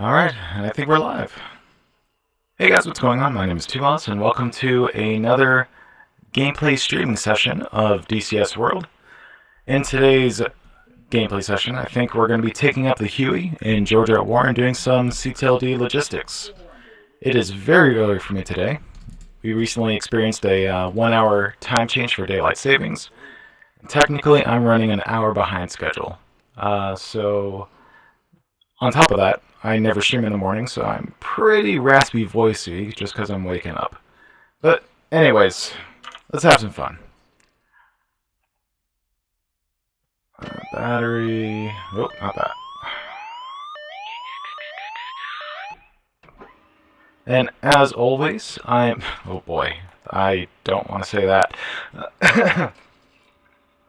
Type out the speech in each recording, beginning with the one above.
Alright, and I think we're live. Hey guys, what's going on? My name is Tumas, and welcome to another gameplay streaming session of DCS World. In today's gameplay session, I think we're going to be taking up the Huey in Georgia at War and doing some CTLD logistics. It is very early for me today. We recently experienced a 1 hour time change for daylight savings. Technically, I'm running an hour behind schedule. So on top of that, I never stream in the morning, so I'm pretty raspy voicey just because I'm waking up. But anyways, let's have some fun. Battery. Oh, not that. And as always, I'm... Oh boy, I don't want to say that.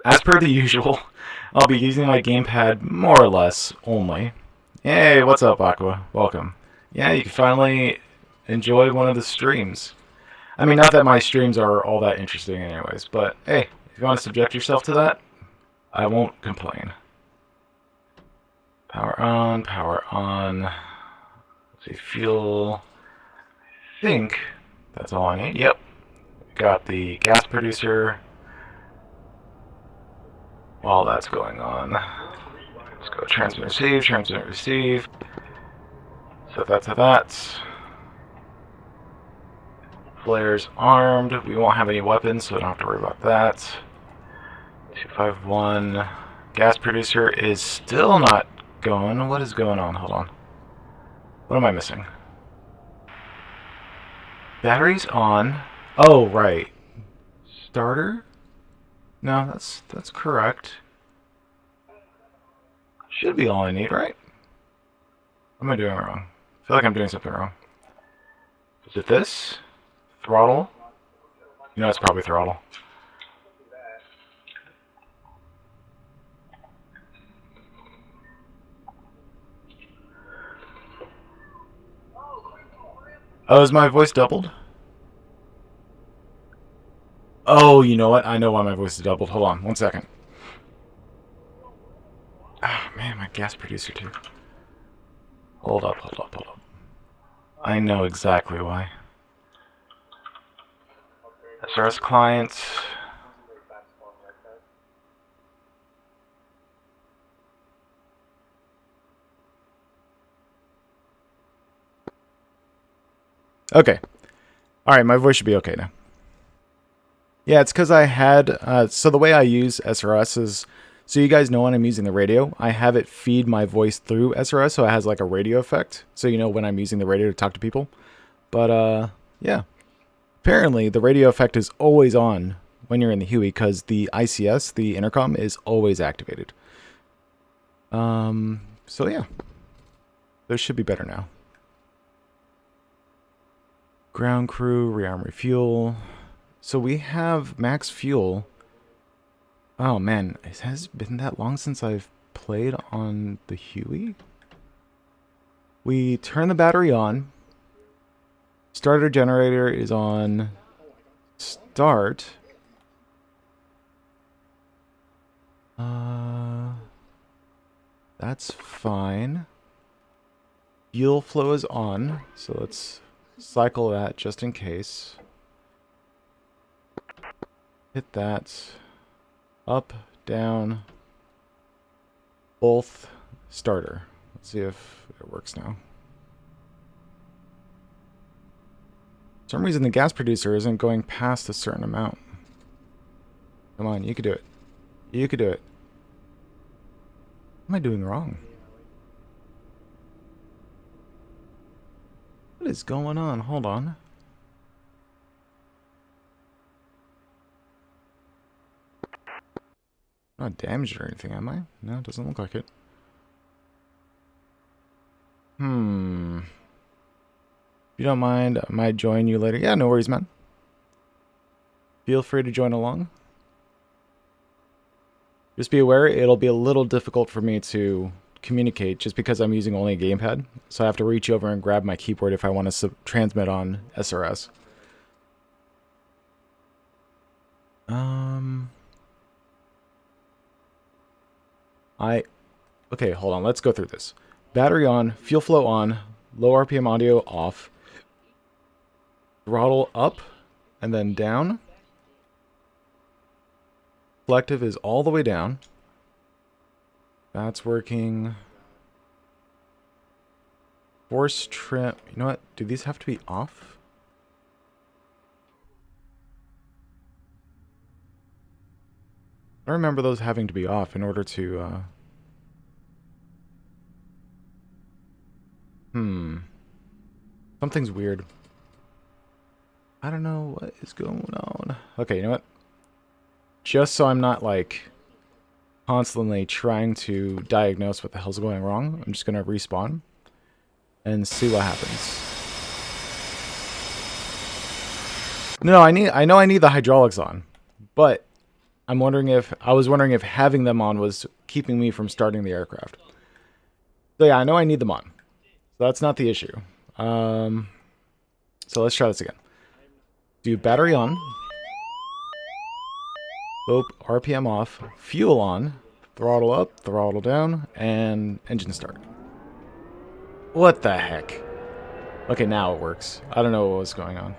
As per the usual, I'll be using my gamepad more or less only. Hey, what's up, Aqua? Welcome. Yeah, you can finally enjoy one of the streams. I mean, not that my streams are all that interesting anyways, but hey, if you want to subject yourself to that, I won't complain. Power on, power on. Let's see, fuel. I think that's all I need. Yep. Got the gas producer. While that's going on, let's go transmit, receive. Set that to that. Flares armed. We won't have any weapons, so I don't have to worry about that. 251. Gas producer is still not going. What is going on? Hold on. What am I missing? Batteries on. Oh, right. Starter? No, that's correct. Should be all I need, right? What am I doing wrong? I feel like I'm doing something wrong. Is it this? Throttle? You know, it's probably throttle. Oh, is my voice doubled? Oh, you know what? I know why my voice is doubled. Hold on, 1 second. Ah, man, my gas producer too. Hold up. I know exactly why. SRS client. Okay. Alright, my voice should be okay now. Yeah, it's because I had... so the way I use SRS is... So you guys know when I'm using the radio, I have it feed my voice through SRS, so it has like a radio effect. So you know when I'm using the radio to talk to people. But, yeah. Apparently, the radio effect is always on when you're in the Huey, because the ICS, the intercom, is always activated. So yeah. Those should be better now. Ground crew, rearm, refuel. So we have max fuel. Oh man, it has been that long since I've played on the Huey. We turn the battery on. Starter generator is on start. That's fine. Fuel flow is on, so let's cycle that just in case. Hit that. Up, down, both starter. Let's see if it works now. For some reason the gas producer isn't going past a certain amount. Come on, you can do it. You can do it. What am I doing wrong? What is going on? Hold on. I'm not damaged or anything, am I? No, it doesn't look like it. If you don't mind, I might join you later. Yeah, no worries, man. Feel free to join along. Just be aware, it'll be a little difficult for me to communicate just because I'm using only a gamepad. So I have to reach over and grab my keyboard if I want to transmit on SRS. Okay, hold on. Let's go through this. Battery on, fuel flow on, low RPM audio off, throttle up and then down. Collective is all the way down. That's working. Force trim. You know what? Do these have to be off? I remember those having to be off in order to, Something's weird. I don't know what is going on. Okay, you know what? Just so I'm not, like, constantly trying to diagnose what the hell's going wrong, I'm just gonna respawn and see what happens. No, I know I need the hydraulics on, but I was wondering if having them on was keeping me from starting the aircraft. So yeah, I know I need them on. So that's not the issue. So let's try this again. Do battery on. Low RPM off. Fuel on. Throttle up, throttle down, and engine start. What the heck? Okay, now it works. I don't know what was going on.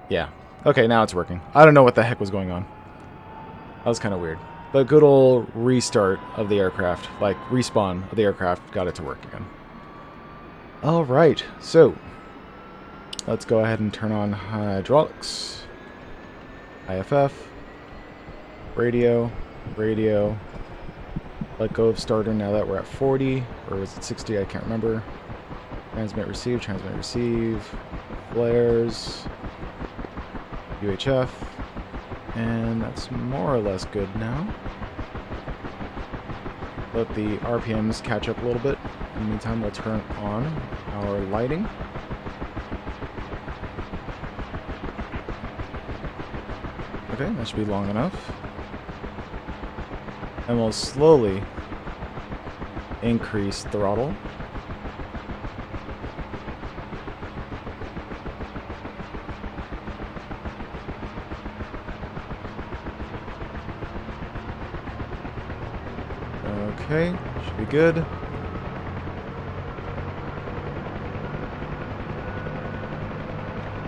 Yeah. Okay, now it's working. I don't know what the heck was going on. That was kind of weird. But good old restart of the aircraft, like respawn of the aircraft, got it to work again. Alright, so let's go ahead and turn on hydraulics. IFF. Radio. Radio. Let go of starter now that we're at 40. Or was it 60? I can't remember. Transmit, receive, transmit, receive. Flares. UHF. And that's more or less good now. Let the RPMs catch up a little bit. In the meantime, we'll turn on our lighting. Okay, that should be long enough. And we'll slowly increase throttle. Okay, should be good.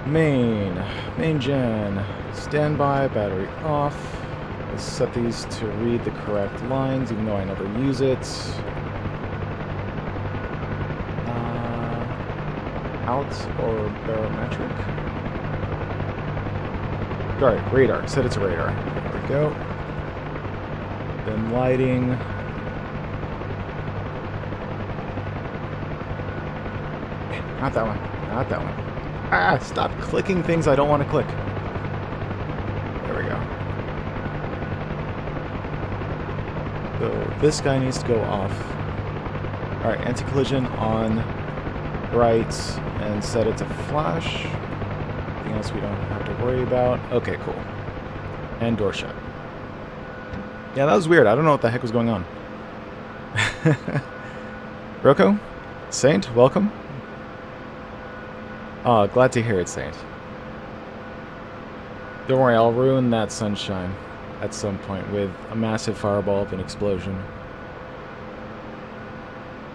Main gen, standby, battery off. Let's set these to read the correct lines, even though I never use it. Out or barometric? Sorry, radar. Set it to radar. There we go. Then lighting. Not that one. Not that one. Ah, stop clicking things I don't want to click. There we go. So this guy needs to go off. Alright, anti-collision on right and set it to flash. Anything else we don't have to worry about. Okay, cool. And door shut. Yeah, that was weird. I don't know what the heck was going on. Rocco? Saint, welcome. Oh, glad to hear it, Saint. Don't worry, I'll ruin that sunshine at some point with a massive fireball of an explosion.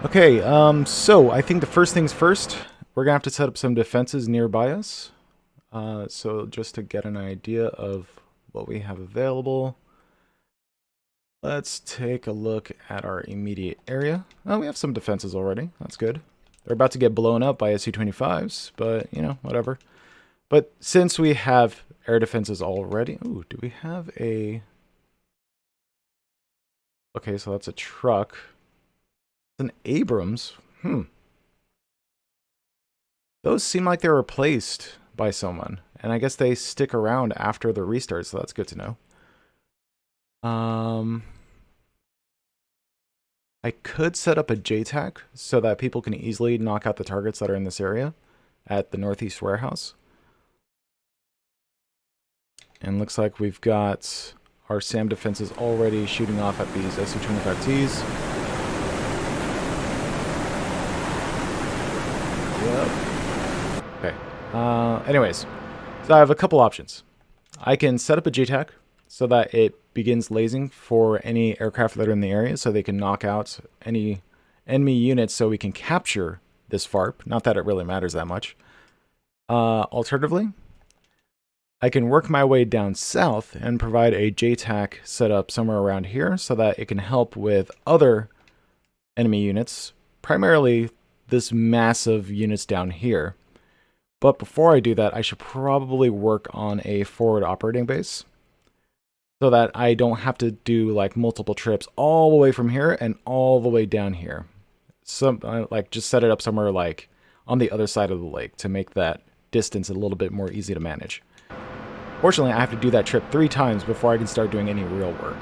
Okay, so I think the first things first, we're gonna have to set up some defenses nearby us. So just to get an idea of what we have available, let's take a look at our immediate area. Oh, we have some defenses already. That's good. They're about to get blown up by Su-25s, but, you know, whatever. But since we have air defenses already... Ooh, do we have a... Okay, so that's a truck. It's an Abrams. Those seem like they're replaced by someone. And I guess they stick around after the restart, so that's good to know. I could set up a JTAC so that people can easily knock out the targets that are in this area at the Northeast Warehouse. And looks like we've got our SAM defenses already shooting off at these Su-25Ts. Yep. Okay. Anyways, so I have a couple options. I can set up a JTAC so that it begins lasing for any aircraft that are in the area so they can knock out any enemy units so we can capture this FARP. Not that it really matters that much. Alternatively, I can work my way down south and provide a JTAC setup somewhere around here so that it can help with other enemy units, primarily this massive units down here. But before I do that, I should probably work on a forward operating base so that I don't have to do like multiple trips all the way from here and all the way down here. Like just set it up somewhere like on the other side of the lake to make that distance a little bit more easy to manage. Fortunately, I have to do that trip 3 times before I can start doing any real work.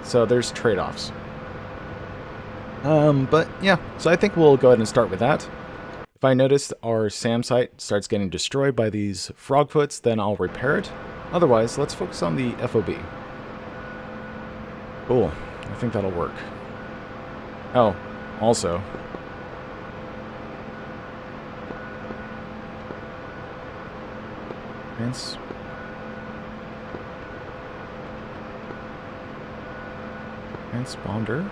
So there's trade-offs. But yeah, so I think we'll go ahead and start with that. If I notice our SAM site starts getting destroyed by these frogfoots, then I'll repair it. Otherwise, let's focus on the FOB. Cool. I think that'll work. Oh, also. Transponder.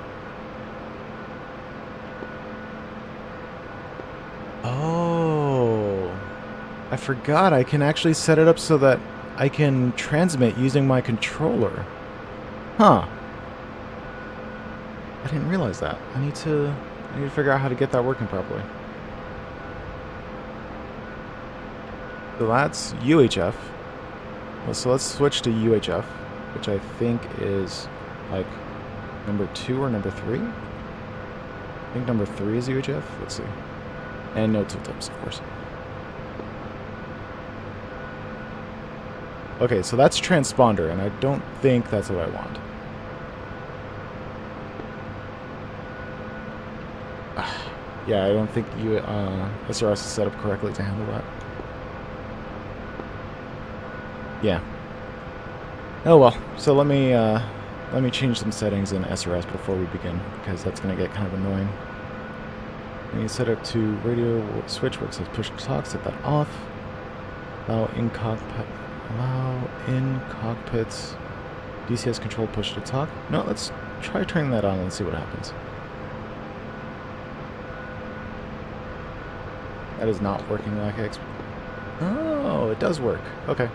Oh, I forgot I can actually set it up so that I can transmit using my controller. Huh. I didn't realize that. I need to figure out how to get that working properly. So that's UHF. Well, so let's switch to UHF, which I think is like number 2 or number 3. I think number 3 is UHF. Let's see. And no tooltips, of course. Okay, so that's transponder, and I don't think that's what I want. Yeah, I don't think SRS is set up correctly to handle that. Yeah. Oh well. So let me change some settings in SRS before we begin, because that's going to get kind of annoying. Let me set up to radio switch where it says push to talk. Set that off. Allow in cockpits. DCS control push to talk. No, let's try turning that on and see what happens. That is not working like I expected. Oh, it does work. Okay.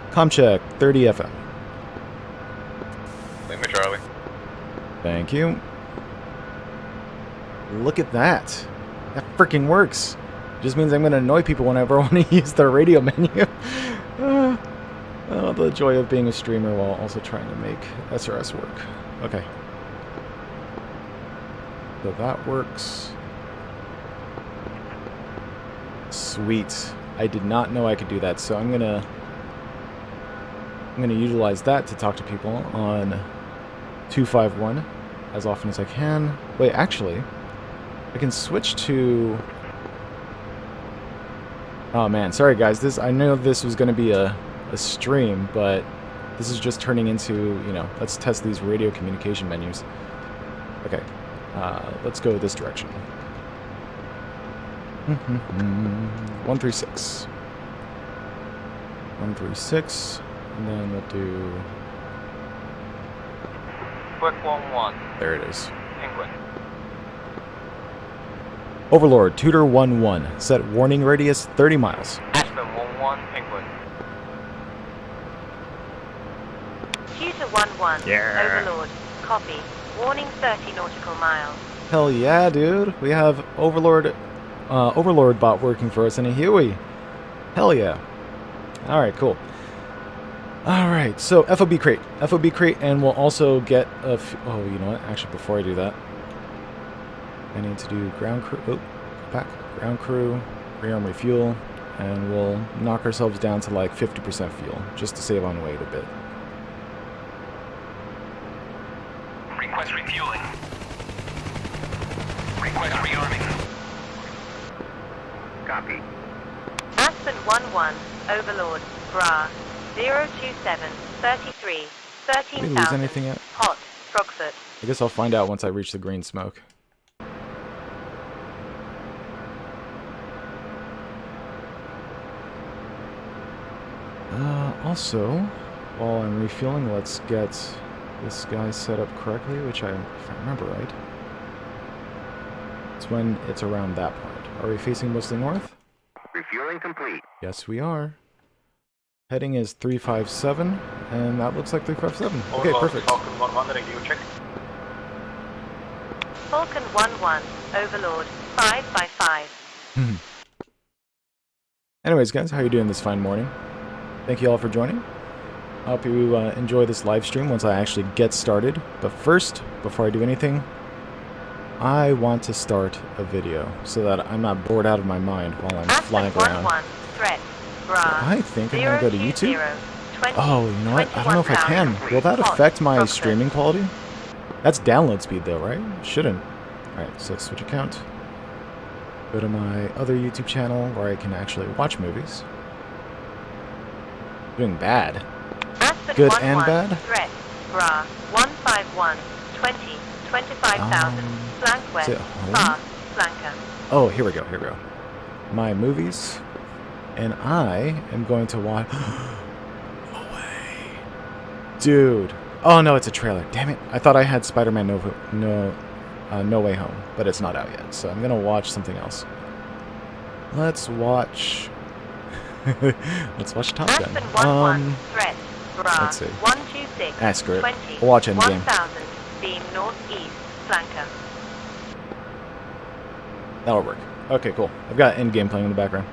Com check, 30 FM. Lima Charlie. Thank you. Look at that. That freaking works. Just means I'm going to annoy people whenever I want to use the radio menu. Oh, the joy of being a streamer while also trying to make SRS work. Okay. So that works. Sweet. I did not know I could do that, so I'm gonna utilize that to talk to people on 251 as often as I can. Wait, actually, I can switch to... Oh man, sorry guys. I know this was gonna be a stream, but this is just turning into, you know, let's test these radio communication menus. Okay. Let's go this direction. 136. 136. And then we'll do... Quick 1-1. There it is. Penguin. Overlord, Tutor 1-1. Set warning radius 30 miles. Aspen 1-1, Penguin. Tutor 1-1. Yeah. Overlord. Copy. Warning 30 nautical miles. Hell yeah, dude. We have Overlord bot working for us in a Huey. Hell yeah. Alright, cool. Alright, so FOB crate. FOB crate, and we'll also get a... Oh, you know what? Actually, before I do that, I need to do ground crew... Oh, back. Ground crew, rearm refuel, and we'll knock ourselves down to like 50% fuel, just to save on weight a bit. Request refueling. Request rearming. Copy. Aspen 1-1. Overlord. Bra. 027. 33. Did we lose 13,000. anything yet? Hot. Frogfoot. I guess I'll find out once I reach the green smoke. Also, while I'm refueling, let's get this guy set up correctly, which if I remember right, it's when it's around that point. Are we facing mostly north? Refueling complete. Yes, we are. Heading is 357, and that looks like 357. Okay, perfect. Falcon 1-1, radio check. Falcon 1-1, Overlord, 5 by 5. Anyways, guys, how are you doing this fine morning? Thank you all for joining. I hope you enjoy this live stream once I actually get started. But first, before I do anything, I want to start a video so that I'm not bored out of my mind while I'm flying around. 1-1, threat, bra. I think I'm going to go to YouTube. 20, Oh, you know what? I don't know if I can. Will that affect my streaming quality? That's download speed though, right? Shouldn't. Alright, so switch account. Go to my other YouTube channel where I can actually watch movies. Doing bad. Good and bad? Threat, bra, 151, 20, 25,000, flank west, far, flanker. Oh, here we go, here we go. My movies. And I am going to watch... No way. Dude. Oh, no, it's a trailer. Damn it. I thought I had Spider-Man No Way Home, but it's not out yet. So I'm going to watch something else. Let's watch... Let's watch Top Gun. Threat, bra, let's see. 126, Screw it. 20, We'll watch Endgame. 1000, beam northeast, flanker. That'll work. Okay, cool. I've got Endgame playing in the background.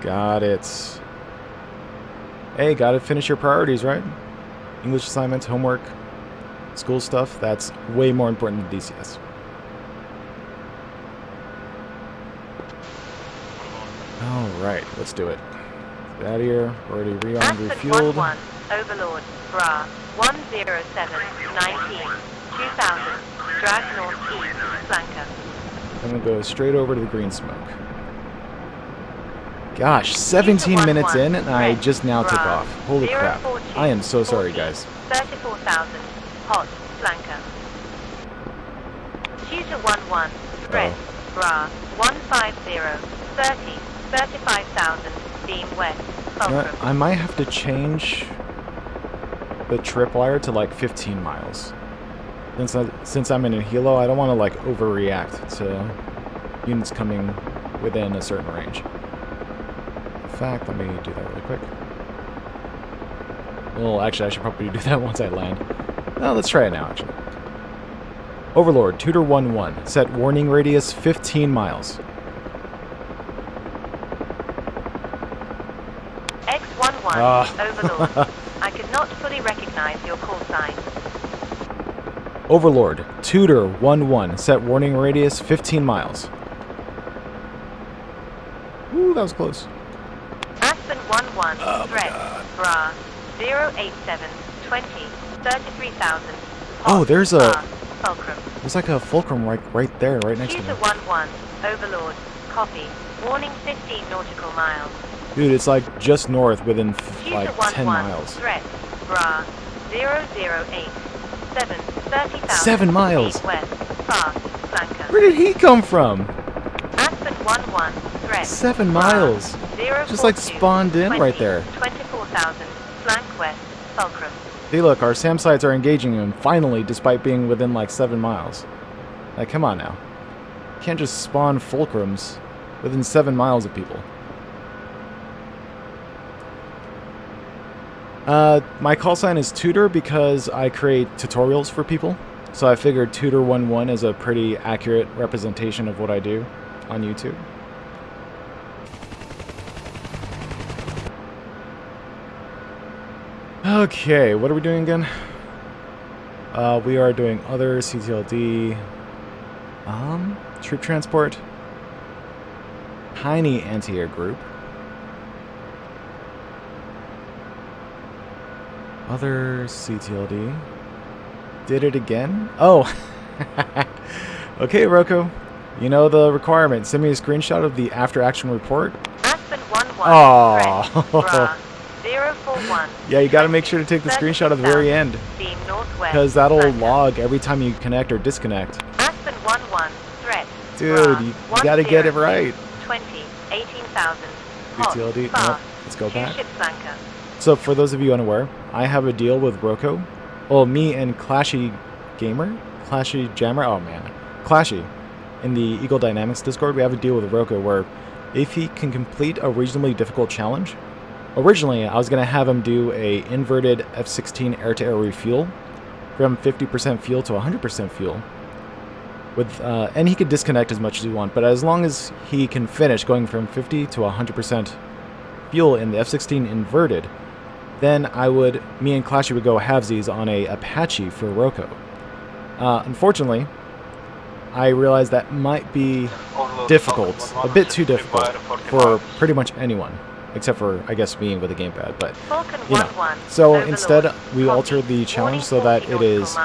Got it. Hey, gotta finish your priorities, right? English assignments, homework, school stuff, that's way more important than DCS. Alright, let's do it. Get out of here. Already rearmed, refueled. 1-1, Overlord, bra, 107, 19, 2000, drag northeast, flanker. I'm gonna go straight over to the green smoke. Gosh, 17 minutes in and I just now took off. Holy crap. I am so sorry, guys. 34,000, hot, flanker. Tutor 1-1, threat, bra, 150, 30, 35,000, beam west, You know what? fulcrum. I might have to change the tripwire to like 15 miles. Since I'm in a helo, I don't want to like overreact to units coming within a certain range. In fact, let me do that really quick. Well, actually, I should probably do that once I land. No, let's try it now, actually. Overlord, Tutor 1-1. Set warning radius 15 miles. X-11, Overlord. I could not fully recognize your call sign. Overlord, Tutor 1-1. Set warning radius 15 miles. Ooh, that was close. Aspen 1-1, threat, bra, 087, 20, 33,000. Oh, there's a... fulcrum. There's like a fulcrum right there, right next to Tutor me. 1-1, Overlord, copy. Warning 15 nautical miles. Dude, it's like just north within Tutor like 10 1-1, miles. threat, bra, 008, 7, 30,000. 7 miles. Feet west, fast, flanker. Where did he come from? Aspen 1-1, threat. 7 bra, miles. 042, Just like spawned in 20, right there. 24,000, flank west, fulcrum. Hey, look, our SAM sites are engaging him finally, despite being within like 7 miles. Like, come on now. You can't just spawn fulcrums within 7 miles of people. My call sign is Tutor because I create tutorials for people. So I figured Tutor 1-1 is a pretty accurate representation of what I do on YouTube. Okay, what are we doing again? We are doing other CTLD, troop transport, tiny anti-air group, other CTLD, did it again? Oh, okay, Rocco, you know the requirement. Send me a screenshot of the after-action report. Aspen 1-1, Oh. bra, 041. Yeah, you gotta make sure to take the screenshot at the very end, Beam northwest. because that'll flanker. log every time you connect or disconnect. Aspen 1-1, threat. Dude, bra, you gotta get it right. 20, 18,000, Hot. CTLD. Fast. Nope. Let's go 2 back. ship flanker. So for those of you unaware, I have a deal with Rocco. Well, me and Clashy Jammer. Oh man, Clashy. In the Eagle Dynamics Discord, we have a deal with Rocco where if he can complete a reasonably difficult challenge, originally I was gonna have him do a inverted F-16 air-to-air refuel from 50% fuel to 100% fuel. And he could disconnect as much as he wants, but as long as he can finish going from 50 to 100% fuel in the F-16 inverted, then me and Clashy would go halvesies on a Apache for Rocco. Unfortunately, I realized that might be difficult, a bit too difficult for pretty much anyone, except for, I guess, me with a gamepad, but, you know. So instead, we altered the challenge so that it is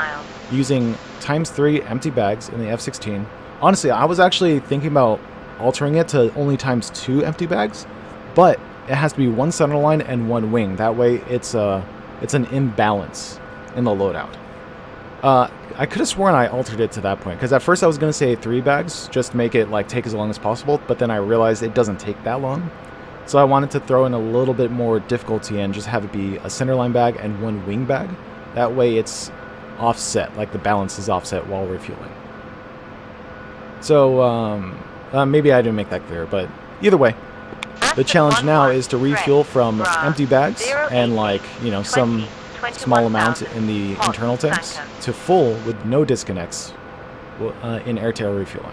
using ×3 empty bags in the F-16. Honestly, I was actually thinking about altering it to only ×2 empty bags, but it has to be one centerline and one wing. That way, it's an imbalance in the loadout. I could have sworn I altered it to that point, because at first I was going to say 3 bags, just to make it take as long as possible, but then I realized it doesn't take that long. So I wanted to throw in a little bit more difficulty and just have it be a centerline bag and one wing bag. That way it's offset, like the balance is offset while refueling. So maybe I didn't make that clear, but either way, the challenge now is to refuel from empty bags and some small amount in the internal tanks to full with no disconnects in air-to-air refueling.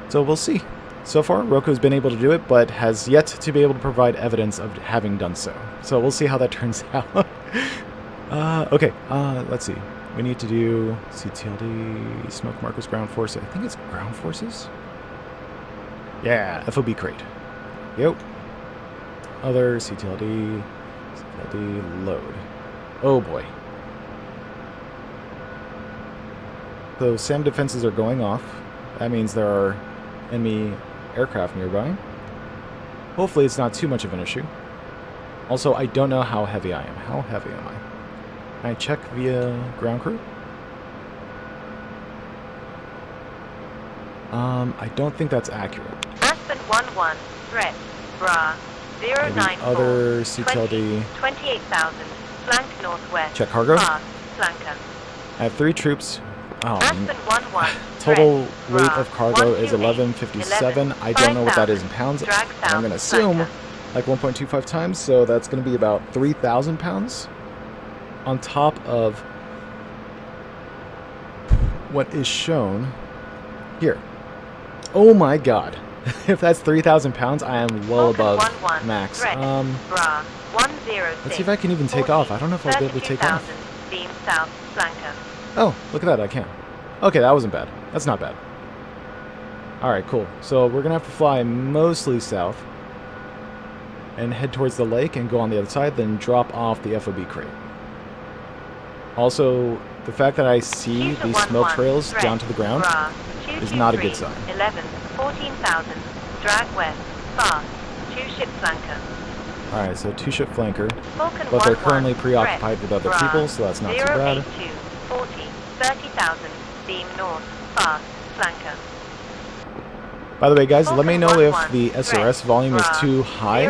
So we'll see. So far, Rocco's been able to do it, but has yet to be able to provide evidence of having done so. So we'll see how that turns out. Okay, let's see. We need to do CTLD, smoke markers, ground forces. I think it's ground forces? Yeah, FOB crate. Yep. Other CTLD load. Oh boy. So SAM defenses are going off. That means there are enemy aircraft nearby. Hopefully it's not too much of an issue. Also, I don't know how heavy I am. How heavy am I? Can I check via ground crew? I don't think that's accurate. Aspen 1-1, threat, bra, 094, other CTLD. 28,000, flank northwest. Check cargo. Flanker. I have 3 troops. Oh, Aspen 1-1, total threat, weight of cargo is 128, 1157. I don't know what that is in pounds. I'm going to assume like 1.25 times, so that's going to be about 3,000 pounds on top of what is shown here. Oh my god. If that's 3,000 pounds, I am well above max. Let's see if I can even take off. I don't know if I'll be able to take off. Beam south, flanker. Oh, look at that, I can. Okay, that wasn't bad. That's not bad. Alright, cool. So we're going to have to fly mostly south and head towards the lake and go on the other side, then drop off the FOB crate. Also, the fact that I see these smoke trails down to the ground is not a good sign. 14,000, drag west, fast, 2-ship flanker. Alright, so 2-ship flanker, but they're currently preoccupied with other people, so that's not too bad. 082, 40, 30,000, beam north, fast, flanker. By the way, guys, let me know if the SRS volume is too high,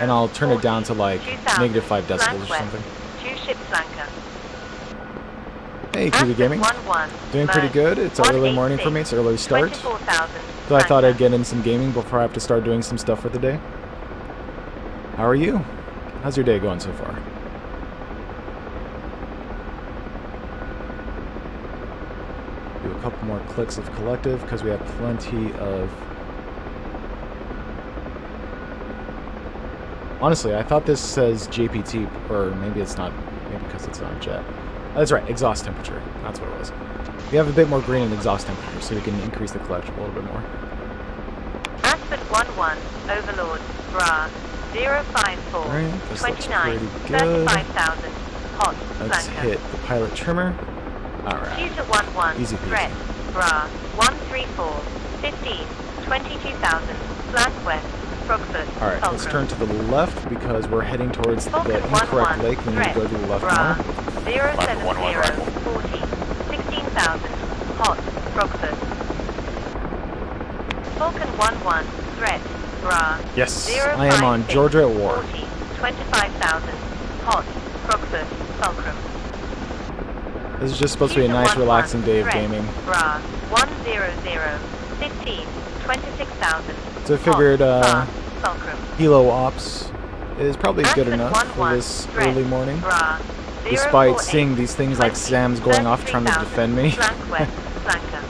and I'll turn it down to like -5 decibels or something. 2-ship flanker. Hey, QB Gaming. Doing pretty good. It's an early morning for me. It's an early start. So I thought I'd get in some gaming before I have to start doing some stuff for the day. How are you? How's your day going so far? Do a couple more clicks of collective because we have plenty of... Honestly, I thought this says JPT, or maybe it's not. Maybe because it's not jet. That's right, exhaust temperature. That's what it was. We have a bit more green in exhaust temperature, so we can increase the collection a little bit more. Aspen 1-1, Overlord, bra, 054, Alright, this 29, looks pretty good. 35,000, hot, Let's flanker. hit the pilot trimmer. Alright. Tutor 1-1, Easy peasy. threat, bra, 134, 15, 22,000, flank west, Frogfoot, Alright, let's turn to the left because we're heading towards the incorrect lake. We need to go to the left now. 070, 40, 16,000, hot, Frogfoot. Falcon 1-1, threat, bra. Yes, I am on Georgia at war. 40, 25,000, hot, Frogfoot, Fulcrum. This is just supposed to be a nice, relaxing day of gaming. Bra, 100, 15, 26,000. So I figured Fulcrum. Helo Ops is probably good enough for this early morning. Bra, Despite seeing these things like Sam's going off trying to defend me. Flank west, flanker.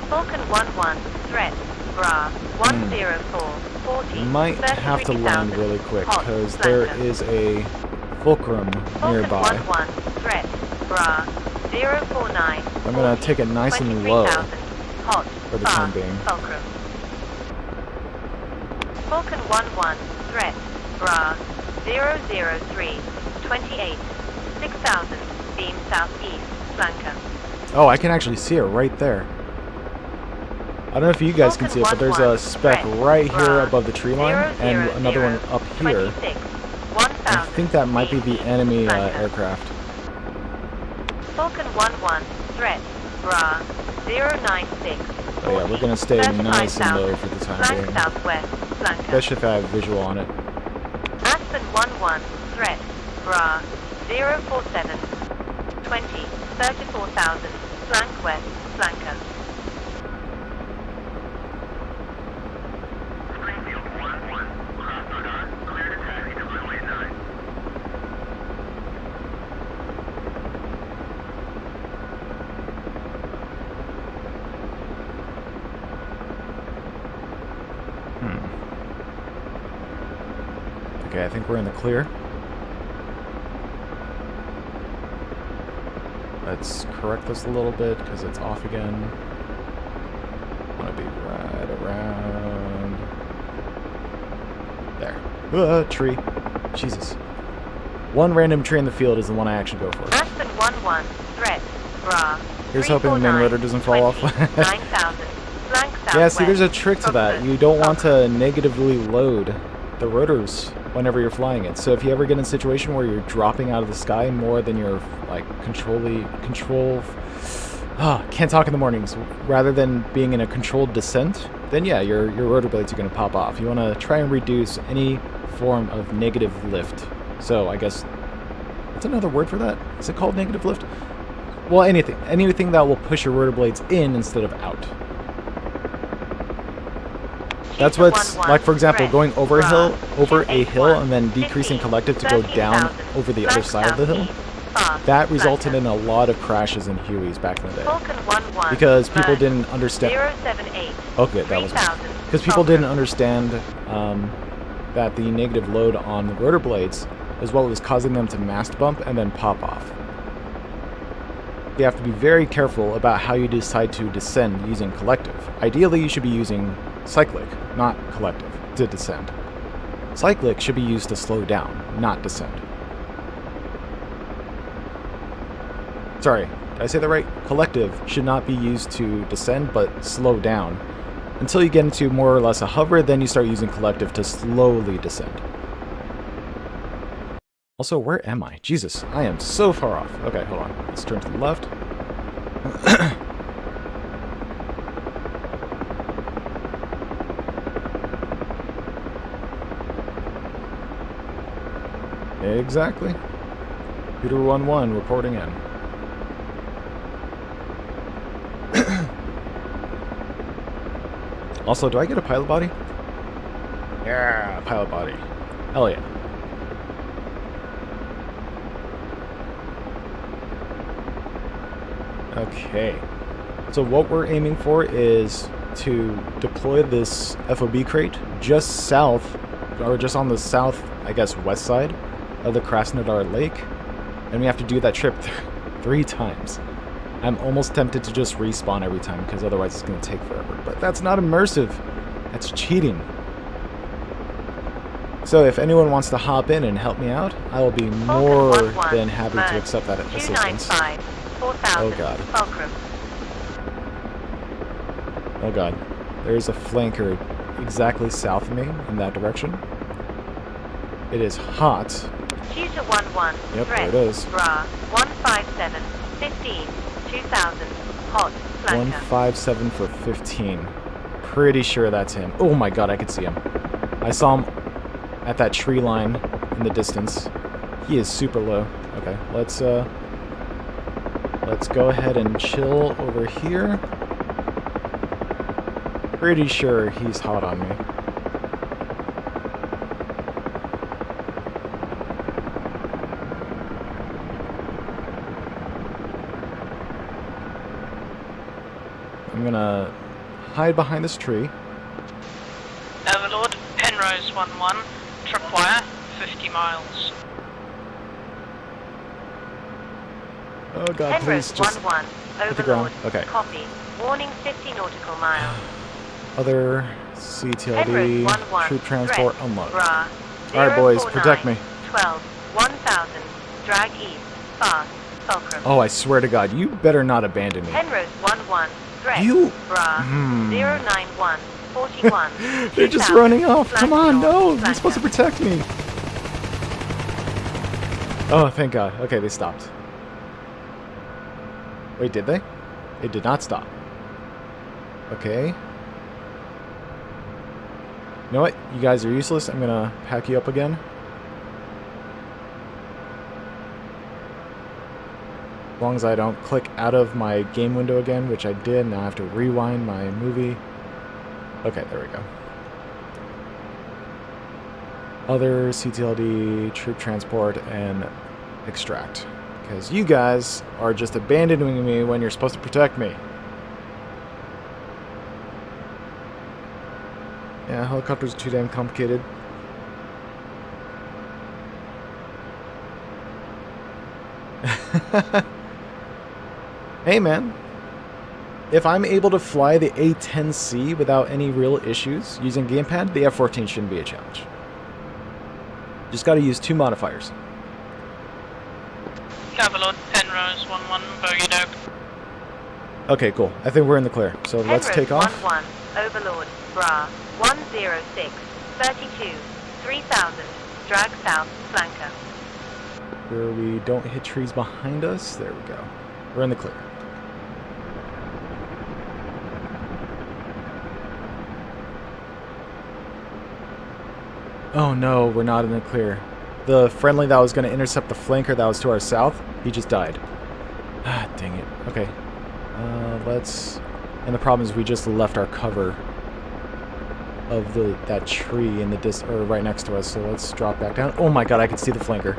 Falcon 1-1, threat, bra, 104, 40, Might have to land really quick because there is a Fulcrum nearby. Falcon 1-1, threat, bra, 049. I'm gonna take it nice and low hot, for the time being. Fulcrum. Falcon 1-1, threat, bra, 003, 28, 6,000, beam southeast, flanker. Oh, I can actually see it right there. I don't know if you guys can see it, but there's a speck right here above the tree line and another one up here. I think that might be the enemy aircraft. Falcon 1-1, threat, bra, 096. Oh yeah, we're gonna stay nice and low for the time being. Southwest, flanker. Especially if I have visual on it. Aspen 1-1, threat, bra, 047, 20, 34,000, flank west, flanker. Okay, I think we're in the clear. Let's correct this a little bit because it's off again. I'm gonna be right around there. Tree. Jesus. One random tree in the field is the one I actually go for. Aspen 1-1, threat, bra. Here's hoping the main rotor doesn't fall off. 9,000, flank southwest. Yeah, see, there's a trick to that. You don't want to negatively load the rotors whenever you're flying it. So if you ever get in a situation where you're dropping out of the sky more than you're like can't talk in the mornings, rather than being in a controlled descent, then yeah, your rotor blades are going to pop off. You want to try and reduce any form of negative lift. So I guess what's another word for that? Is it called negative lift? Well, anything that will push your rotor blades in instead of out. That's what's, like, for example, going over a hill, and then decreasing collective to go down over the other side of the hill. That resulted in a lot of crashes in Hueys back in the day. Because people didn't understand... Okay, that was... Because people didn't understand that the negative load on the rotor blades is what was causing them to mast bump and then pop off. You have to be very careful about how you decide to descend using collective. Ideally, you should be using cyclic, not collective, to descend. Cyclic should be used to slow down, not descend. Sorry, did I say that right? Collective should not be used to descend, but slow down. Until you get into more or less a hover, then you start using collective to slowly descend. Also, where am I? Jesus, I am so far off. Okay, hold on. Let's turn to the left. Exactly. Peter 1-1 reporting in. Also, do I get a pilot body? Yeah, pilot body. Hell yeah. Okay. So what we're aiming for is to deploy this FOB crate just south, or just on the south, I guess, west side of the Krasnodar Lake. And we have to do that trip 3 times. I'm almost tempted to just respawn every time because otherwise it's going to take forever. But that's not immersive. That's cheating. So if anyone wants to hop in and help me out, I will be more than happy to accept that assistance. Oh god. Oh god. There's a flanker exactly south of me in that direction. It is hot. Tutor 1-1. Yep, there it is. Bra 157 15 2000 hot flanker. 157 for 15. pretty sure that's him. Oh my god, I could see him. I saw him at that tree line in the distance. He is super low. Okay, let's go ahead and chill over here. Pretty sure he's hot on me. I'm gonna hide behind this tree. Overlord, Penrose 1-1, tripwire, 50 miles. Oh god, Penrose please just 1-1, hit the ground. Overlord. Okay. Copy. Warning 50 nautical miles. Other Penrose CTLD 1-1, troop transport threat, unlocked. Bra. Alright boys, protect me. 12, 1000, drag east, fast, Fulcrum. Oh, I swear to god, you better not abandon me. Penrose 1-1, threat, You- Bra. 091, 41. They're just 2000, running off. flank Come on, north, no, you're flanker. supposed to protect me. Oh, thank god. Okay, they stopped. Wait, did they? They did not stop. Okay. You know what? You guys are useless. I'm gonna pack you up again. As long as I don't click out of my game window again, which I did. Now I have to rewind my movie. Okay, there we go. Other CTLD, troop transport, and extract. Because you guys are just abandoning me when you're supposed to protect me. Yeah, helicopters are too damn complicated. Hey man, if I'm able to fly the A-10C without any real issues using gamepad, the F-14 shouldn't be a challenge. Just gotta use 2 modifiers. Overlord, Penrose 1-1, bogey dog. Okay, cool. I think we're in the clear. So let's Penrose take off. 1-1, Overlord, Bra. 106, 32, 3000, drag south, flanker. Where we don't hit trees behind us. There we go. We're in the clear. Oh no, we're not in the clear. The friendly that was going to intercept the flanker that was to our south, he just died. Ah, dang it. Okay. Let's... And the problem is we just left our cover of that tree in the or right next to us, so let's drop back down. Oh my god, I can see the flanker.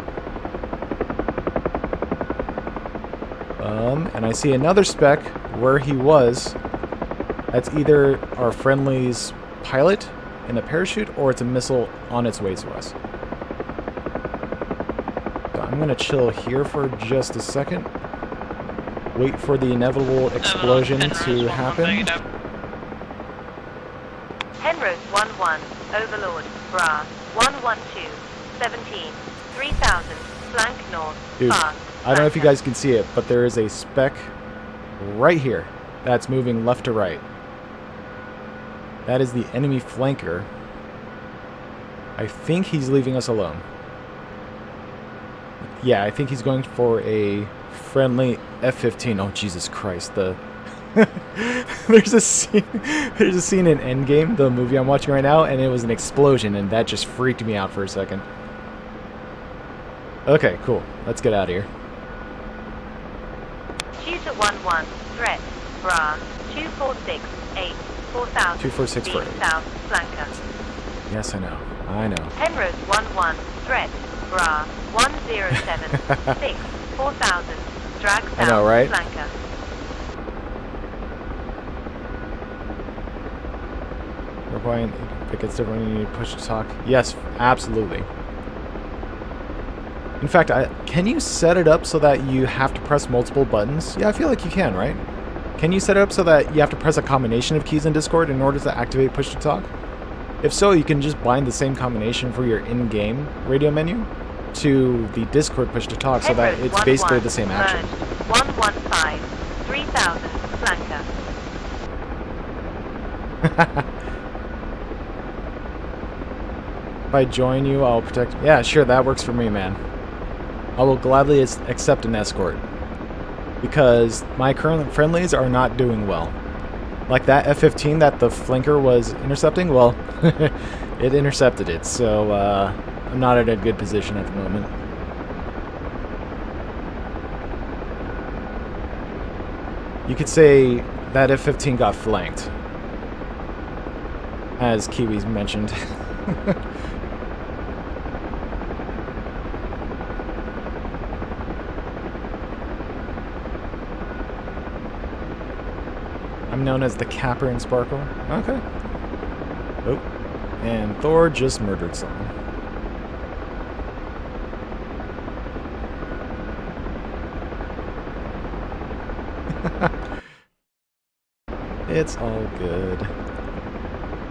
And I see another speck where he was. That's either our friendly's pilot in a parachute, or it's a missile on its way to us. So I'm gonna chill here for just a second. Wait for the inevitable explosion to happen. Penrose 1-1, Overlord, Bra. 112, 17, 3000, flank north, Dude, fast. I don't know if you flanker. guys can see it, but there is a speck right here that's moving left to right. That is the enemy flanker. I think he's leaving us alone. Yeah, I think he's going for a friendly F-15. Oh, Jesus Christ. There's a scene in Endgame, the movie I'm watching right now, and it was an explosion, and that just freaked me out for a second. Okay, cool. Let's get out of here. Tutor 1-1, threat, Bra. 246, 8, 4000, 246 for 8. south, flanker. Yes, I know. I know. Penrose 1-1, threat, Bra. 107, 6, 4000, drag south, I know, right? flanker. We're going, it gets different when you push to talk. Yes, absolutely. In fact, can you set it up so that you have to press multiple buttons? Yeah, I feel like you can, right? Can you set it up so that you have to press a combination of keys in Discord in order to activate push to talk? If so, you can just bind the same combination for your in-game radio menu to the Discord push to talk so that Penrose it's basically 1-1, the same action. merged. 115, 3000, flanker. If I join you, I'll protect... Yeah, sure, that works for me, man. I will gladly accept an escort. Because my current friendlies are not doing well. Like that F-15 that the flanker was intercepting, well, it intercepted it, so I'm not in a good position at the moment. You could say that F-15 got flanked, as Kiwi's mentioned. I'm known as the Capper in Sparkle. Okay. Oh. And Thor just murdered someone. It's all good.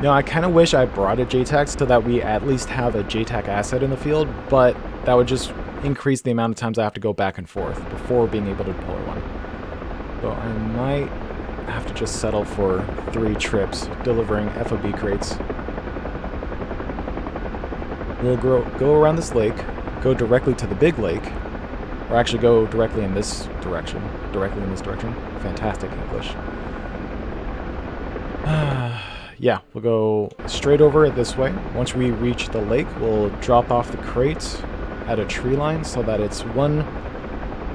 No, I kind of wish I brought a JTAC so that we at least have a JTAC asset in the field, but that would just increase the amount of times I have to go back and forth before being able to deploy one. So I might have to just settle for 3 trips delivering FOB crates. We'll go around this lake, go directly to the big lake, or actually go directly in this direction. Directly in this direction. Fantastic English. Yeah, we'll go straight over it this way. Once we reach the lake, we'll drop off the crates at a tree line so that it's 1,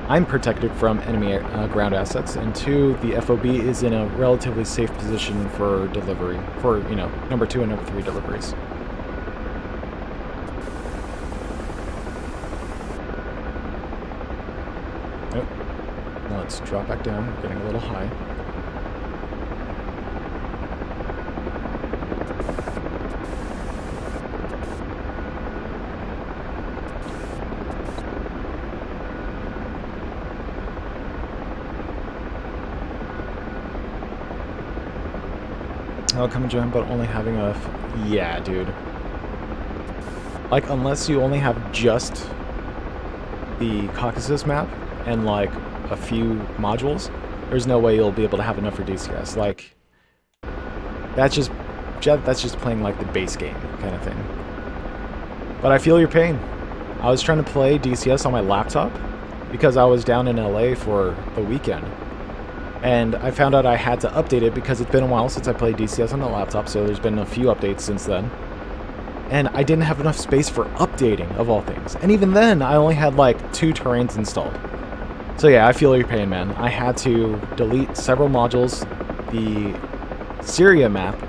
I'm protected from enemy ground assets, and 2, the FOB is in a relatively safe position for delivery, for, you know, number 2 and number 3 deliveries. Nope. Now let's drop back down. We're getting a little high. I'll come and join, but only having a... Yeah, dude. Like, unless you only have just the Caucasus map and, like, a few modules, there's no way you'll be able to have enough for DCS. Like, that's just playing, like, the base game kind of thing. But I feel your pain. I was trying to play DCS on my laptop because I was down in LA for the weekend. And I found out I had to update it because it's been a while since I played DCS on the laptop, so there's been a few updates since then. And I didn't have enough space for updating, of all things. And even then, I only had like 2 terrains installed. So yeah, I feel your pain, man. I had to delete several modules, the Syria map,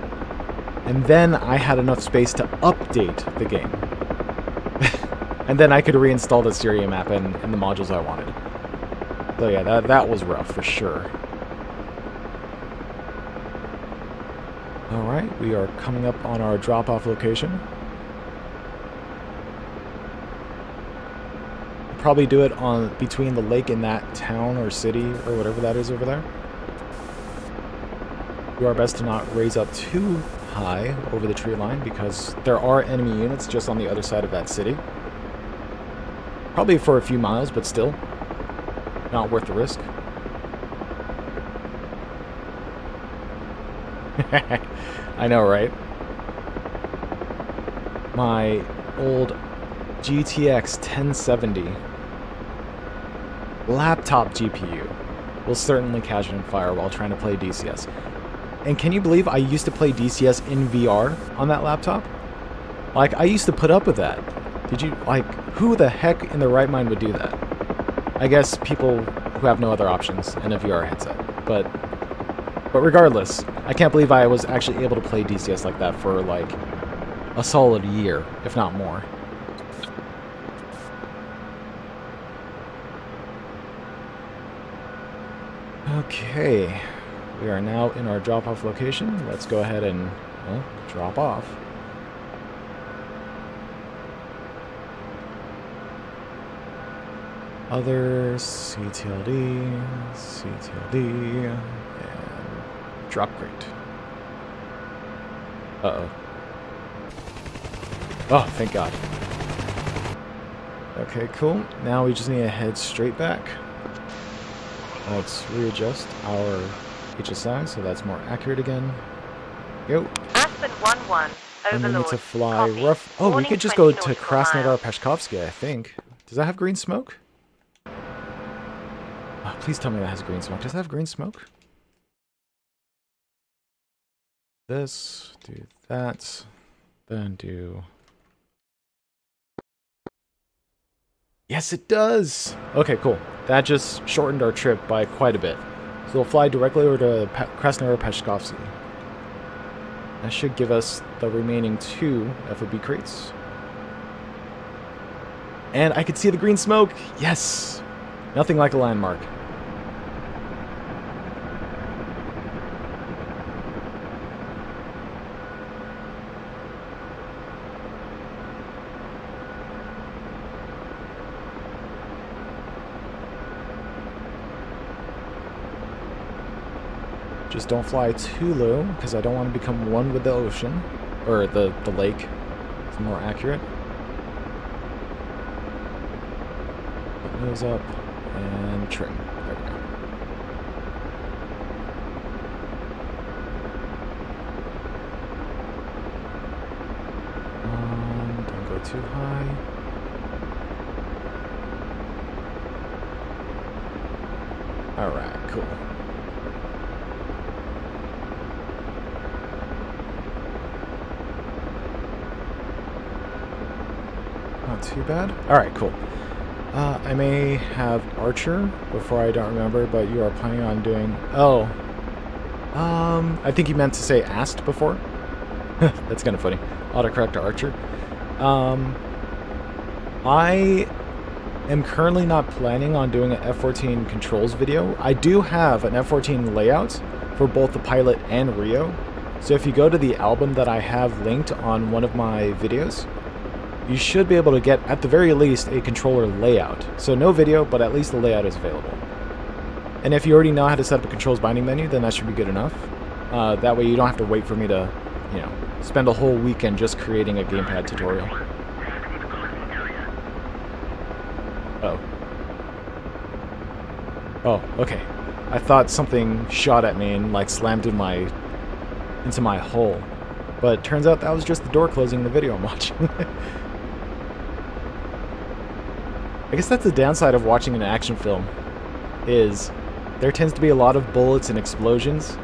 and then I had enough space to update the game. And then I could reinstall the Syria map and the modules I wanted. So yeah, that was rough for sure. Alright, we are coming up on our drop-off location. Probably do it on between the lake and that town or city or whatever that is over there. Do our best to not raise up too high over the tree line because there are enemy units just on the other side of that city. Probably for a few miles, but still. Not worth the risk. I know, right? My old GTX 1070 laptop GPU will certainly catch on fire while trying to play DCS. And can you believe I used to play DCS in VR on that laptop? Like, I used to put up with that. Did you, like, who the heck in their right mind would do that? I guess people who have no other options and a VR headset. But regardless, I can't believe I was actually able to play DCS like that for, like, a solid year, if not more. Okay, we are now in our drop-off location. Let's go ahead and, well, drop off. Other CTLD, and drop crate. Uh-oh. Oh, thank God. Okay, cool. Now we just need to head straight back. Let's readjust our HSI so that's more accurate again. Yo. Aspen 1-1, And we need Overlord. to fly Copy. rough. Oh, we Warning could just 20 go to nautical Krasnodar miles. Peshkovsky, I think. Does that have green smoke? Oh, please tell me that has green smoke. Does that have green smoke? this, do that, then do... Yes, it does! Okay, cool. That just shortened our trip by quite a bit. So we'll fly directly over to Krasnoyarsk-Peshkovsky. That should give us the remaining 2 FOB crates. And I could see the green smoke! Yes! Nothing like a landmark. Just don't fly too low, because I don't want to become one with the ocean. Or the lake. It's more accurate. Put nose up, and trim. There we go. Don't go too high. Alright, cool. Not too bad. Alright, cool. I may have Archer before I don't remember, but you are planning on doing... Oh. I think you meant to say asked before. That's kind of funny. Autocorrect to Archer. I am currently not planning on doing an F-14 controls video. I do have an F-14 layout for both the pilot and Rio. So if you go to the album that I have linked on one of my videos, you should be able to get, at the very least, a controller layout. So no video, but at least the layout is available. And if you already know how to set up a controls binding menu, then that should be good enough. That way you don't have to wait for me to, you know, spend a whole weekend just creating a gamepad tutorial. Oh. Oh, okay. I thought something shot at me and, like, slammed into my hull. But it turns out that was just the door closing in the video I'm watching. I guess that's the downside of watching an action film, is there tends to be a lot of bullets and explosions,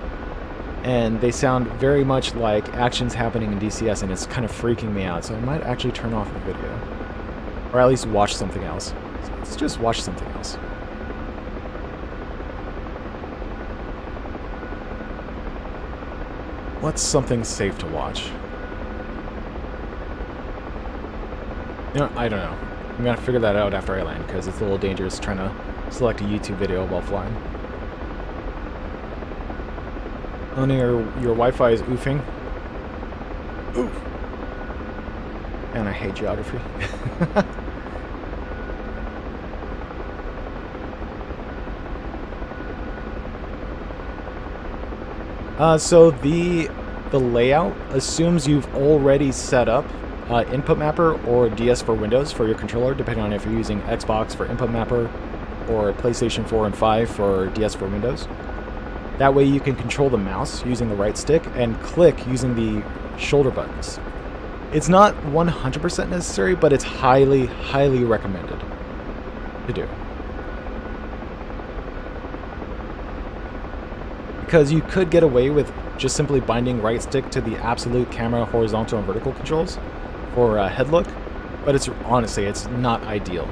and they sound very much like actions happening in DCS, and it's kind of freaking me out, so I might actually turn off the video. Or at least watch something else. So let's just watch something else. What's something safe to watch? You know, I don't know. I'm gonna figure that out after I land, because it's a little dangerous trying to select a YouTube video while flying. Only your Wi-Fi is oofing. Oof. And I hate geography. So the layout assumes you've already set up Input Mapper or DS for Windows for your controller, depending on if you're using Xbox for Input Mapper or PlayStation 4 and 5 for DS for Windows. That way you can control the mouse using the right stick and click using the shoulder buttons. It's not 100% necessary, but it's highly, highly recommended to do. Because you could get away with just simply binding right stick to the absolute camera horizontal and vertical controls for head look, but it's honestly, it's not ideal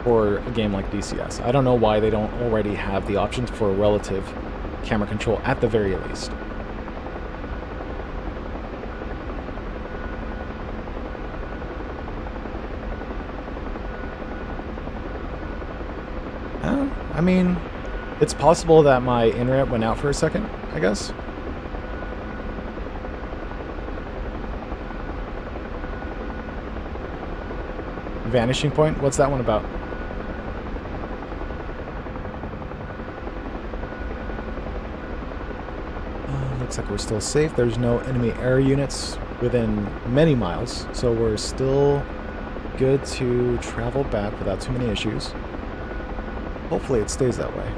for a game like DCS. I don't know why they don't already have the options for relative camera control at the very least. I mean, it's possible that my internet went out for a second, I guess. Vanishing point? What's that one about? Looks like we're still safe. There's no enemy air units within many miles, so we're still good to travel back without too many issues. Hopefully it stays that way.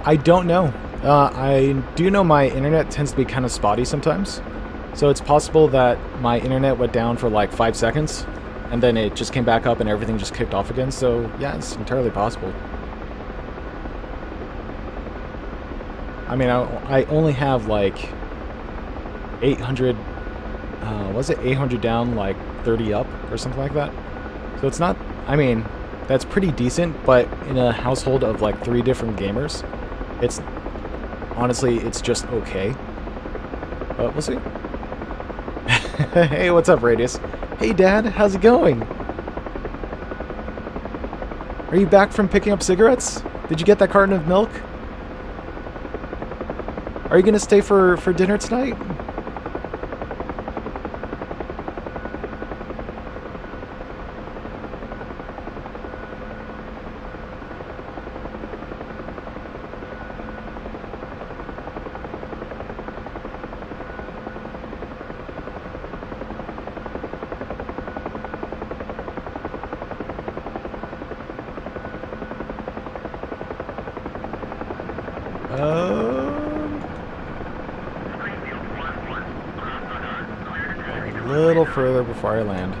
I don't know. I do know my internet tends to be kind of spotty sometimes. So it's possible that my internet went down for like 5 seconds and then it just came back up and everything just kicked off again. So yeah, it's entirely possible. I mean, I only have like 800, was it 800 down, like 30 up or something like that? So it's not, I mean, that's pretty decent, but in a household of like 3 different gamers, it's, honestly, it's just okay. But we'll see. Hey, what's up, Radius? Hey, Dad, how's it going? Are you back from picking up cigarettes? Did you get that carton of milk? Are you gonna stay for dinner tonight? A little further before I land.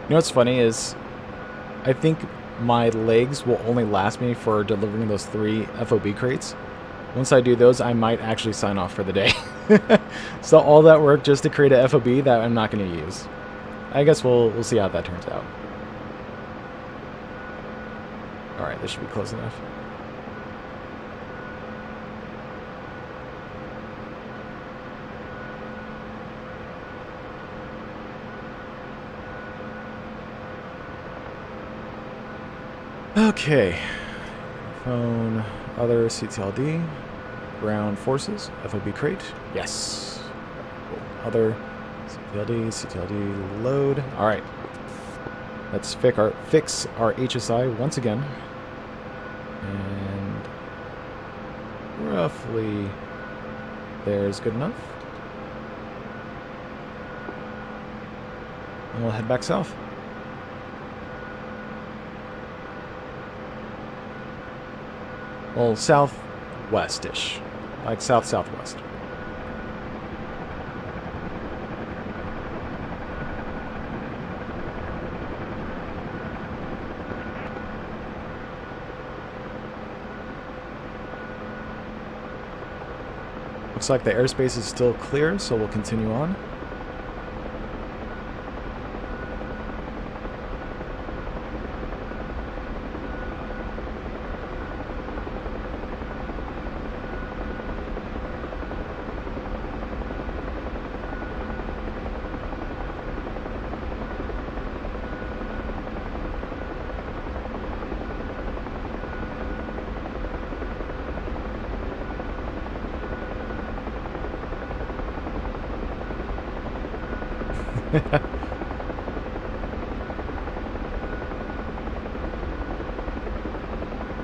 You know what's funny is, I think my legs will only last me for delivering those 3 FOB crates. Once I do those, I might actually sign off for the day. So all that work just to create a FOB that I'm not going to use. I guess we'll see how that turns out. Alright, this should be close enough. Okay. Phone, other CTLD. Ground forces, FOB crate, yes. Cool. Other CTLD load. All right, let's fix our HSI once again, and roughly there's good enough. And we'll head back south. Well, southwest-ish. Like south-southwest. Looks like the airspace is still clear, so we'll continue on.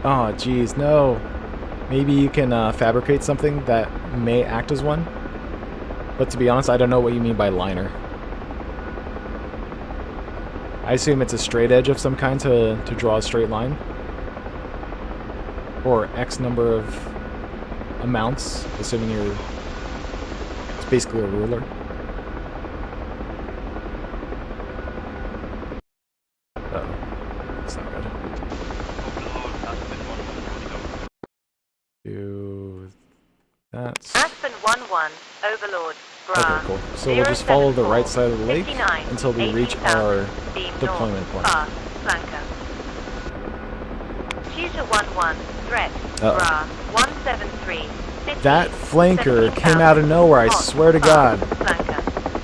Oh, geez, no. Maybe you can fabricate something that may act as one. But to be honest, I don't know what you mean by liner. I assume it's a straight edge of some kind to draw a straight line. Or X number of amounts, assuming it's basically a ruler. Aspen 1-1, Overlord, Okay, cool. So we'll just follow the right side of the lake until we reach our deployment point. Tutor 1-1, threat, Bra, 173, that flanker came out of nowhere, I swear to God.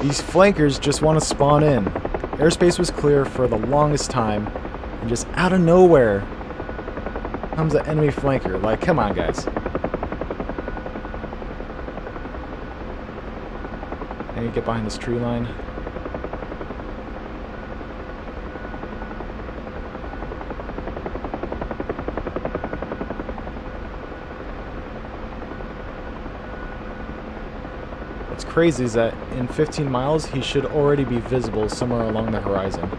These flankers just want to spawn in. Airspace was clear for the longest time, and just out of nowhere comes an enemy flanker. Like, come on, guys. I need to get behind this tree line. What's crazy is that in 15 miles, he should already be visible somewhere along the horizon.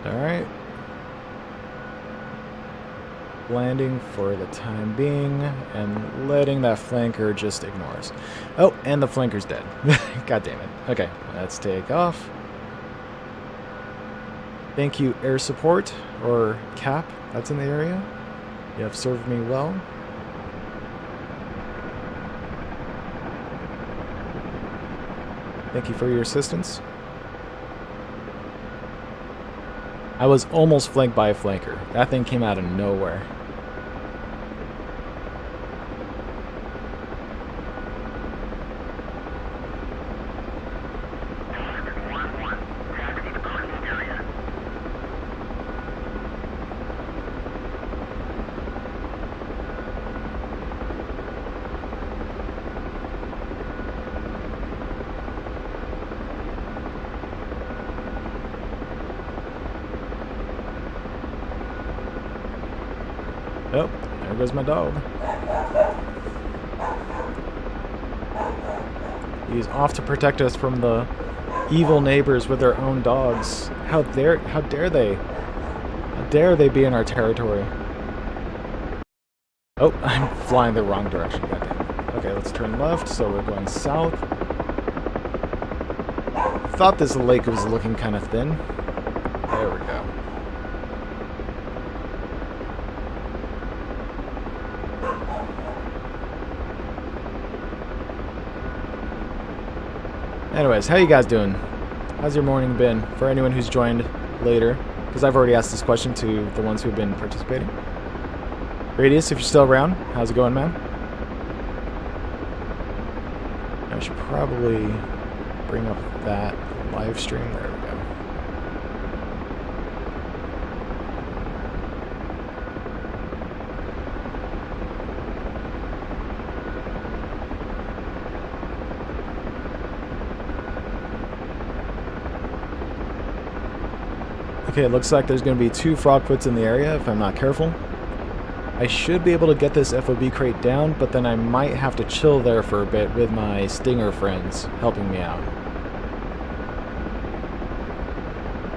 Alright. Landing for the time being, and letting that flanker just ignore us. Oh, and the flanker's dead. God damn it. Okay, let's take off. Thank you, air support, or CAP, that's in the area. You have served me well. Thank you for your assistance. I was almost flanked by a flanker. That thing came out of nowhere. Oh, there goes my dog. He's off to protect us from the evil neighbors with their own dogs. How dare they? How dare they be in our territory? Oh, I'm flying the wrong direction. Goddamn. Okay, let's turn left, so we're going south. Thought this lake was looking kind of thin. There we go. Anyways, how you guys doing? How's your morning been? For anyone who's joined later, because I've already asked this question to the ones who've been participating. Radius, if you're still around, how's it going, man? I should probably bring up that live stream. There we go. Okay, it looks like there's going to be 2 frogfoots in the area if I'm not careful. I should be able to get this FOB crate down, but then I might have to chill there for a bit with my Stinger friends helping me out.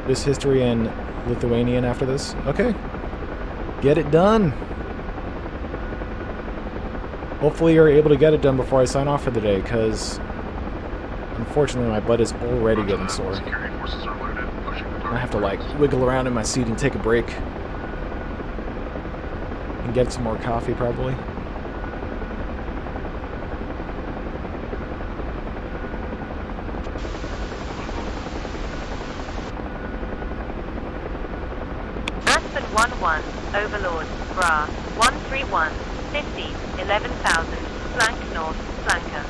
This history in Lithuanian after this? Okay. Get it done! Hopefully you're able to get it done before I sign off for the day, because unfortunately my butt is already getting sore. I have to like wiggle around in my seat and take a break. And get some more coffee probably. Aspen 1-1, Overlord, Bra, 131, 50, 11,000, flank north, flanker.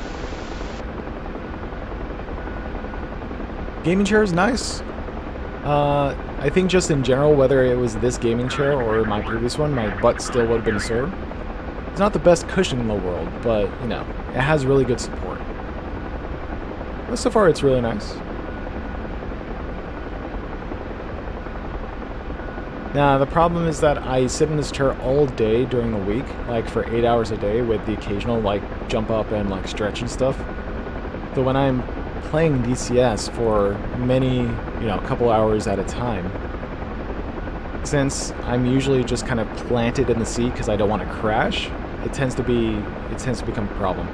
Gaming chair is nice. I think just in general, whether it was this gaming chair or my previous one, my butt still would have been sore. It's not the best cushion in the world, but, you know, it has really good support. But so far, it's really nice. Now, the problem is that I sit in this chair all day during the week, like for 8 hours a day with the occasional, like, jump up and, like, stretch and stuff. So when I'm playing DCS for many, you know, a couple hours at a time, since I'm usually just kind of planted in the seat because I don't want to crash, it tends to become a problem.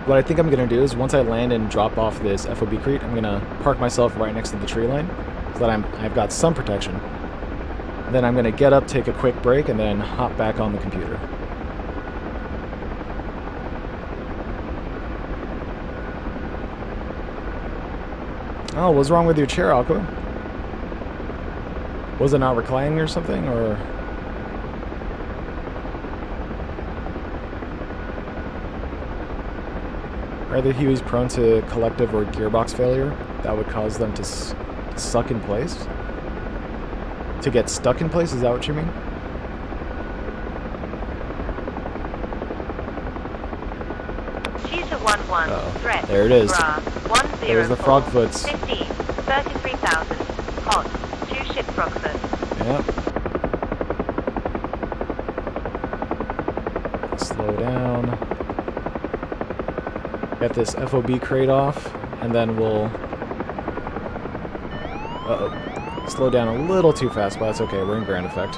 What I think I'm going to do is once I land and drop off this FOB crate, I'm going to park myself right next to the tree line so that I've got some protection. Then I'm going to get up, take a quick break, and then hop back on the computer. Oh, what's wrong with your chair, Aqua? Was it not reclining or something, or...? Either he was prone to collective or gearbox failure that would cause them to suck in place? To get stuck in place, is that what you mean? Cheetah 1-1, threat, there it is. Bra, 104, There's the frogfoots. 15, 33,000, hot, 2 ship frogfoot. Yep. Slow down. Get this FOB crate off, and then we'll... Uh-oh. Slow down a little too fast, but that's okay. We're in ground effect.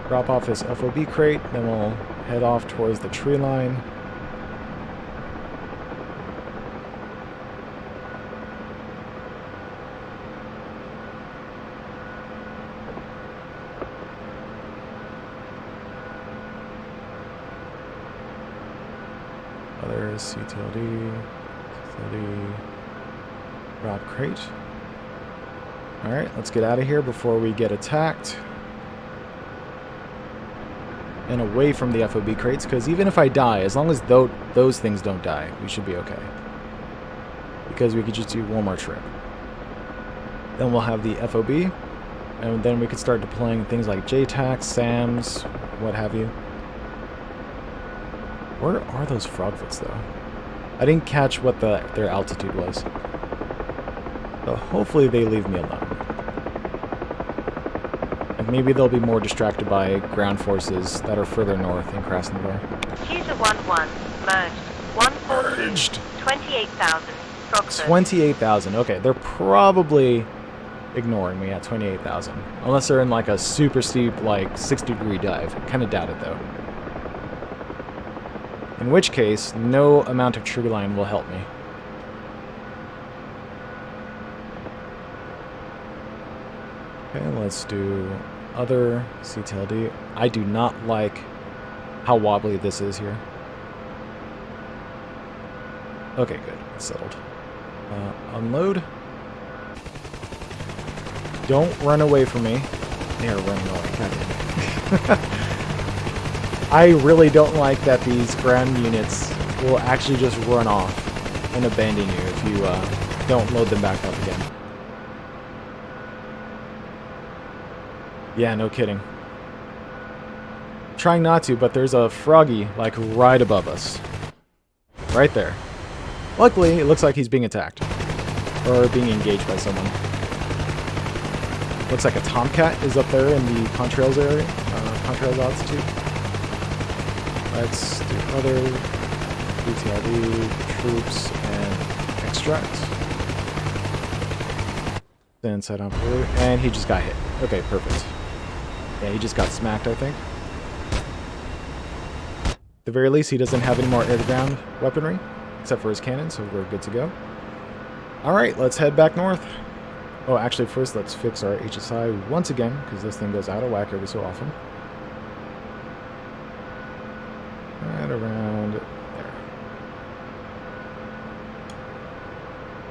Drop off this FOB crate, then we'll head off towards the tree line. Other CTLD, drop crate. Alright, let's get out of here before we get attacked. And away from the FOB crates, because even if I die, as long as those things don't die, we should be okay. Because we could just do one more trip. Then we'll have the FOB, and then we could start deploying things like JTAC, SAMs, what have you. Where are those frogfoots, though? I didn't catch what their altitude was. So hopefully they leave me alone. And maybe they'll be more distracted by ground forces that are further north in Krasnodar. User 1-1, merged. 142, 28,000, Frogfoot. 28,000. Okay, they're probably ignoring me at 28,000. Unless they're in like a super steep, like 60-degree dive. Kind of doubt it, though. In which case, no amount of tree line will help me. Okay, let's do other CTLD. I do not like how wobbly this is here. Okay, good. It's settled. Unload. Don't run away from me. They are running away. God damn it. I really don't like that these ground units will actually just run off and abandon you if you don't load them back up again. Yeah, no kidding. Trying not to, but there's a froggy, like, right above us. Right there. Luckily, it looks like he's being attacked. Or being engaged by someone. Looks like a tomcat is up there in the contrails area. Contrails altitude. Let's do other BTLD, troops, and extract. Then set on forward, and he just got hit. Okay, perfect. Yeah, he just got smacked, I think. At the very least, he doesn't have any more air-to-ground weaponry, except for his cannon, so we're good to go. Alright, let's head back north. Oh, actually, first let's fix our HSI once again, because this thing goes out of whack every so often. Right around there.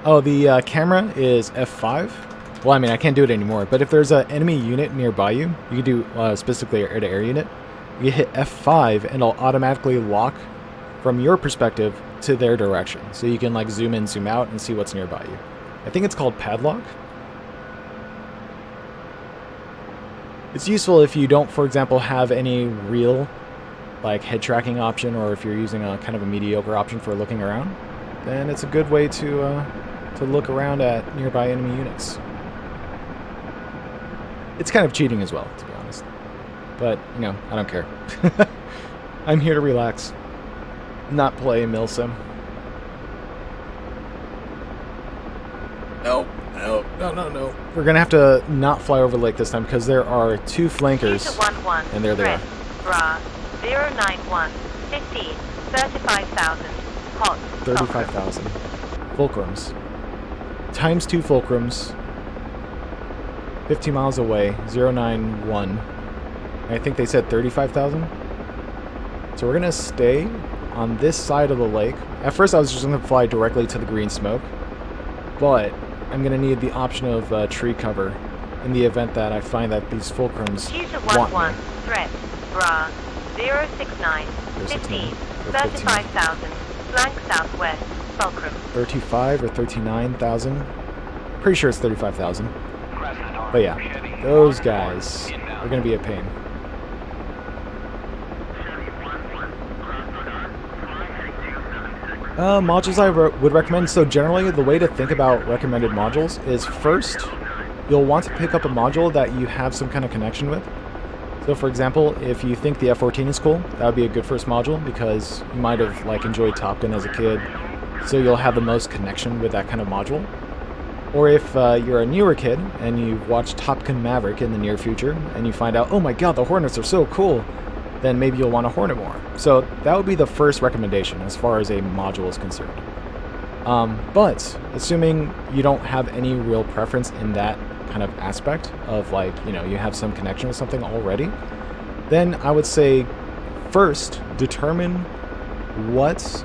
Oh, the camera is F5. Well, I mean, I can't do it anymore, but if there's an enemy unit nearby you, you can do specifically an air-to-air unit, you hit F5 and it'll automatically lock from your perspective to their direction. So you can like zoom in, zoom out, and see what's nearby you. I think it's called padlock. It's useful if you don't, for example, have any real like head tracking option, or if you're using a kind of a mediocre option for looking around, then it's a good way to look around at nearby enemy units. It's kind of cheating as well, to be honest. But, you know, I don't care. I'm here to relax, not play milsim. No. We're gonna have to not fly over the lake this time because there are two flankers. 1-1, And there they are. Bra 091, 15, 35,000, hot. 35,000. Fulcrums. Times 2 fulcrums. 15 miles away. 091. I think they said 35,000. So we're going to stay on this side of the lake. At first I was just going to fly directly to the green smoke. But I'm going to need the option of tree cover in the event that I find that these fulcrums want me. Threat. Bra 069, 15, 35,000, flank southwest, fulcrum. 35 or 39,000. Pretty sure it's 35,000. But yeah, those guys are going to be a pain. Modules I would recommend. So generally, the way to think about recommended modules is first, you'll want to pick up a module that you have some kind of connection with. So for example, if you think the F-14 is cool, that would be a good first module because you might have like enjoyed Top Gun as a kid, so you'll have the most connection with that kind of module. Or if you're a newer kid and you watch Top Gun Maverick in the near future and you find out, oh my god, the Hornets are so cool, then maybe you'll want a Hornet more. So that would be the first recommendation as far as a module is concerned. But assuming you don't have any real preference in that kind of aspect of like, you know, you have some connection with something already, then I would say first determine what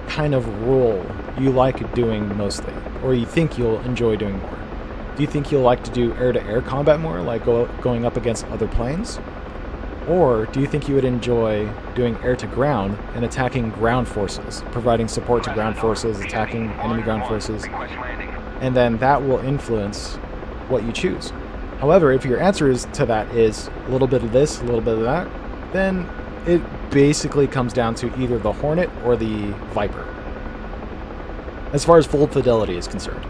kind of role you like doing mostly, or you think you'll enjoy doing more. Do you think you'll like to do air-to-air combat more, like going up against other planes? Or do you think you would enjoy doing air-to-ground and attacking ground forces, providing support to ground forces, attacking enemy ground forces, and then that will influence what you choose. However, if your answer to that is a little bit of this, a little bit of that, then it basically comes down to either the Hornet or the Viper, as far as full fidelity is concerned.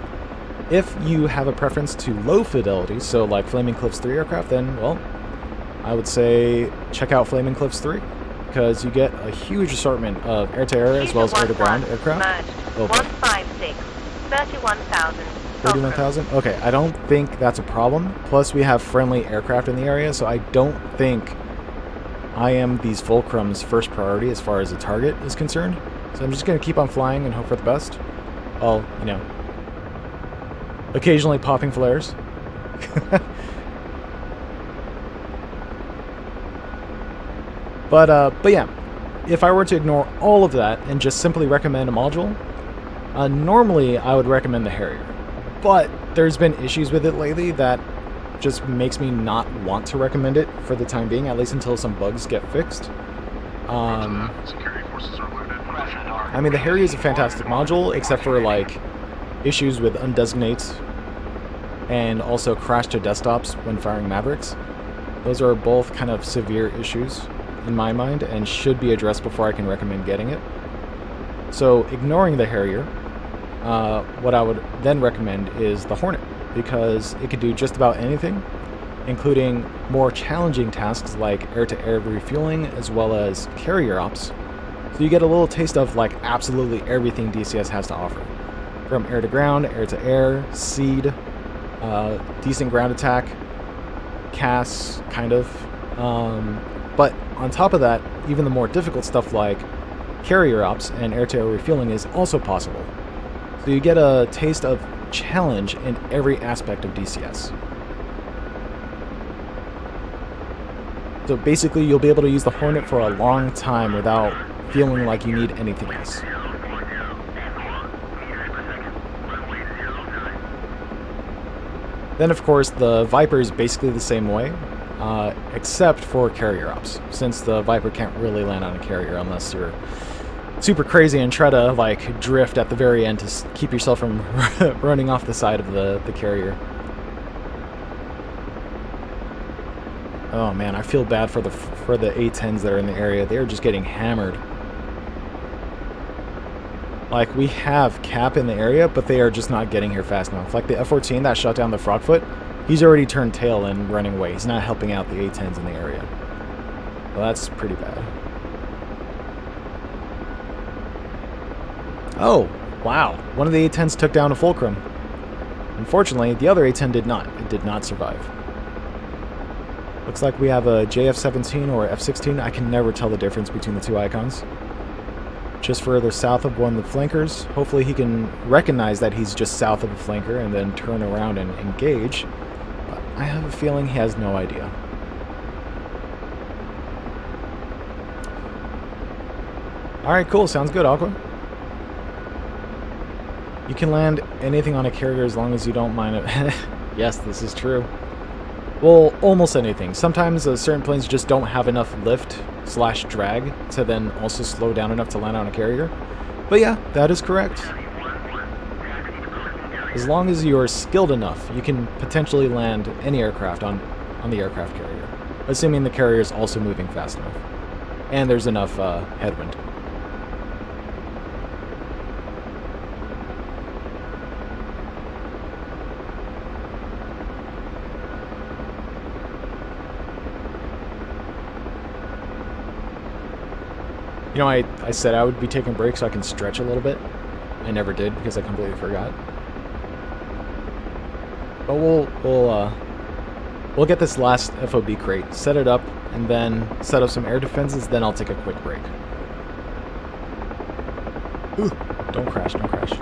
If you have a preference to low fidelity, so like Flaming Cliffs 3 aircraft, then, well, I would say check out Flaming Cliffs 3, because you get a huge assortment of air-to-air as well as air-to-ground aircraft. Merged. 156, 31,000. 31,000? Okay, I don't think that's a problem. Plus, we have friendly aircraft in the area, so I don't think I am these Fulcrum's first priority as far as the target is concerned. So I'm just going to keep on flying and hope for the best. Well, you know, occasionally popping flares. But yeah, if I were to ignore all of that and just simply recommend a module, normally I would recommend the Harrier. But there's been issues with it lately that just makes me not want to recommend it for the time being, at least until some bugs get fixed. I mean, the Harrier is a fantastic module, except for like issues with undesignates and also crash to desktops when firing Mavericks. Those are both kind of severe issues in my mind and should be addressed before I can recommend getting it. So ignoring the Harrier, what I would then recommend is the Hornet, because it could do just about anything, including more challenging tasks like air-to-air refueling as well as carrier ops. So you get a little taste of like absolutely everything DCS has to offer, from air-to-ground, air-to-air, seed, decent ground attack, CAS, kind of. But on top of that, even the more difficult stuff like carrier ops and air-to-air refueling is also possible. So you get a taste of challenge in every aspect of DCS. So basically, you'll be able to use the Hornet for a long time without feeling like you need anything else. Then, of course, the Viper is basically the same way, except for carrier ops, since the Viper can't really land on a carrier unless you're super crazy and try to like drift at the very end to keep yourself from running off the side of the carrier. Oh man, I feel bad for the A-10s that are in the area. They are just getting hammered. Like, we have Cap in the area, but they are just not getting here fast enough. Like the F-14 that shot down the Frogfoot, he's already turned tail and running away. He's not helping out the A-10s in the area. Well, that's pretty bad. Oh, wow. One of the A-10s took down a Fulcrum. Unfortunately, the other A-10 did not. It did not survive. Looks like we have a JF-17 or F-16. I can never tell the difference between the two icons. Just further south of one of the flankers. Hopefully he can recognize that he's just south of a flanker and then turn around and engage. But I have a feeling he has no idea. Alright, cool. Sounds good, Aqua. You can land anything on a carrier as long as you don't mind it. Yes, this is true. Well, almost anything. Sometimes certain planes just don't have enough lift/drag to then also slow down enough to land on a carrier. But yeah, that is correct. As long as you're skilled enough, you can potentially land any aircraft on the aircraft carrier, assuming the carrier is also moving fast enough. And there's enough headwind. You know, I said I would be taking breaks so I can stretch a little bit. I never did because I completely forgot. But we'll get this last FOB crate, set it up, and then set up some air defenses, then I'll take a quick break. Ooh, don't crash, don't crash.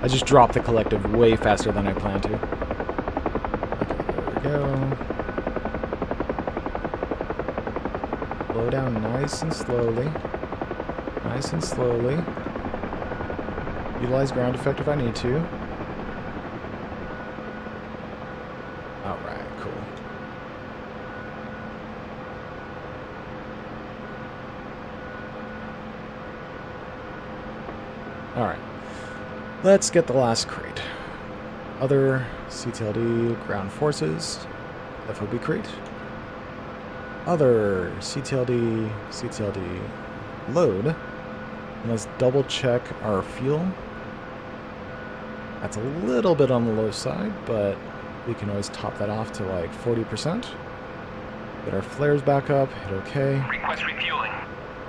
I just dropped the collective way faster than I planned to. Okay, there we go. Slow down nice and slowly. Nice and slowly. Utilize ground effect if I need to. Alright, cool. Alright. Let's get the last crate. Other CTLD ground forces. FOB crate. Other CTLD load. And let's double check our fuel. That's a little bit on the low side, but we can always top that off to like 40%. Get our flares back up, hit OK. Request refueling.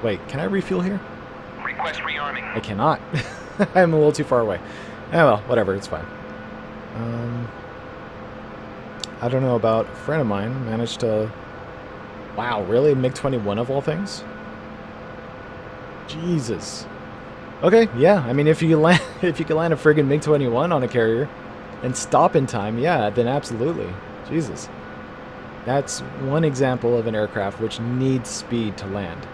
Wait, can I refuel here? Request rearming. I cannot. I'm a little too far away. Oh well, whatever, it's fine. I don't know about a friend of mine managed to... Wow, really? MiG-21 of all things? Jesus. Okay, yeah. I mean, if you land, if you can land a friggin' MiG-21 on a carrier and stop in time, yeah, then absolutely. Jesus. That's one example of an aircraft which needs speed to land.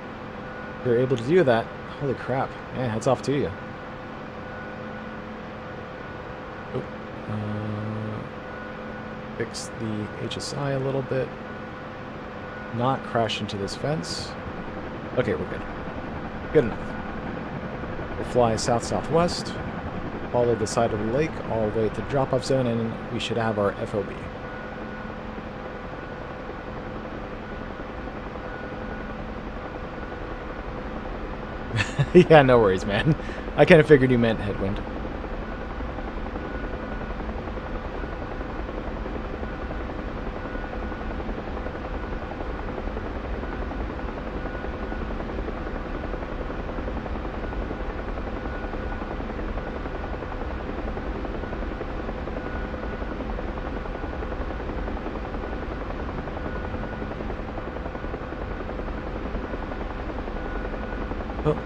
If you're able to do that, holy crap. Yeah, hats off to you. Fix the HSI a little bit. Not crash into this fence. Okay, we're good. Good enough. We'll fly south-southwest, follow the side of the lake all the way to the drop-off zone, and we should have our FOB. Yeah, no worries, man. I kind of figured you meant headwind. Oh,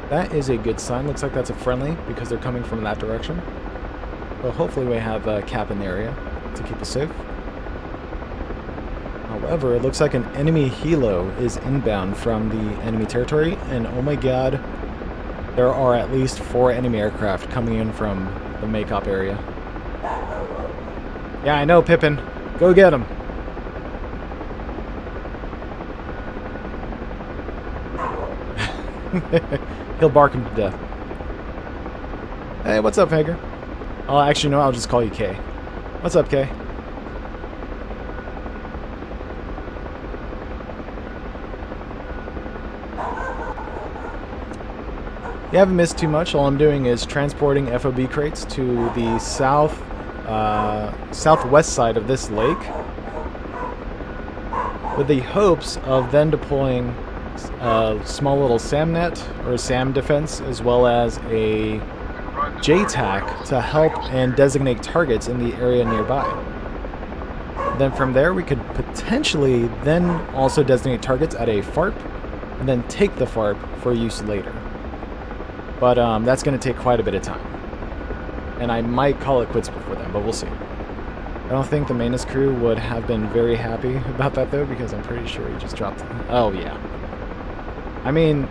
that is a good sign. Looks like that's a friendly because they're coming from that direction. Well, hopefully we have a cap in the area to keep us safe. However, it looks like an enemy helo is inbound from the enemy territory, and oh my god, there are at least 4 enemy aircraft coming in from the Makeup area. Yeah, I know, Pippin. Go get them. He'll bark him to death. Hey, what's up, Hager? Oh, actually, no, I'll just call you Kay. What's up, Kay? You haven't missed too much. All I'm doing is transporting FOB crates to the southwest side of this lake with the hopes of then deploying a small little SAM net or SAM defense, as well as a JTAC to help and designate targets in the area nearby. Then from there we could potentially then also designate targets at a FARP and then take the FARP for use later. But that's going to take quite a bit of time. And I might call it quits before then, but we'll see. I don't think the maintenance crew would have been very happy about that though, because I'm pretty sure he just dropped... Oh yeah. I mean,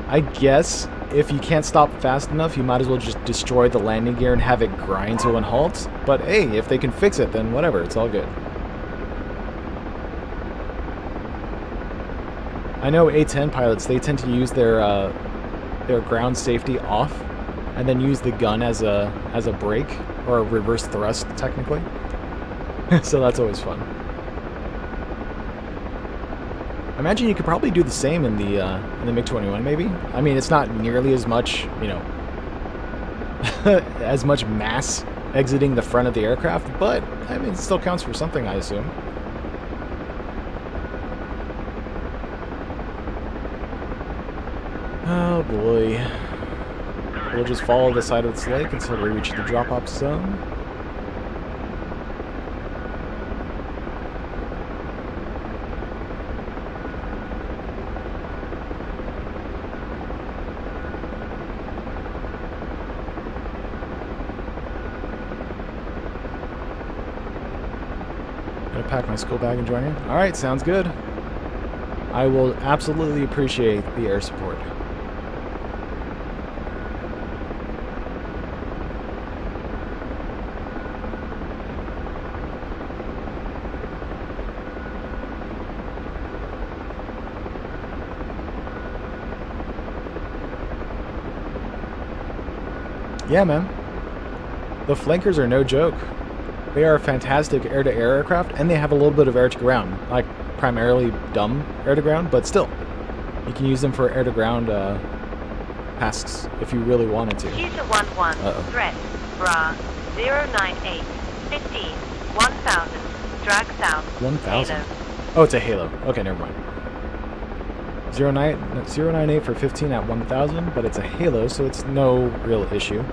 I guess if you can't stop fast enough, you might as well just destroy the landing gear and have it grind to a halt. But hey, if they can fix it, then whatever, it's all good. I know A-10 pilots, they tend to use their ground safety off and then use the gun as a brake, or a reverse thrust technically. So that's always fun. I imagine you could probably do the same in the MiG-21, maybe. I mean, it's not nearly as much, you know, as much mass exiting the front of the aircraft, but I mean, it still counts for something, I assume. Oh boy. We'll just follow the side of this lake until we reach the drop-off zone. Gonna pack my school bag and join you. Alright, sounds good. I will absolutely appreciate the air support. Yeah, man. The flankers are no joke. They are fantastic air-to-air aircraft, and they have a little bit of air-to-ground. Like, primarily dumb air-to-ground, but still. You can use them for air-to-ground tasks if you really wanted to. Future 1-1, threat, bra, 098, 15, 1000, drag south, 1000? Halo. Oh, it's a Halo. Okay, never mind. 098 for 15 at 1000, but it's a Halo, so it's no real issue.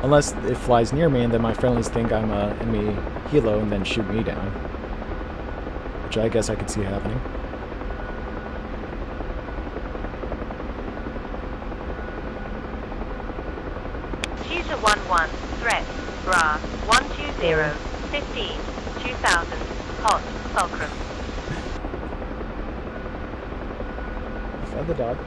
Unless it flies near me and then my friendlies think I'm a enemy helo and then shoot me down. Which I guess I could see happening. Future 1-1, threat, bra, 120, 15, 2000, hot, fulcrum. Fed the dog.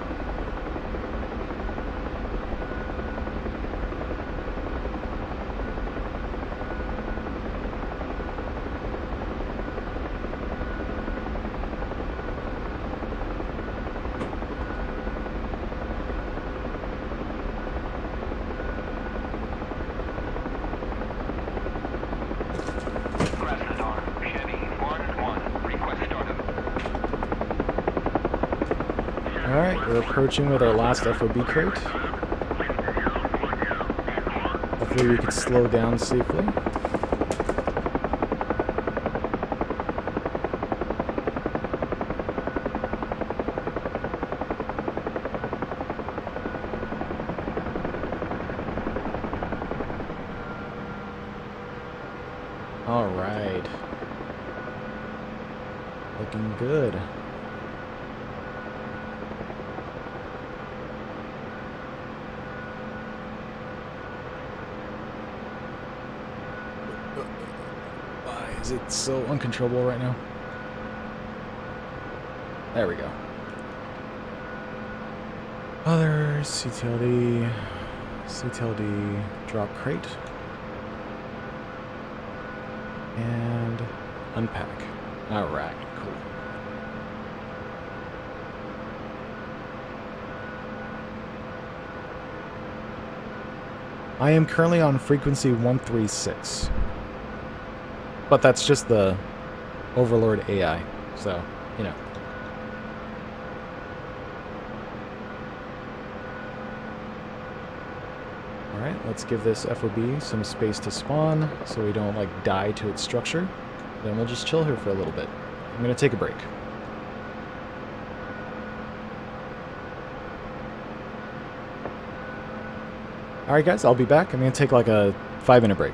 Alright, we're approaching with our last FOB crate. Hopefully we can slow down safely. Alright. Looking good. Why is it so uncontrollable right now? There we go. Other CTLD, drop crate, and unpack. All right, cool. I am currently on frequency 136. But that's just the Overlord AI, so, you know. Alright, let's give this FOB some space to spawn so we don't, like, die to its structure. Then we'll just chill here for a little bit. I'm gonna take a break. Alright guys, I'll be back. I'm gonna take like a 5-minute break.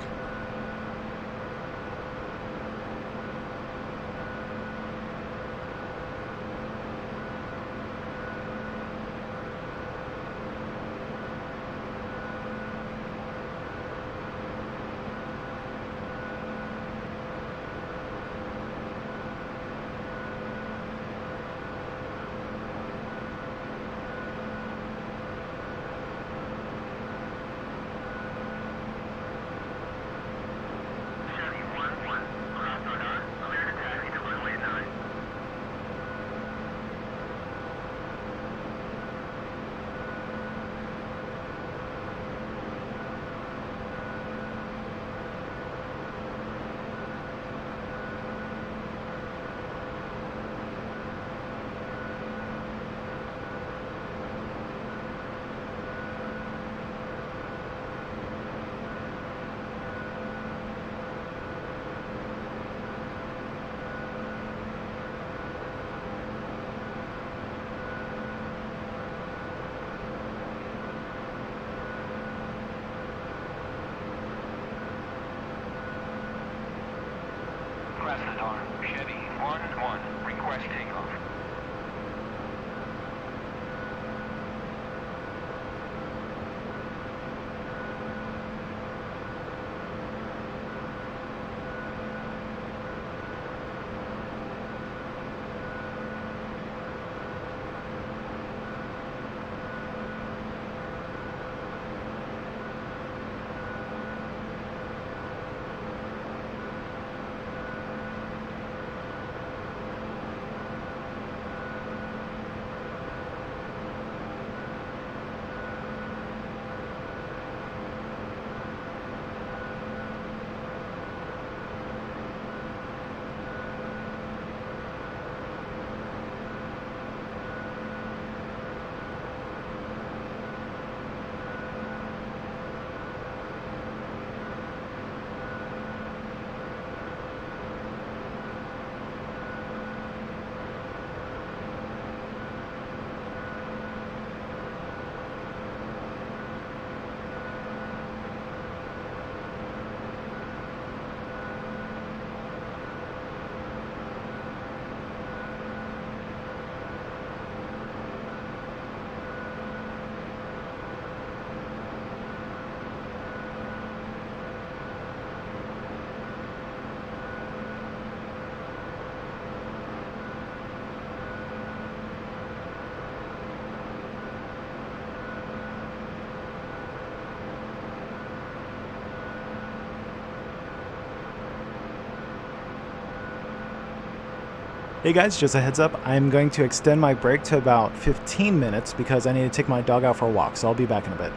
Hey guys, just a heads up, I'm going to extend my break to about 15 minutes because I need to take my dog out for a walk, so I'll be back in a bit.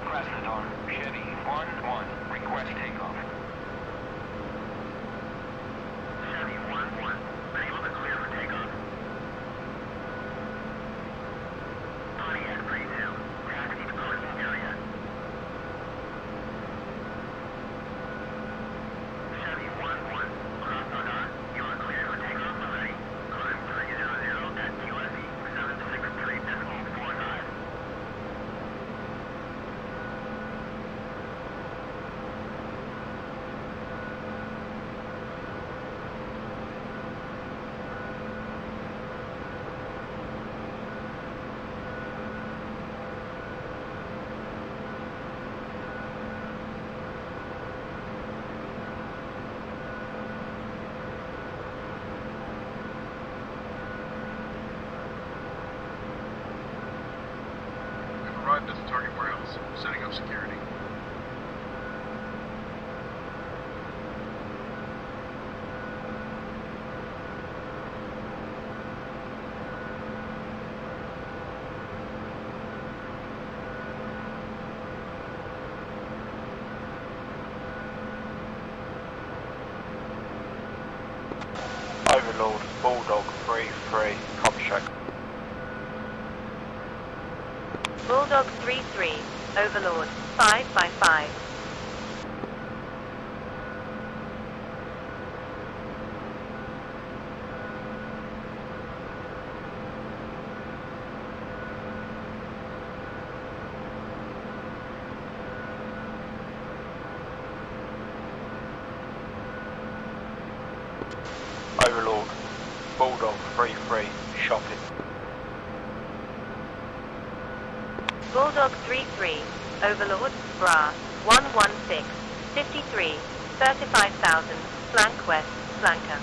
Krasnodar, Chevy 1-1, request takeoff. Chevy 1-1, are you on the clear for takeoff? Pontiac 3-2, taxi to parking area. Chevy 1-1, Krasnodar, you are clear for takeoff already. Climb 300 at QSE 763.49. We've arrived at the target warehouse, setting up security. Overlord, Bulldog 3-3, copy check. Bulldog 3-3, Overlord, 5x5. Overlord, Bulldog 3-3, shopping. Bulldog 3-3, Overlord, Bra, 116, 53, 35,000, flank west, flanker.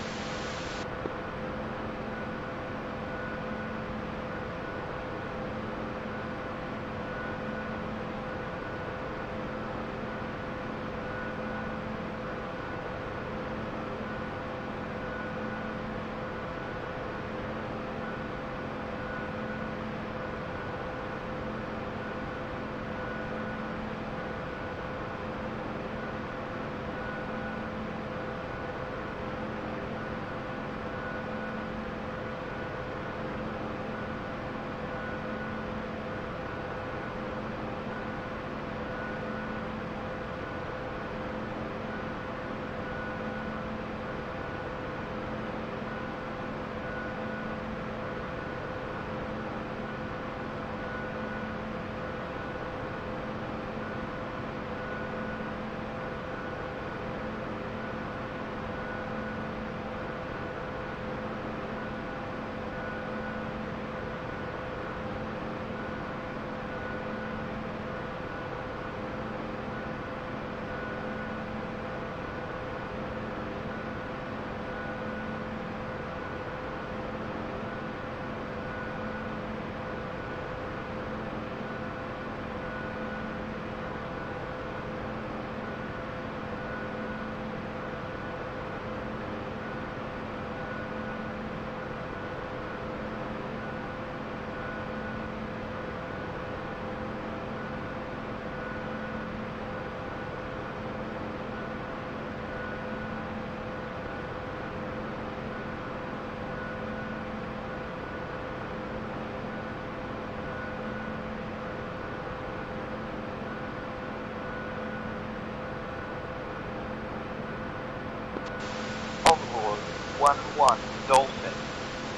Overlord, 1-1, Dolphin,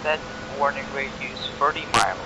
set warning radius 30 miles.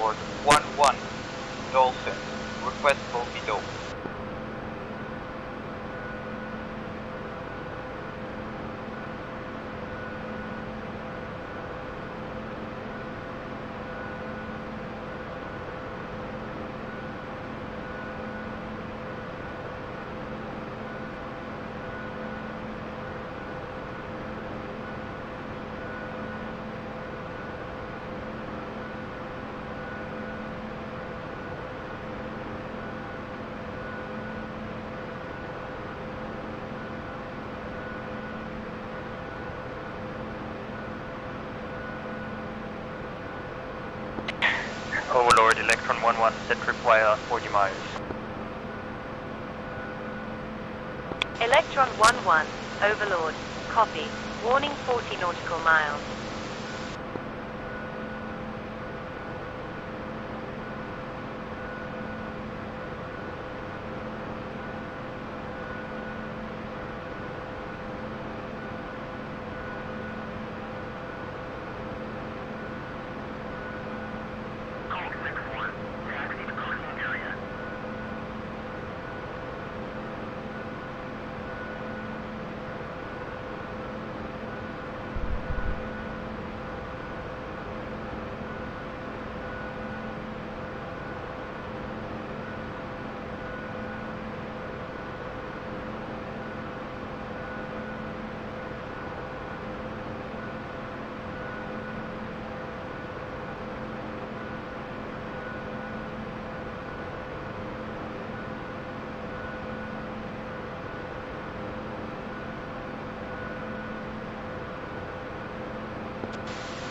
Overlord 1-1 Dolphin. Request bogey dope. Overlord, Electron 1-1, set tripwire 40 miles. Electron 1-1, Overlord, copy. Warning 40 nautical miles.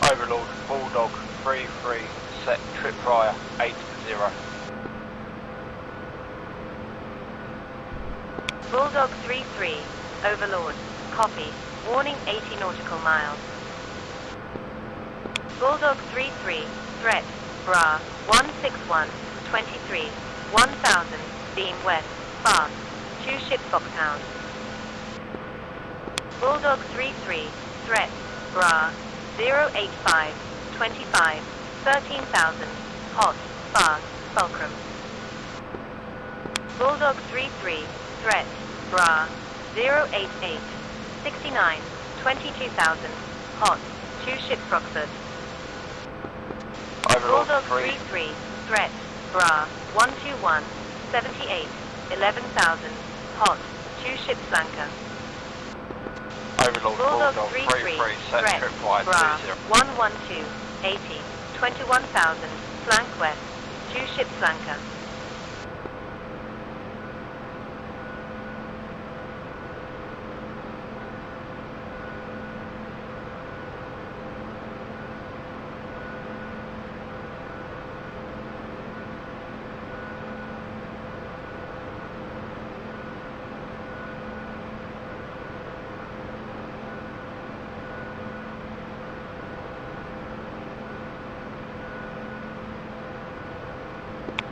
Overlord Bulldog 3-3, set tripwire 8-0. Bulldog 3-3, Overlord, copy. Warning 80 nautical miles. Bulldog 3-3, threat, Bra, 161, 23, 1000, beam west, fast, 2 ship Foxhound. Bulldog 3-3, threat, Bra, 085, 25, 13,000, hot, fast, fulcrum. Bulldog 3-3, threat, Bra, 088, 69, 22,000, hot, 2 ship Rockford. Overlord Bulldog 3, 3-3, threat, Bra, 121, 78, 11,000, hot, 2 ship flanker. Overlord Bulldog Bulldog 3-3, 3-3, set threat, tripwire Bra, 20. 112, 80, 21,000, flank west, 2 ship flanker.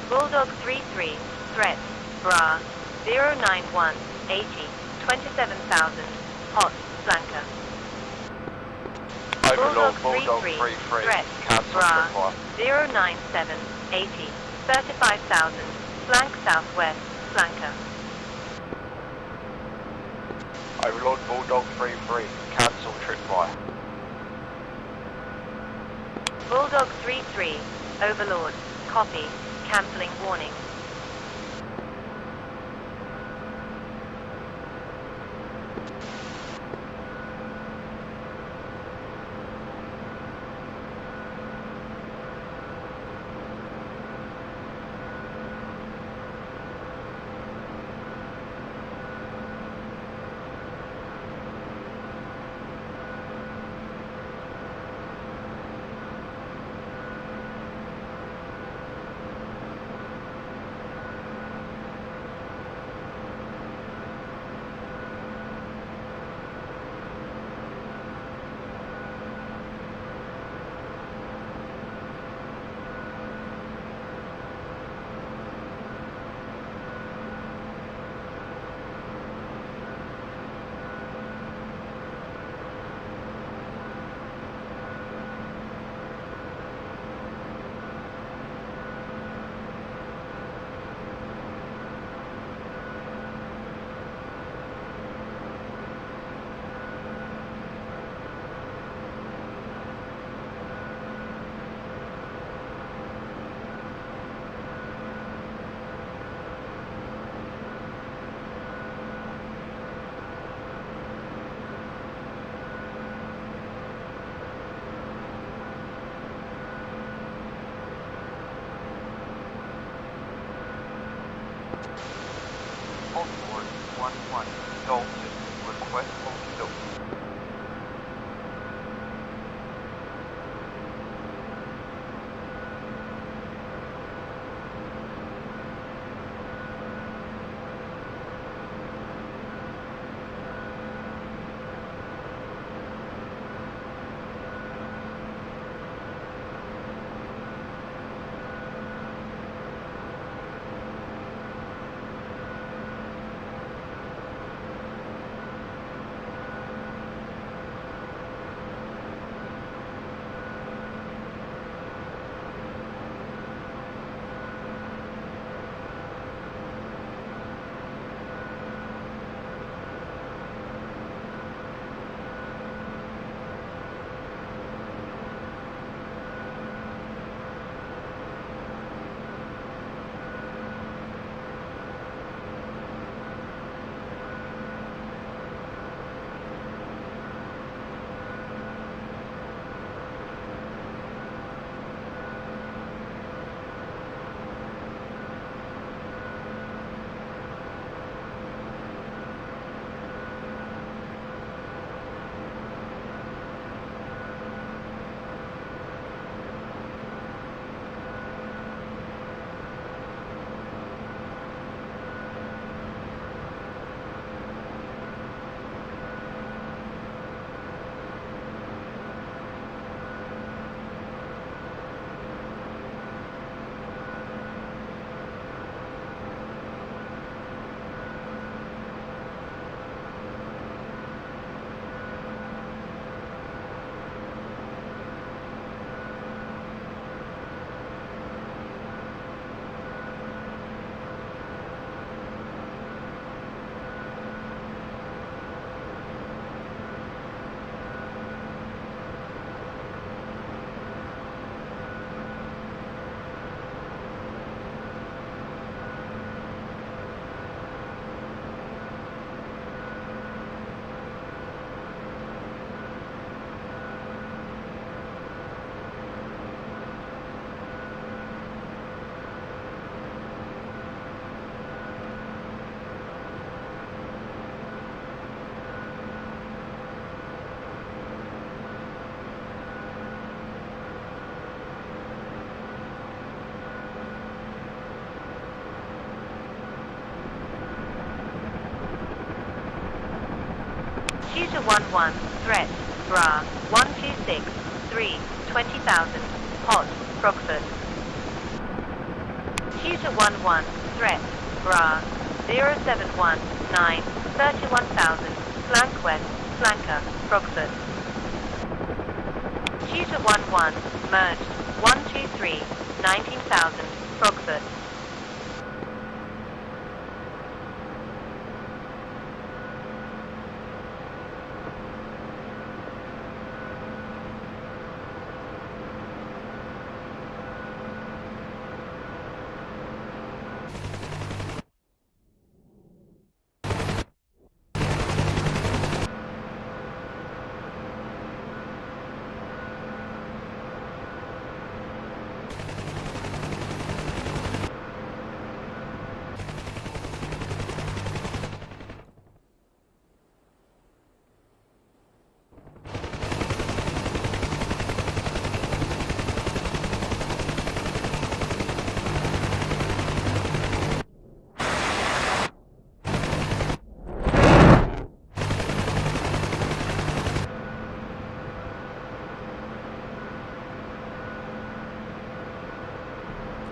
Bulldog 3-3, threat, Bra, 091, 80, 27,000, hot, flanker. Overlord Bulldog Bulldog 3-3, 3-3, threat, cancel Bra, tripwire. 097, 80, 35,000, flank southwest, flanker. Overlord Bulldog 3-3, cancel tripwire. Bulldog 3-3, Overlord, copy, cancelling warning. UH-1H, Dolphin, request fulfilled. Shooter 1-1, threat, bra, 126, 3, 20,000, hot, Crockford. Shooter 1-1, threat, bra, 071, 9, 31,000, flank west, flanker, Crockford. Shooter 1-1, merged, 123, 19,000, Crockford.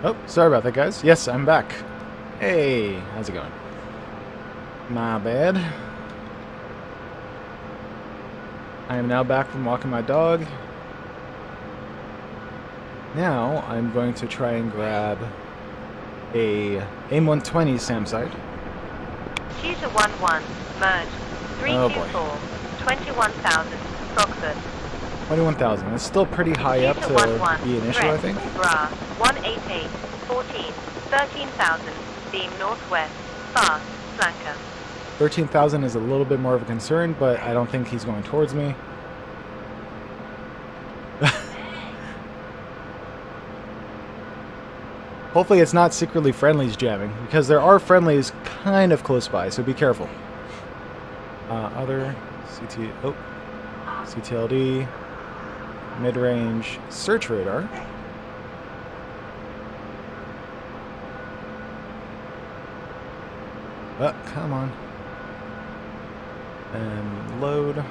Oh, sorry about that, guys. Yes, I'm back. Hey, how's it going? My bad. I am now back from walking my dog. Now, I'm going to try and grab a AIM-120 SAM site. Shooter 1-1, merge, Oh, boy. 324, 21,000, Crockford. 21,000. That's still pretty high up Shooter to 1-1, be an issue, I think. Bra, 188, 14, 13,000, beam northwest, fast, flanker. 13,000 is a little bit more of a concern, but I don't think he's going towards me. Hopefully it's not secretly friendlies jamming, because there are friendlies kind of close by, so be careful. Other CTLD, mid-range search radar. Oh, come on. And load.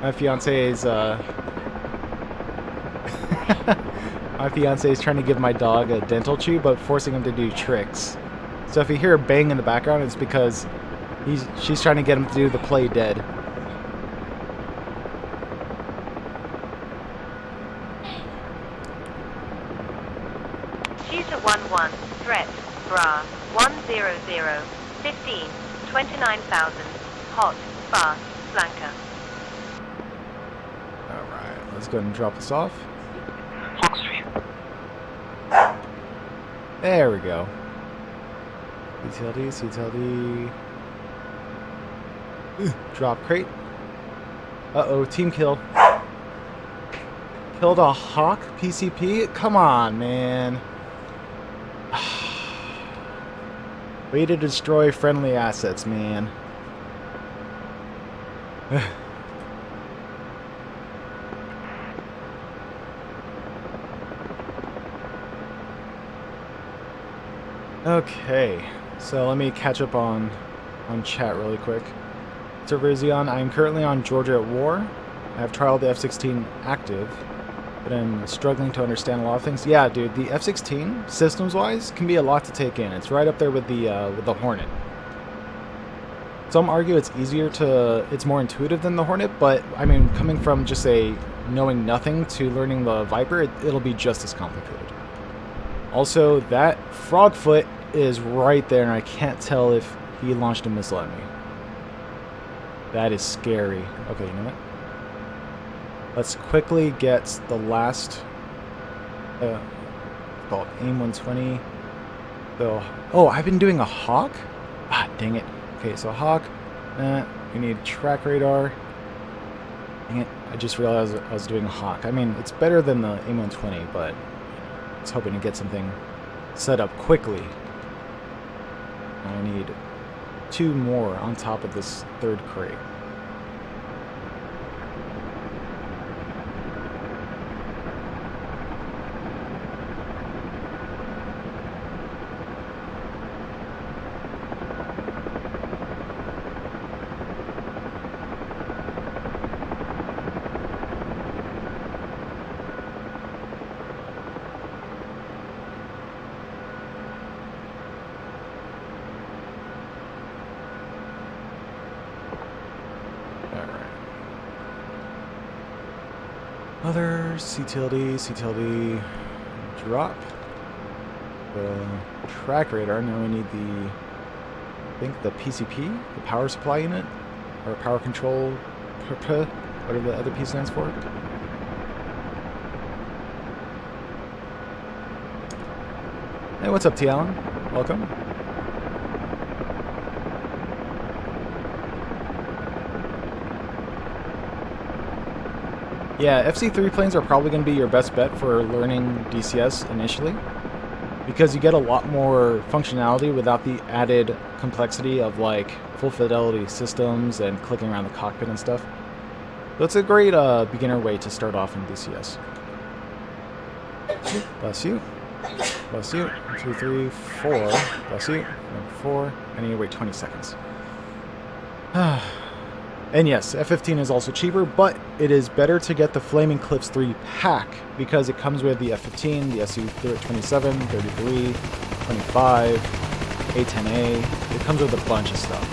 My fiance is trying to give my dog a dental chew, but forcing him to do tricks. So if you hear a bang in the background, it's because she's trying to get him to do the play dead. Tutor 1-1, threat, bra, 100, 15, 29,000, hot, fast, flanker. Alright, let's go ahead and drop this off. Fox 3. There we go. CTLD. Drop crate. Uh-oh, team kill. Killed a Hawk PCP? Come on, man. Way to destroy friendly assets, man. Okay, so let me catch up on chat really quick. Server Zion, I am currently on Georgia at War. I have trialed the F-16 active, but I'm struggling to understand a lot of things. Yeah, dude, the F-16, systems-wise, can be a lot to take in. It's right up there with the Hornet. Some argue it's more intuitive than the Hornet, but I mean, coming from just knowing nothing to learning the Viper, it'll be just as complicated. Also, that Frogfoot is right there, and I can't tell if he launched a missile at me. That is scary. Okay, you know what? Let's quickly get the last called AIM 120. So, oh, I've been doing a Hawk? Ah, dang it. Okay, so Hawk. We need track radar. Dang it. I just realized I was doing a Hawk. I mean, it's better than the AIM 120, but I was hoping to get something set up quickly. I need 2 more on top of this 3rd crate. Other CTLD, drop. The track radar, now we need I think the PCP, the power supply unit, or power control, whatever the other P stands for. Hey, what's up, T. Allen? Welcome. Yeah, FC3 planes are probably going to be your best bet for learning DCS initially, because you get a lot more functionality without the added complexity of like full fidelity systems and clicking around the cockpit and stuff. So it's a great beginner way to start off in DCS. Bless you. Bless you. 1, 2, 3, 4. Bless you. Number 4. I need to wait 20 seconds. And yes, F-15 is also cheaper, but it is better to get the Flaming Cliffs 3 pack because it comes with the F-15, the Su-27, 33, 25, A-10A. It comes with a bunch of stuff.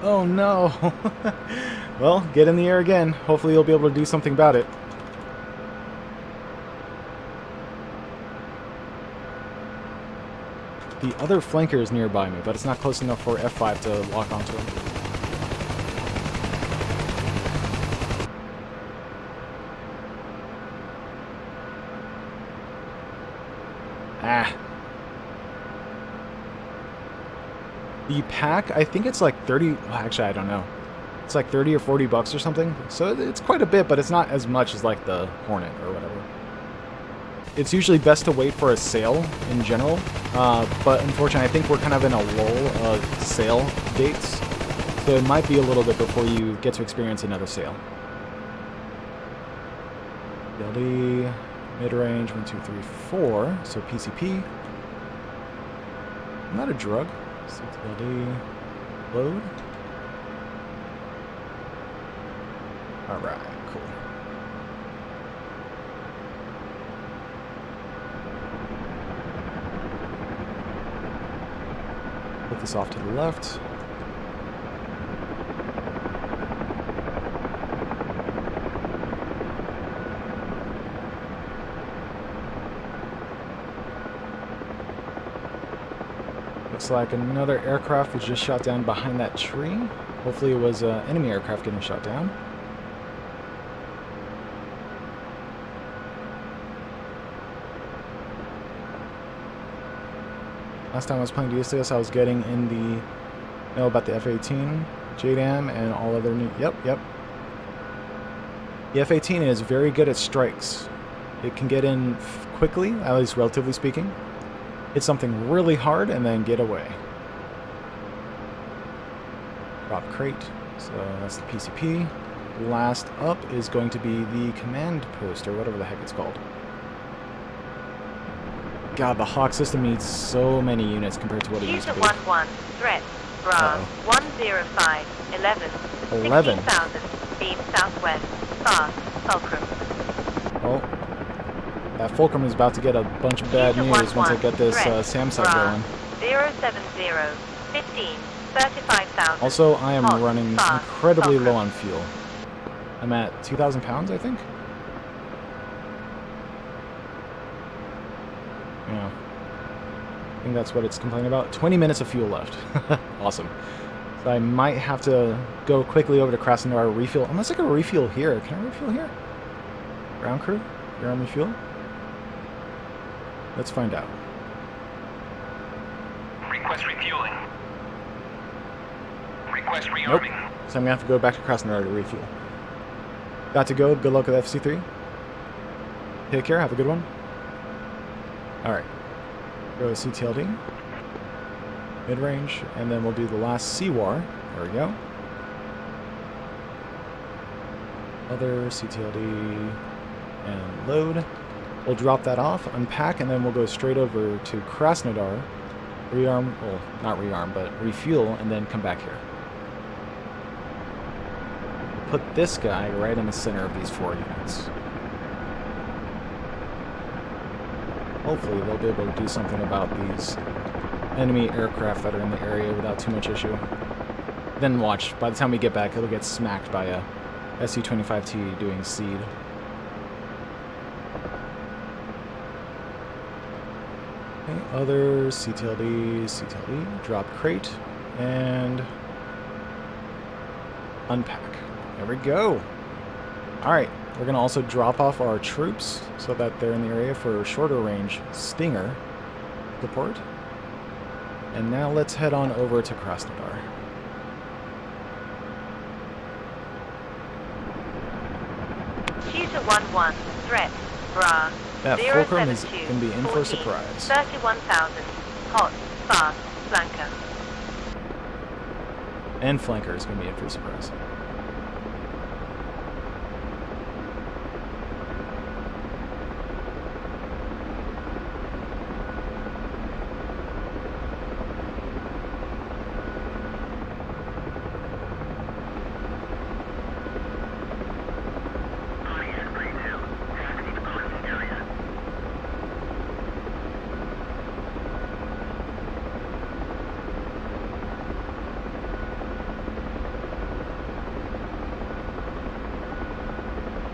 Oh no! Well, get in the air again. Hopefully you'll be able to do something about it. The other flanker is nearby me, but it's not close enough for F5 to lock onto him. Ah. The pack, I think it's like 30, well, actually I don't know. It's like 30 or 40 bucks or something. So it's quite a bit, but it's not as much as like the Hornet or whatever. It's usually best to wait for a sale in general, but unfortunately I think we're kind of in a lull of sale dates. So it might be a little bit before you get to experience another sale. CTLD, mid-range, 1, 2, 3, 4. So PCP. Not a drug. CTLD, load. Alright, cool. Put this off to the left. Looks like another aircraft was just shot down behind that tree. Hopefully it was an enemy aircraft getting shot down. Last time I was playing DCS, I was getting in the know about the F-18, JDAM, and all other new... Yep. The F-18 is very good at strikes. It can get in quickly, at least relatively speaking. Hit something really hard and then get away. Drop crate. So that's the PCP. Last up is going to be the command post, or whatever the heck it's called. God, the Hawk system needs so many units compared to what it used to be. 11, threat, Bra, 105, 11, 16,000, beam southwest, fast, Fulcrum. Oh, that Fulcrum is about to get a bunch of bad news once I get this SAM site going. 070, 15, 35,000. Also, I am hot, running fast, incredibly Fulcrum. low on fuel. I'm at 2,000 pounds, I think? Yeah. I think that's what it's complaining about. 20 minutes of fuel left. Awesome. So I might have to go quickly over to Krasnodar refuel. Unless I can refuel here. Can I refuel here? Ground crew? Your army fuel? Let's find out. Request refueling. Request Nope. rearming. So I'm gonna have to go back to Krasnodar to refuel. Got to go. Good luck with FC3. Take care. Have a good one. Alright. Go to CTLD. Mid-range. And then we'll do the last CWAR. There we go. Other CTLD. And load. We'll drop that off, unpack, and then we'll go straight over to Krasnodar. Rearm. Well, not rearm, but refuel, and then come back here. We'll put this guy right in the center of these 4 units. Hopefully they'll be able to do something about these enemy aircraft that are in the area without too much issue. Then watch, by the time we get back, it'll get smacked by a SU-25T doing seed. Okay, other CTLD, drop crate, and unpack. There we go. Alright. We're going to also drop off our troops so that they're in the area for shorter range Stinger support. And now let's head on over to Krasnodar. Tutor 11, threat, Bra, That Fulcrum is going to be in for a 14, surprise. 31,000, hot, fast, flanker. And Flanker is going to be in for a surprise.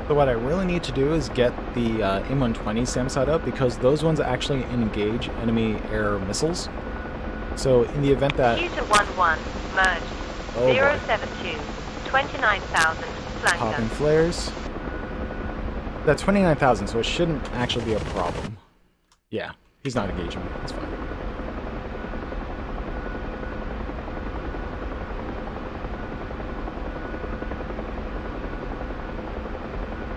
So what I really need to do is get the M120 SAM site up, because those ones actually engage enemy air missiles. So in the event that... Tutor 11, merged, Oh boy. 072, 29,000, flanker. Popping flares. That's 29,000, so it shouldn't actually be a problem. Yeah, he's not engaging me. That's fine.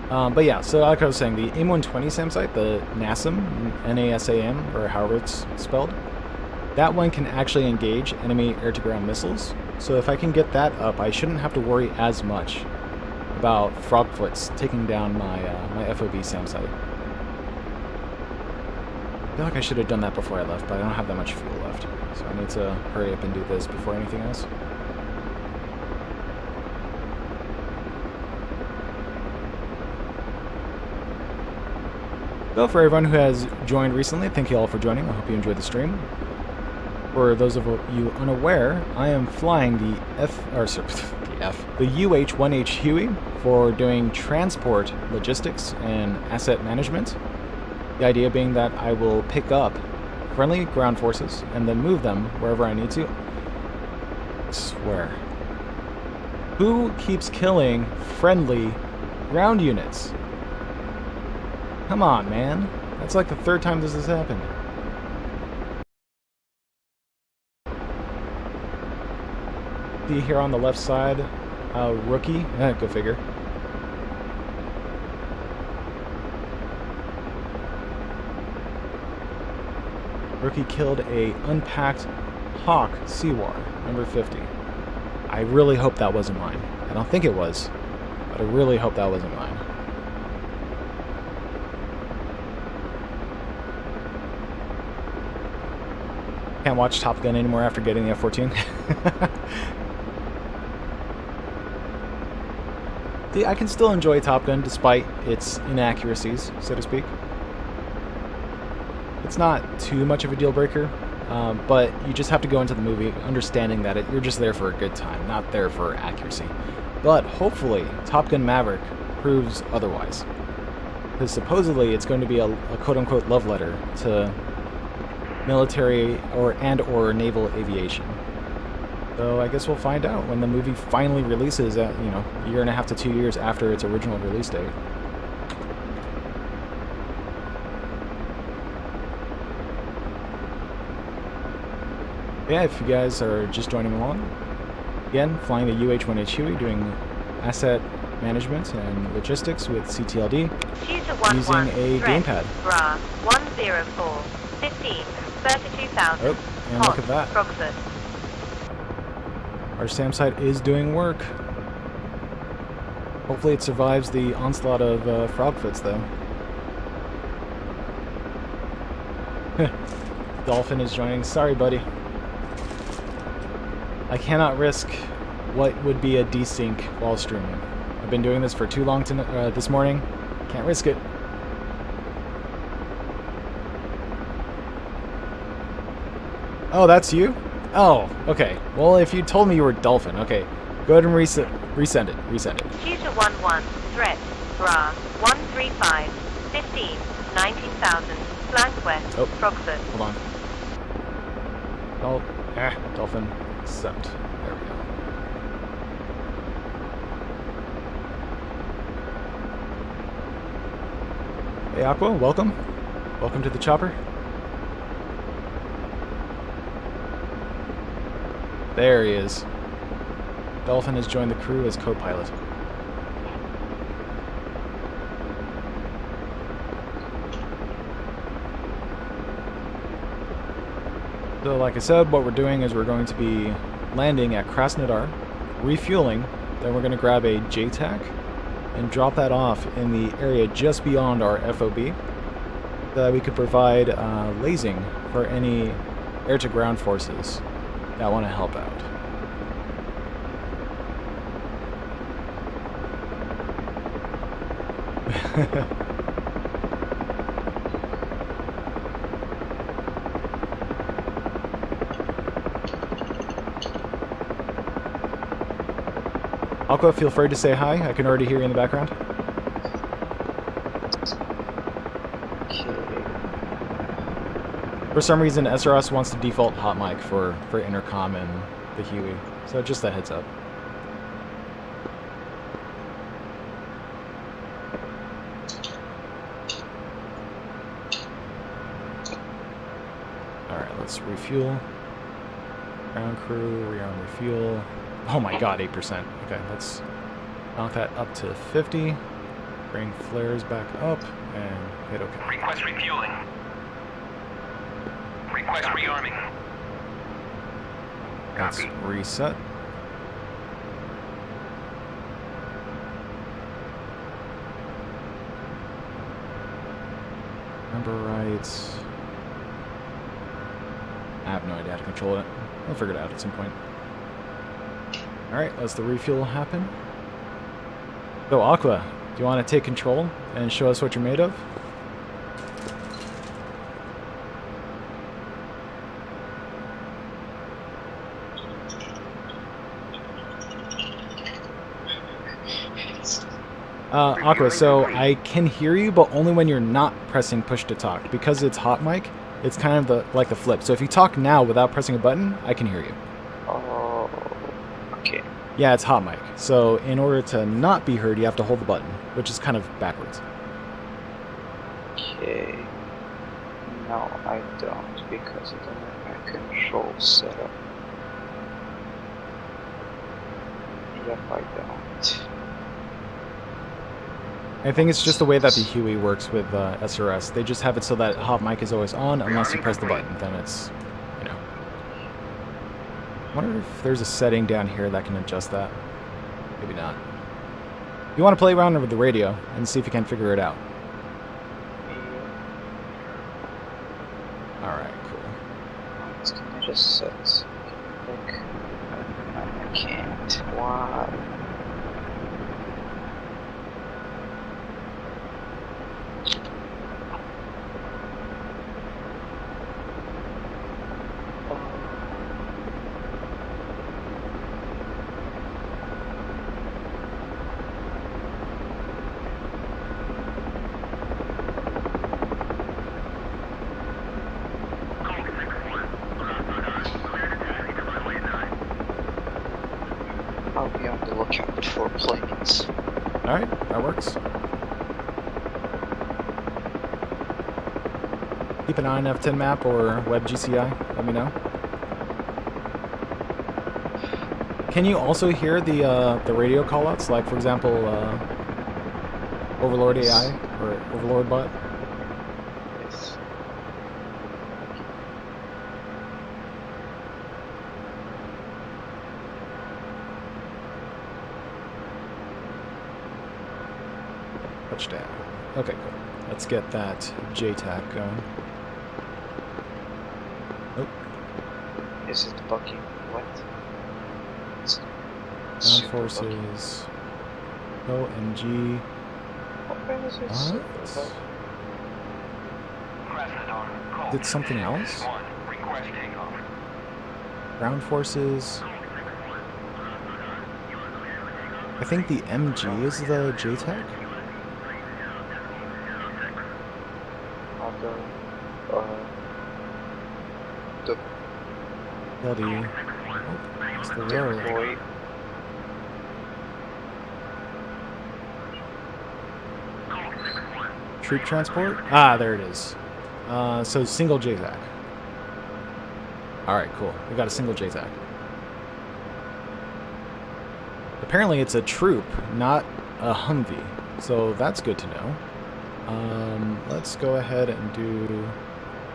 But yeah, so like I was saying, the AIM-120 SAM site, the NASAM, N-A-S-A-M, or however it's spelled, that one can actually engage enemy air-to-ground missiles. So if I can get that up, I shouldn't have to worry as much about Frogfoots taking down my my FOB SAM site. I feel like I should have done that before I left, but I don't have that much fuel left. So I need to hurry up and do this before anything else. So for everyone who has joined recently, thank you all for joining. I hope you enjoyed the stream. For those of you unaware, I am flying the the UH-1H Huey for doing transport logistics and asset management. The idea being that I will pick up friendly ground forces and then move them wherever I need to. I swear. Who keeps killing friendly ground units? Come on, man. That's like the third time this has happened. See here on the left side, rookie. Go figure. Rookie killed a unpacked Hawk Seawar, number 50. I really hope that wasn't mine. I don't think it was, but I really hope that wasn't mine. Can't watch Top Gun anymore after getting the F-14. See, I can still enjoy Top Gun despite its inaccuracies, so to speak. It's not too much of a deal breaker, but you just have to go into the movie understanding that you're just there for a good time, not there for accuracy. But hopefully, Top Gun Maverick proves otherwise. Because supposedly it's going to be a quote-unquote love letter to military or naval aviation. So I guess we'll find out when the movie finally releases at, a year and a half to 2 years after its original release date. Yeah, if you guys are just joining along, again, flying the UH-1H Huey, doing asset management and logistics with CTLD, using a gamepad. Bra 104 15 32,000. Oh, and look at that. Frogfoot. Our SAM site is doing work. Hopefully it survives the onslaught of Frogfoots, though. Dolphin is joining. Sorry, buddy. I cannot risk what would be a desync while streaming. I've been doing this for too long this morning. Can't risk it. Oh, that's you? Oh, okay. Well, if you told me you were Dolphin, okay. Go ahead and resend it. Resend it. Tutor 11, threat, bra, 135, 15, 19,000, flank west, Oh. Frogfoot. Hold on. Dolphin. Accept. There we go. Hey, Aqua, welcome. Welcome to the chopper. There he is. Dolphin has joined the crew as co-pilot. So like I said, what we're doing is we're going to be landing at Krasnodar, refueling, then we're going to grab a JTAC and drop that off in the area just beyond our FOB so that we could provide lasing for any air-to-ground forces that want to help out. Aqua, feel free to say hi. I can already hear you in the background. For some reason, SRS wants to default hot mic for intercom and the Huey, so just a heads up. Alright, let's refuel. Ground crew, rearm refuel. Oh my god, 8%. Okay, let's knock that up to 50. Bring flares back up and hit OK. Request refueling. Request rearming. Let's reset. Remember right. I have no idea how to control it. I'll figure it out at some point. Alright, let's the refuel happen. So, Aqua, do you want to take control and show us what you're made of? Aqua, so I can hear you, but only when you're not pressing push to talk. Because it's hot mic, it's kind of like the flip. So if you talk now without pressing a button, I can hear you. Oh, okay. Yeah, it's hot mic. So in order to not be heard, you have to hold the button, which is kind of backwards. Okay. No, I don't, because I don't have my control set up. Yep, I don't. I think it's just the way that the Huey works with SRS. They just have it so that hot mic is always on unless you press the button. Then it's, you know. I wonder if there's a setting down here that can adjust that. Maybe not. You want to play around with the radio and see if you can figure it out. Alright, cool. Can I just set? Like, I can't. Why? I'll be on the lookout for planes. Alright, that works. Keep an eye on F10 map or WebGCI. Let me know. Can you also hear the radio callouts? Like, for example, Overlord AI or Overlord bot? Yes. Touchdown. Okay, cool. Let's get that JTAC going. Oh, Is it buggy? What? It's ground super buggy. forces. OMG. Why is it super What? buggy? Did something else? Ground forces. I think the MG is the JTAC. The LD. Oh, it's the road. deploy. Troop transport? Ah, there it is. So single JTAC. Alright, cool. We got a single JTAC. Apparently it's a troop, not a Humvee. So that's good to know. Let's go ahead and do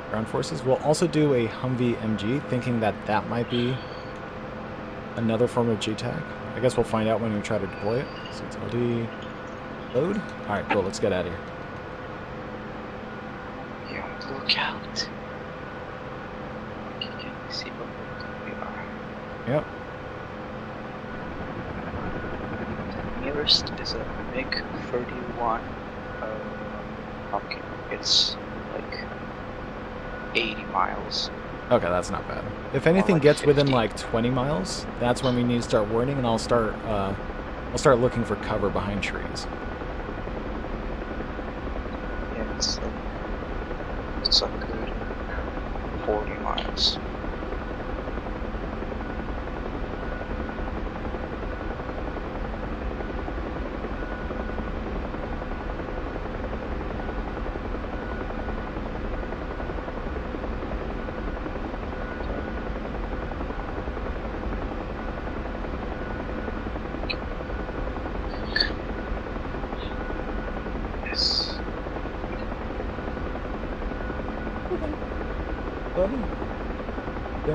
ground forces. We'll also do a Humvee MG, thinking that that might be another form of JTAC. I guess we'll find out when we try to deploy it. CTLD. Load? Alright, cool. Let's get out of here. Be on the lookout. Okay, can you see what we are? Yep. The nearest is a MiG-31 Pumpkin. It's like 80 miles. Okay, that's not bad. If anything like gets within 50. like 20 miles, that's when we need to start warning, and I'll start looking for cover behind trees. Yeah, it's a good 40 miles.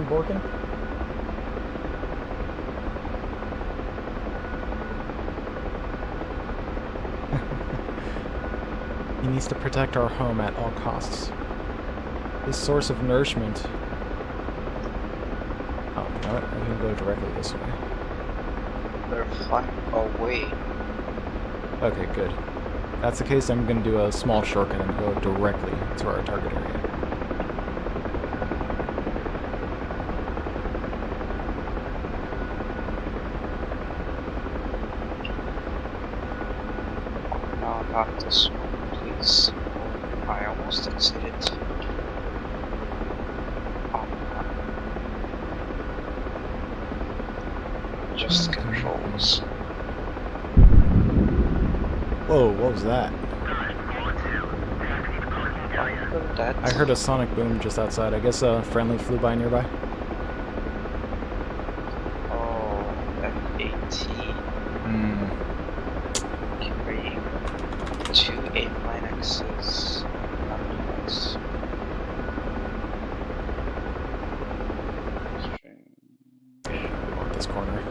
Borkin? He needs to protect our home at all costs. His source of nourishment. Oh, you know what? I'm gonna go directly this way. They're flying away. Okay, good. If that's the case, I'm gonna do a small shortcut and go directly to our target area. No, not this one, please. Oh, I almost exited. Oh, no. Just controls. Whoa, what was that? That I heard a sonic boom just outside. I guess a friendly flew by nearby. Oh, F-18 Hmm. carrying 2 A-Linuxes. Nice. We want this corner.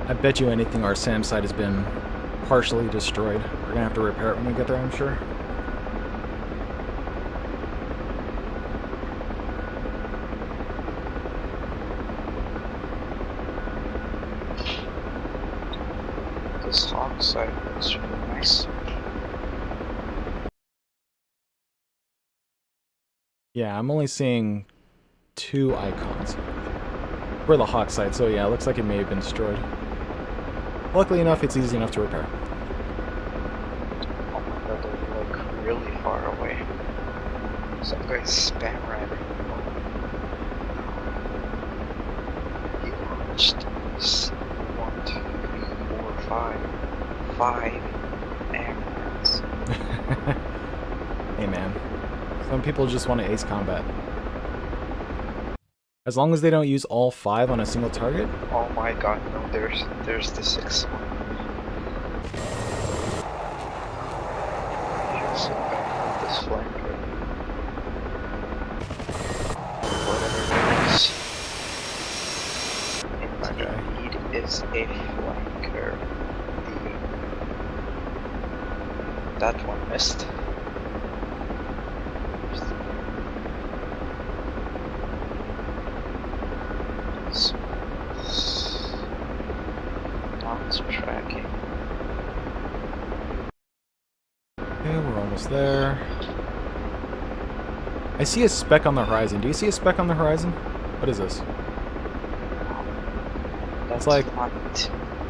I bet you anything our SAM site has been partially destroyed. We're gonna have to repair it when we get there, I'm sure. This hawk site looks really nice. Yeah, I'm only seeing 2 icons for the hawk site, so yeah, it looks like it may have been destroyed. Luckily enough, it's easy enough to repair. Oh my god, they're like really far away. Some guy's spam ramming. He launched these 1, 2, 3, 4, 5 ammunitions. Hey man, some people just want to ace combat. As long as they don't use all 5 on a single target. Oh my god, no, there's the 6th one. I feel so bad for this flanker. Whatever it is. Indeed is a flanker. That one missed. Not tracking. Okay, we're almost there. I see a speck on the horizon. Do you see a speck on the horizon? What is this? That's like not,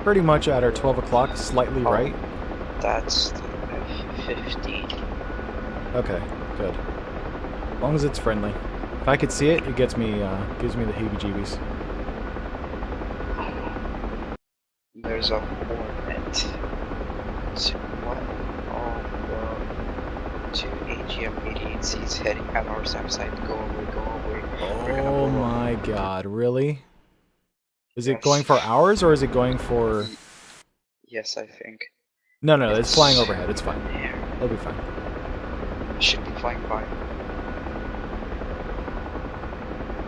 pretty much at our 12 o'clock, slightly right. That's the F-15. Okay, good. As long as it's friendly. If I could see it, it gives me the heebie-jeebies. There's a Hornet. So what? Oh, the 2 AGM-88Cs heading at our SAM site. Go away, go away. We're gonna Oh blow up. my god, really? Is it Yes. going for ours, or is it going for... Yes, I think. No, it's flying overhead, it's fine. There. It'll be fine. Should be flying by.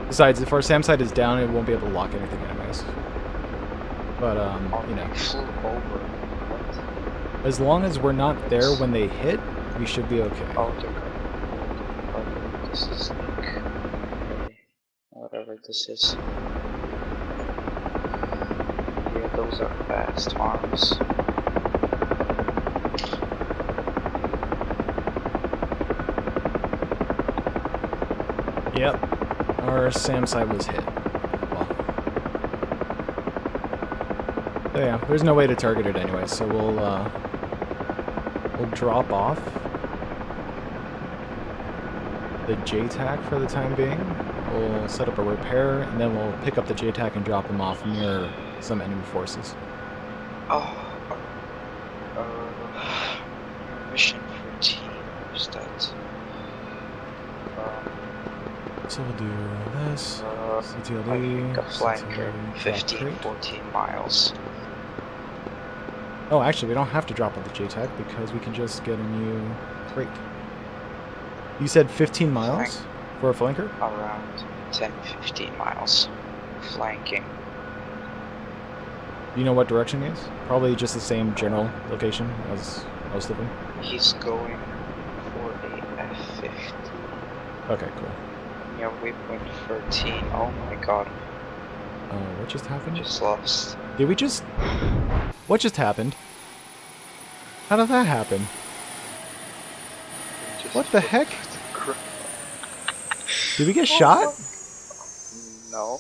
Besides, if our SAM site is down, it won't be able to lock anything anyways. But, Oh, you know. they flew over. What? As long as we're not there when they hit, we should be okay. Oh, they're going. Oh, this is like... okay, whatever this is. Yeah, those are fast arms. Yep. Our SAM site was hit. Well. So yeah, there's no way to target it anyway, so we'll drop off the JTAC for the time being. We'll set up a repair, and then we'll pick up the JTAC and drop them off near some enemy forces. Oh, mission 14. Where's that? So we'll do this. I CTLD. think a flanker. CTLD, 15, crate. 14 miles. Oh, actually, we don't have to drop off the JTAC because we can just get a new crate. You said 15 miles for a flanker? Around 10-15 miles. Flanking. Do you know what direction he is? Probably just the same general location as most of them. He's going for a F-50. Okay, cool. Yeah, waypoint 13. Oh my god. What just happened? Just lost. Did we just... What just happened? How did that happen? Just What the heck? cr- Did we get shot? No.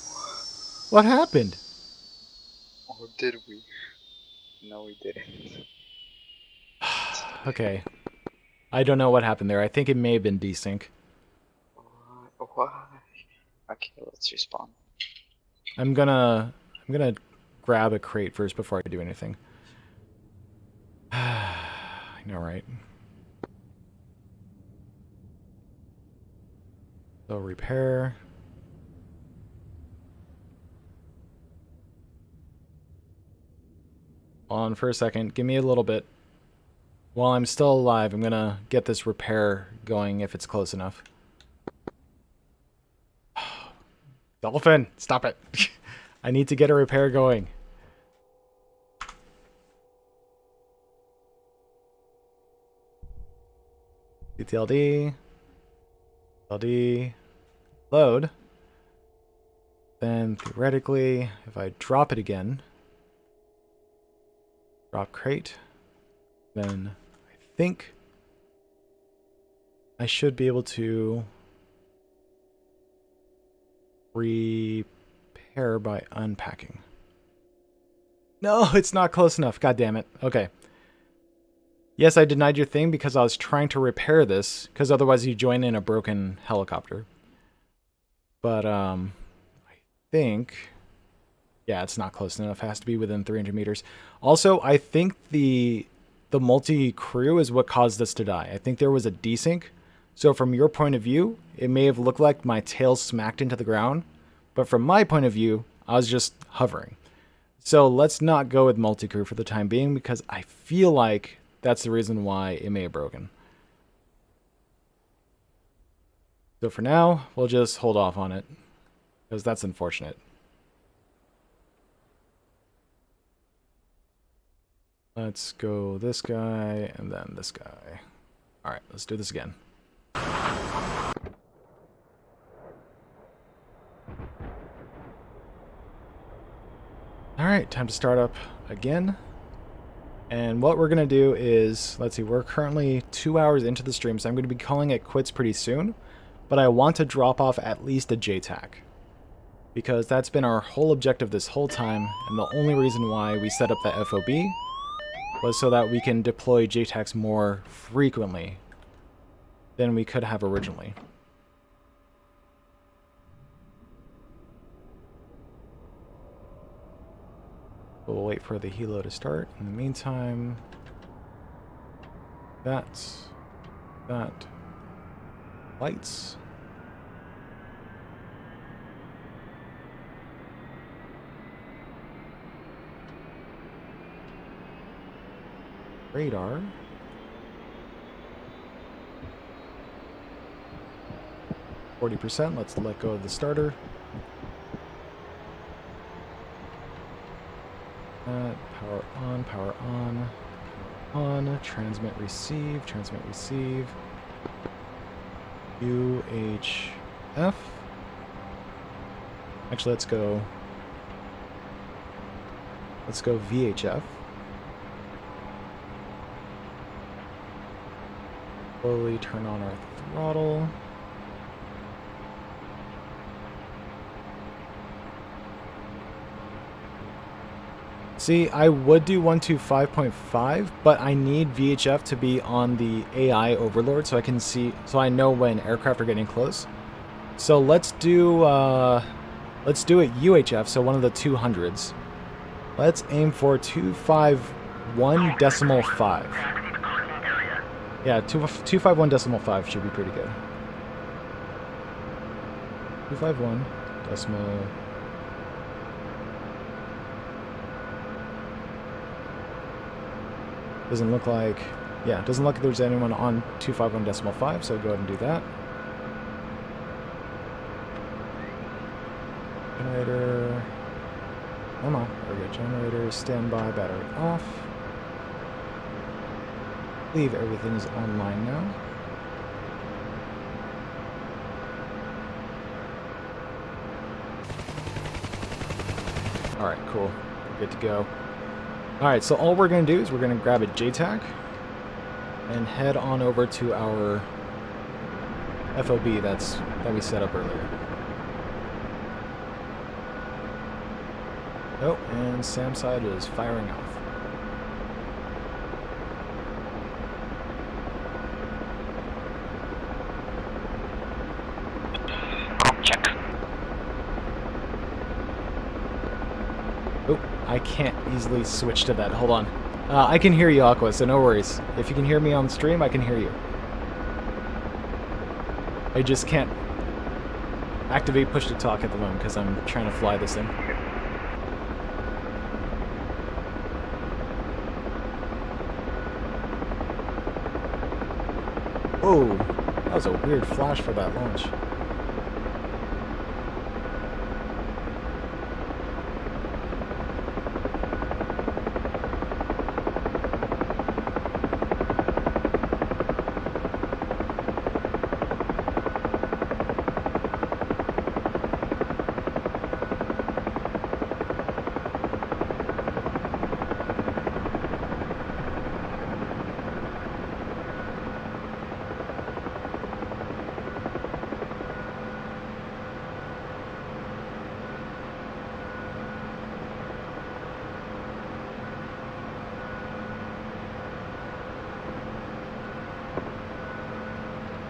What happened? Or did we? No, we didn't. Okay. I don't know what happened there. I think it may have been desync. Why? Okay, let's respawn. I'm gonna grab a crate first before I do anything. I know, right? So repair. Hold on for a second. Give me a little bit. While I'm still alive, I'm gonna get this repair going if it's close enough. Dolphin, stop it. I need to get a repair going. CTLD. CTLD. Load. Then theoretically, if I drop it again, drop crate, then I think I should be able to repair by unpacking. No, it's not close enough. God damn it. Okay. Yes, I denied your thing because I was trying to repair this, because otherwise you join in a broken helicopter. But, I think... Yeah, it's not close enough. It has to be within 300 meters. Also, I think the multi-crew is what caused us to die. I think there was a desync. So from your point of view, it may have looked like my tail smacked into the ground. But from my point of view, I was just hovering. So let's not go with multi-crew for the time being, because I feel like that's the reason why it may have broken. So for now, we'll just hold off on it, because that's unfortunate. Let's go this guy, and then this guy. Alright, let's do this again. Alright, time to start up again. And what we're going to do is, let's see, we're currently 2 hours into the stream, so I'm going to be calling it quits pretty soon. But I want to drop off at least a JTAC, because that's been our whole objective this whole time, and the only reason why we set up the FOB was so that we can deploy JTACs more frequently than we could have originally. We'll wait for the helo to start. In the meantime, that lights. Radar. %. Let's let go of the starter. Power on, power on, on. Transmit, receive, UHF. Actually, let's go VHF. Slowly turn on our throttle. See, I would do 125.5, but I need VHF to be on the AI overlord so I can see, so I know when aircraft are getting close. So let's do it UHF, so one of the 200s. Let's aim for 251.5. Yeah, 251.5 should be pretty good. 251 decimal. Doesn't look like Yeah, it doesn't look like there's anyone on 251.5, so go ahead and do that. Generator. Come on. There we go. Generator, standby, battery off. I believe everything is online now. Alright, cool. We're good to go. Alright, so all we're going to do is we're going to grab a JTAC and head on over to our FOB that we set up earlier. Oh, and Sam's side is firing off. Check. Oh, I can't easily switch to that. Hold on. I can hear you, Aqua, so no worries. If you can hear me on stream, I can hear you. I just can't activate push to talk at the moment because I'm trying to fly this thing. Whoa, that was a weird flash for that launch.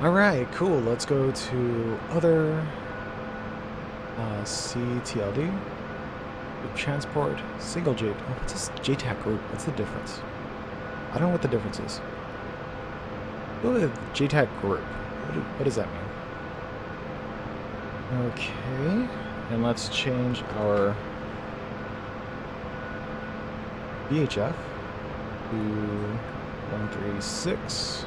Alright, cool. Let's go to other CTLD. Group transport, single J. Oh, what's this JTAC group? What's the difference? I don't know what the difference is. Oh, JTAC group. What does that mean? Okay. And let's change our VHF to 136.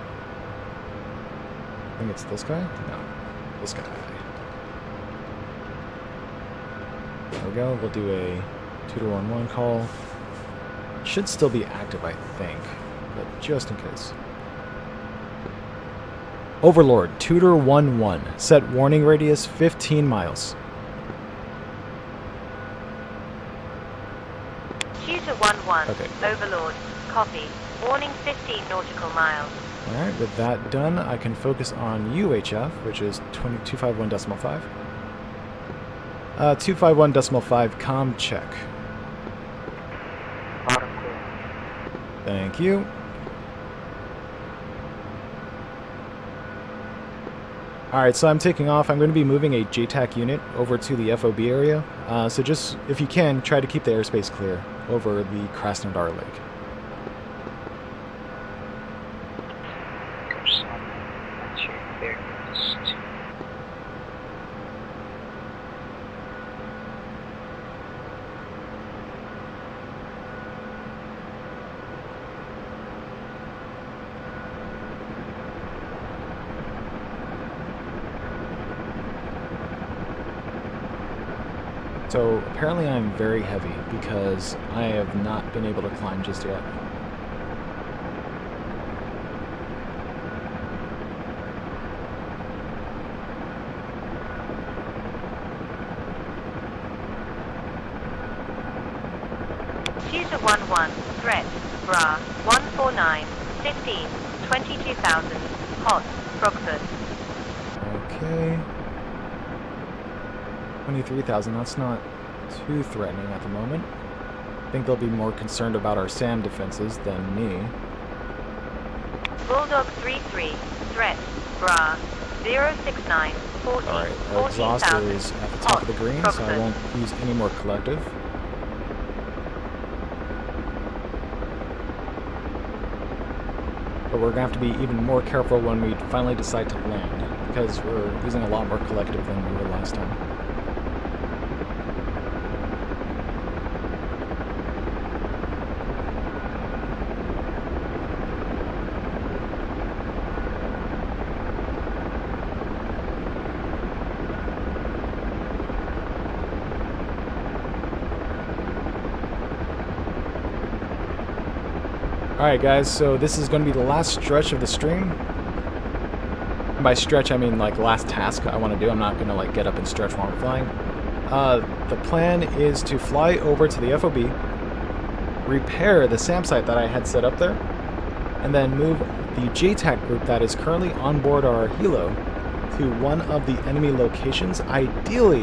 I think it's this guy? No. This guy. There we go. We'll do a 2-1-1 call. Should still be active, I think. But just in case. Overlord, Tutor 1-1. Set warning radius 15 miles. Tutor 1-1. Okay. Overlord. Copy. Warning 15 nautical miles. Alright, with that done, I can focus on UHF, which is 251.5. 251.5 comm check. Thank you. Alright, so I'm taking off. I'm going to be moving a JTAC unit over to the FOB area. So just, if you can, try to keep the airspace clear over the Krasnodar Lake. So apparently I'm very heavy because I have not been able to climb just yet. Tutor 1-1. Threat. Bra. 149. 15. 22,000. Hot. Frogfoot. Okay. 23,000, that's not too threatening at the moment. I think they'll be more concerned about our SAM defenses than me. Bulldog 3-3. Threat. Bra. 069. 40. Alright, our exhaust is at the top of the green, so I won't use any more collective. But we're going to have to be even more careful when we finally decide to land, because we're using a lot more collective than we were last time. Alright guys, so this is going to be the last stretch of the stream. And by stretch I mean like last task I want to do. I'm not going to like get up and stretch while I'm flying. The plan is to fly over to the FOB, repair the SAM site that I had set up there, and then move the JTAC group that is currently on board our helo to one of the enemy locations. Ideally,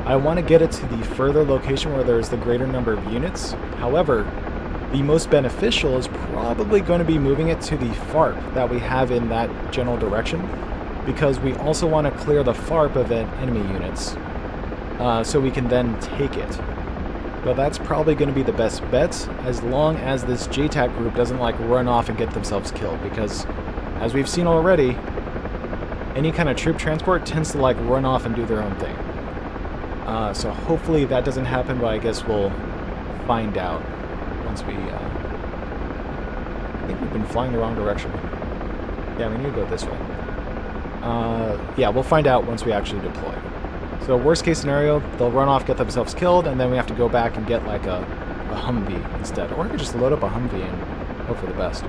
I want to get it to the further location where there's the greater number of units. However, the most beneficial is probably going to be moving it to the FARP that we have in that general direction, because we also want to clear the FARP of enemy units so we can then take it. But that's probably going to be the best bet, as long as this JTAC group doesn't like run off and get themselves killed, because as we've seen already, any kind of troop transport tends to like run off and do their own thing. So hopefully that doesn't happen, but I guess we'll find out once we, I think we've been flying the wrong direction. Yeah, we need to go this way. Yeah, we'll find out once we actually deploy. So worst case scenario, they'll run off, get themselves killed, and then we have to go back and get like a Humvee instead. Or we could just load up a Humvee and hope for the best.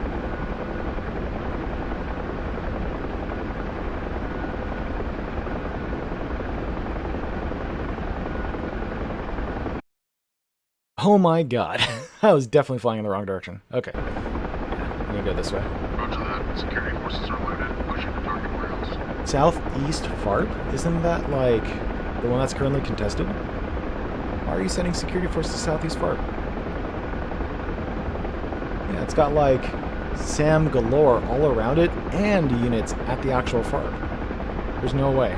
Oh my god. I was definitely flying in the wrong direction. Okay. Yeah, I'm gonna go this way. Roger that. Security forces are loaded. Pushing to target warehouse. Southeast FARP? Isn't that like the one that's currently contested? Why are you sending security forces to Southeast FARP? Yeah, it's got like SAM galore all around it and units at the actual FARP. There's no way.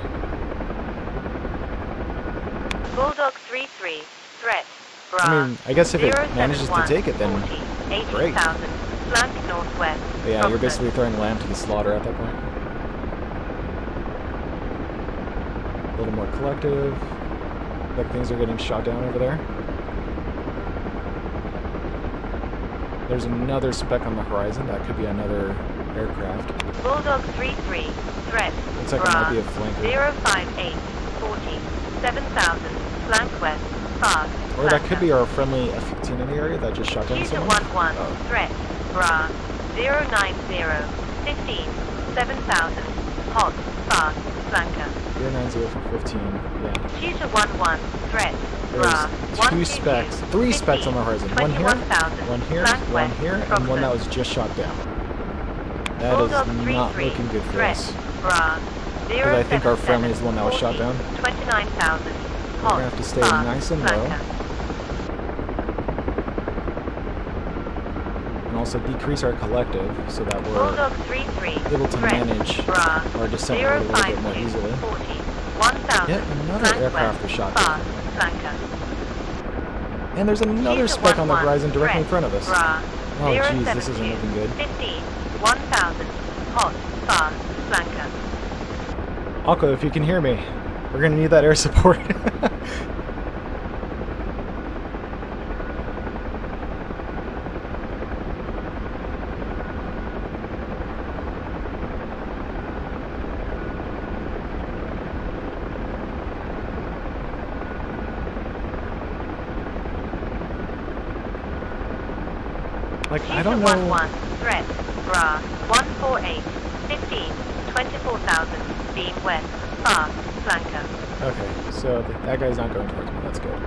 Bulldog 3-3, threat. I mean, I guess if it manages to take it, then 40, great. 80,000, flank northwest. But yeah, you're basically throwing lamb to the slaughter at that point. A little more collective. Like things are getting shot down over there. There's another speck on the horizon. That could be another aircraft. Bulldog 3-3, threat. Looks like it might be a flanker. 058, 40, 7,000, flank west, fast. Or that could be our friendly F-15 in the area that just shot down someone. 11, threat, bra, 090, 15, 7,000, hot, fast, flanker. 090 for 15, yeah. Tutor 11, threat, bra, There's three specs on the horizon. One here, one here, and one that was just shot down. That is not looking good for us. Because I think our friendly is the one that was shot down. 29,000, We're going to have to stay nice and low. And also decrease our collective so that we're able to manage our descent a little bit more easily. Yet another aircraft was shot down. And there's another speck on the horizon directly in front of us. Oh jeez, this isn't looking good. 1,000, hot, fast, flanker. Akko, if you can hear me, we're going to need that air support. Like, I don't know. 11, threat, bra, 148, 15, 24,000, being west, fast, flanker. Okay, so that guy's not going towards me, that's good.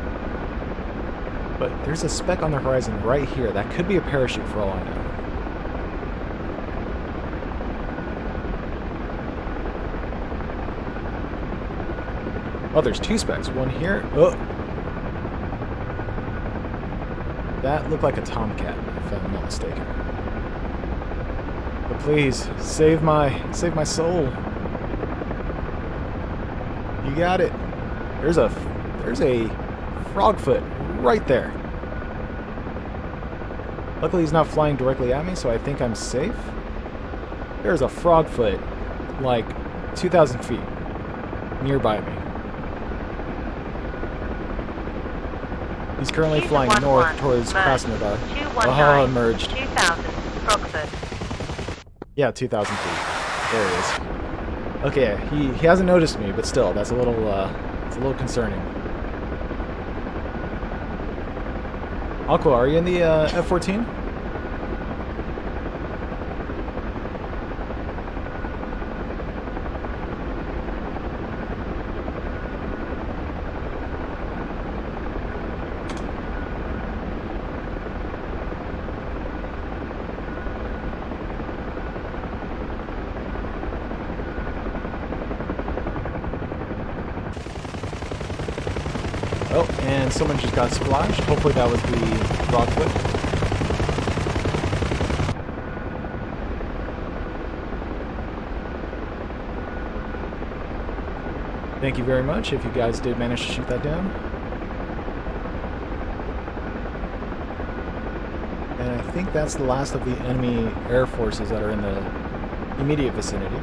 But there's a speck on the horizon right here. That could be a parachute for all I know. Oh, there's two specks. One here. Oh! That looked like a Tomcat, if I'm not mistaken. But please, save my soul. You got it. There's a frogfoot right there. Luckily he's not flying directly at me, so I think I'm safe. There's a frogfoot like 2,000 feet nearby me. He's currently flying north towards Krasnodar. Oh, merged. 2,000, Frogfoot. Yeah, 2,000 feet. There he is. Okay, he hasn't noticed me, but still, that's a little concerning. Aqua, are you in the F-14? Oh, and someone just got splashed. Hopefully that was the frogfoot. Thank you very much if you guys did manage to shoot that down. And I think that's the last of the enemy air forces that are in the immediate vicinity.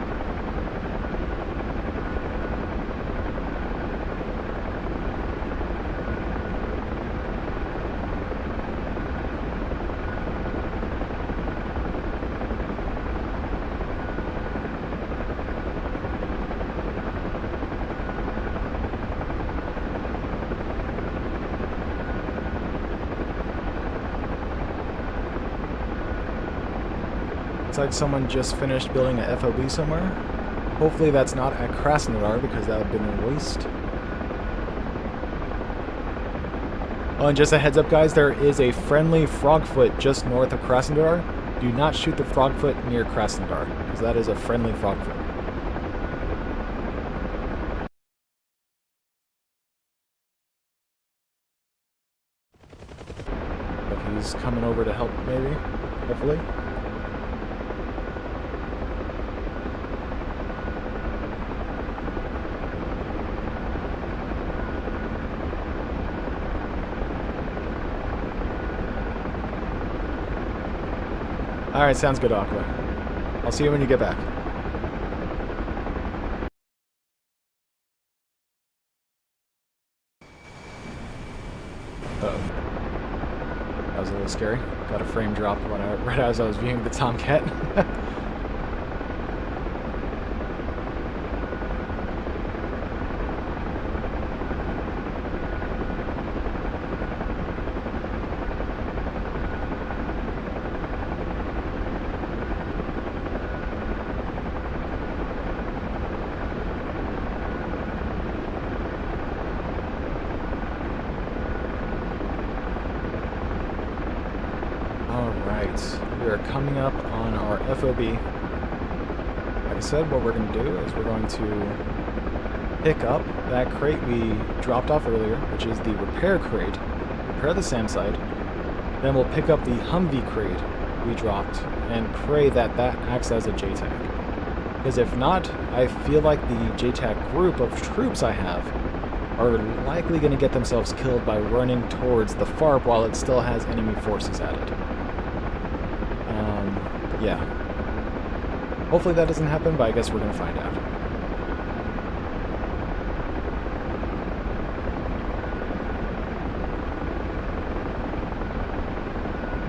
Looks like someone just finished building a FOB somewhere. Hopefully that's not at Krasnodar because that would have been a waste. Oh, and just a heads up guys, there is a friendly frogfoot just north of Krasnodar. Do not shoot the frogfoot near Krasnodar because that is a friendly frogfoot. But he's coming over to help maybe, hopefully. Alright, sounds good, Aqua. I'll see you when you get back. Uh-oh. That was a little scary. Got a frame drop right as I was viewing the Tomcat. We are coming up on our FOB. Like I said, what we're going to do is we're going to pick up that crate we dropped off earlier, which is the repair crate, repair the SAM site, then we'll pick up the Humvee crate we dropped and pray that that acts as a JTAC. Because if not, I feel like the JTAC group of troops I have are likely going to get themselves killed by running towards the FARP while it still has enemy forces at it. Yeah. Hopefully that doesn't happen, but I guess we're going to find out.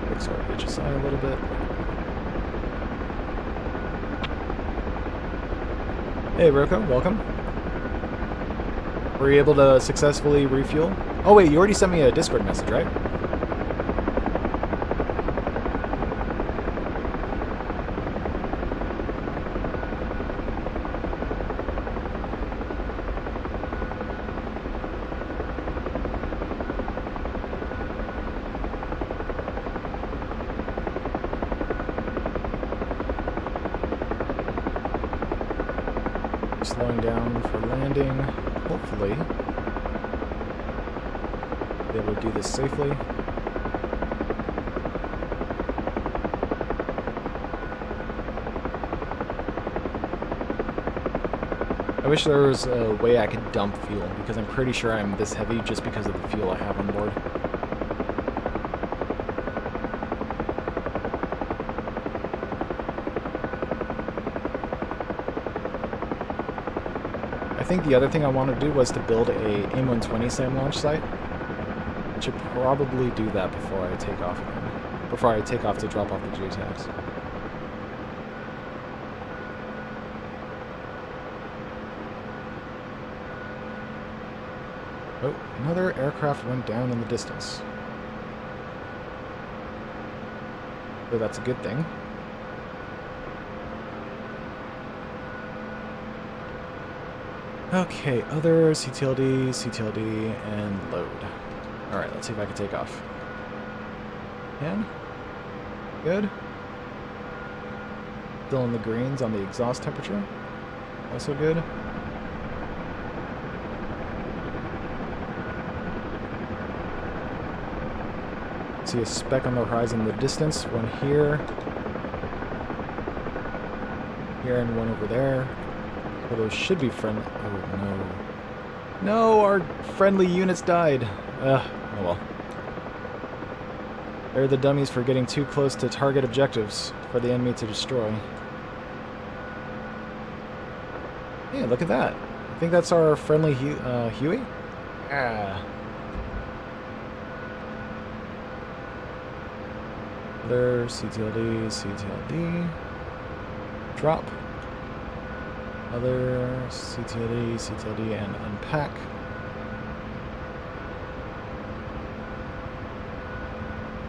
Fix our HSI a little bit. Hey, Roko, welcome. Were you able to successfully refuel? Oh wait, you already sent me a Discord message, right? Slowing down for landing, hopefully be able to do this safely. I wish there was a way I could dump fuel, because I'm pretty sure I'm this heavy just because of the fuel I have on board. I think the other thing I wanted to do was to build a AIM-120 SAM launch site. I should probably do that before I take off again. Before I take off to drop off the JTACs. Oh, another aircraft went down in the distance. So that's a good thing. Okay, other CTLD, CTLD, and load. Alright, let's see if I can take off. Can? Good. Still in the greens on the exhaust temperature. Also good. see a speck on the horizon in the distance. One here. Here and one over there. So those should be friendly. Oh no. No, our friendly units died. Oh well. They're the dummies for getting too close to target objectives for the enemy to destroy. Yeah, look at that. I think that's our friendly Huey? Yeah. Other CTLD, CTLD. Drop. Other CTLD, CTLD, and unpack.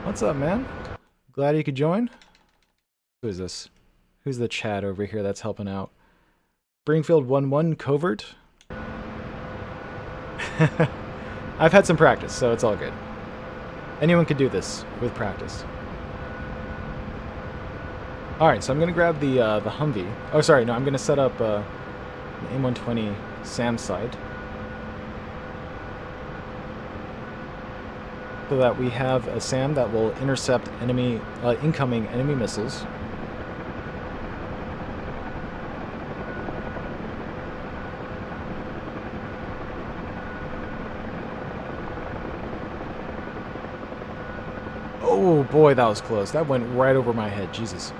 What's up, man? Glad you could join. Who is this? Who's the chat over here that's helping out? Springfield 1-1 covert. I've had some practice, so it's all good. Anyone could do this with practice. Alright, so I'm going to grab the Humvee. Oh, sorry, no, I'm going to set up an M120 SAM site. So that we have a SAM that will intercept enemy incoming enemy missiles. Oh boy, that was close. That went right over my head. Jesus.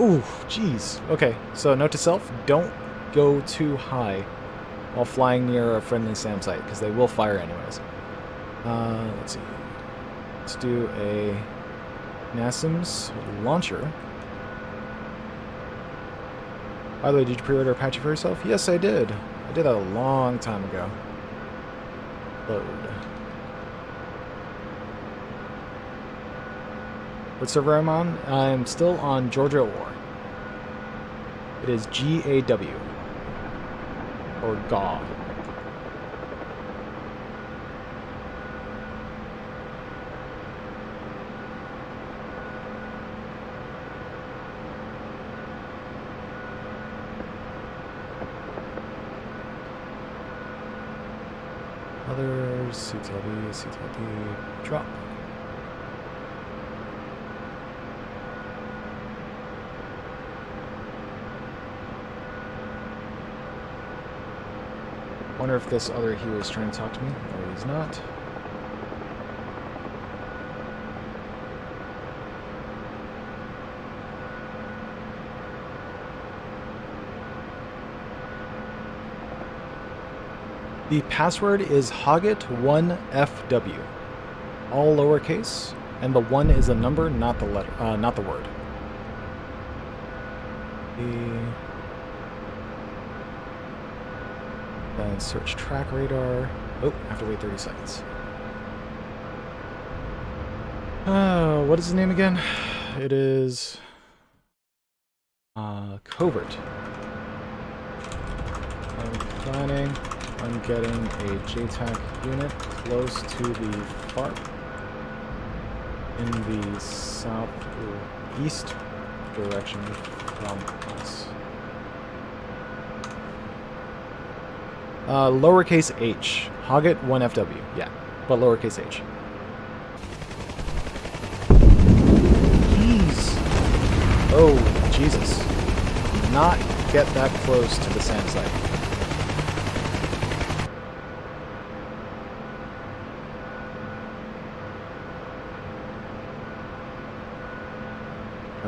Ooh, jeez. Okay, so note to self, don't go too high while flying near a friendly SAM site, because they will fire anyways. Let's see. Let's do a NASAMS launcher. By the way, did you pre-order Apache for yourself? Yes, I did. I did that a long time ago. Load. What server I'm on? I'm still on Georgia War. It is GAW. Or GAW. Others, CTLD, CTLD, drop. Wonder if this other Huey is trying to talk to me. No, he's not. The password is Hoggett1FW. All lowercase, and the 1 is a number, not the letter, not the word. Then search track radar. Oh, I have to wait 30 seconds. What is his name again? It is Covert. I'm planning on getting a JTAC unit close to the FARP in the southeast direction from us. Lowercase h. Hoggett1FW. Yeah, but lowercase h. Jeez. Oh, Jesus. Do not get that close to the SAM site.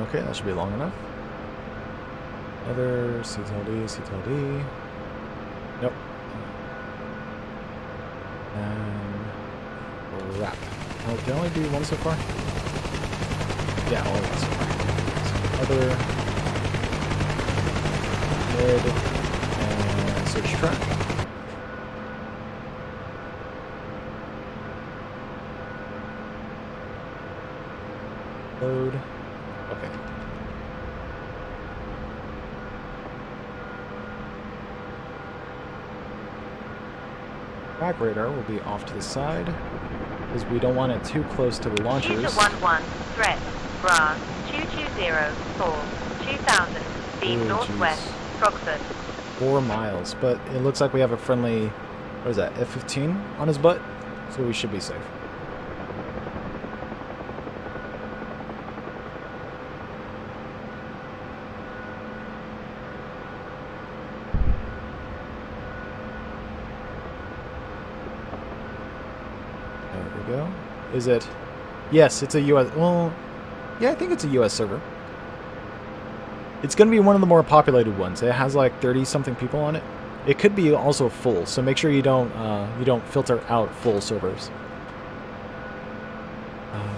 Okay, that should be long enough. Other CTLD, CTLD. Nope. And wrap. Oh, did I only do one so far? Yeah, only one so far. Other mid and search track. Load. Okay. Track radar will be off to the side, because we don't want it too close to the launchers. User 11, threat, Bra, 2204, 2000, speed Ooh, northwest, Frogford. 4 miles, but it looks like we have a friendly what is that, F-15 on his butt, so we should be safe. There we go. Is it? Yes, it's a US. Well, yeah, I think it's a US server. It's going to be one of the more populated ones. It has like 30-something people on it. It could be also full, so make sure you don't filter out full servers.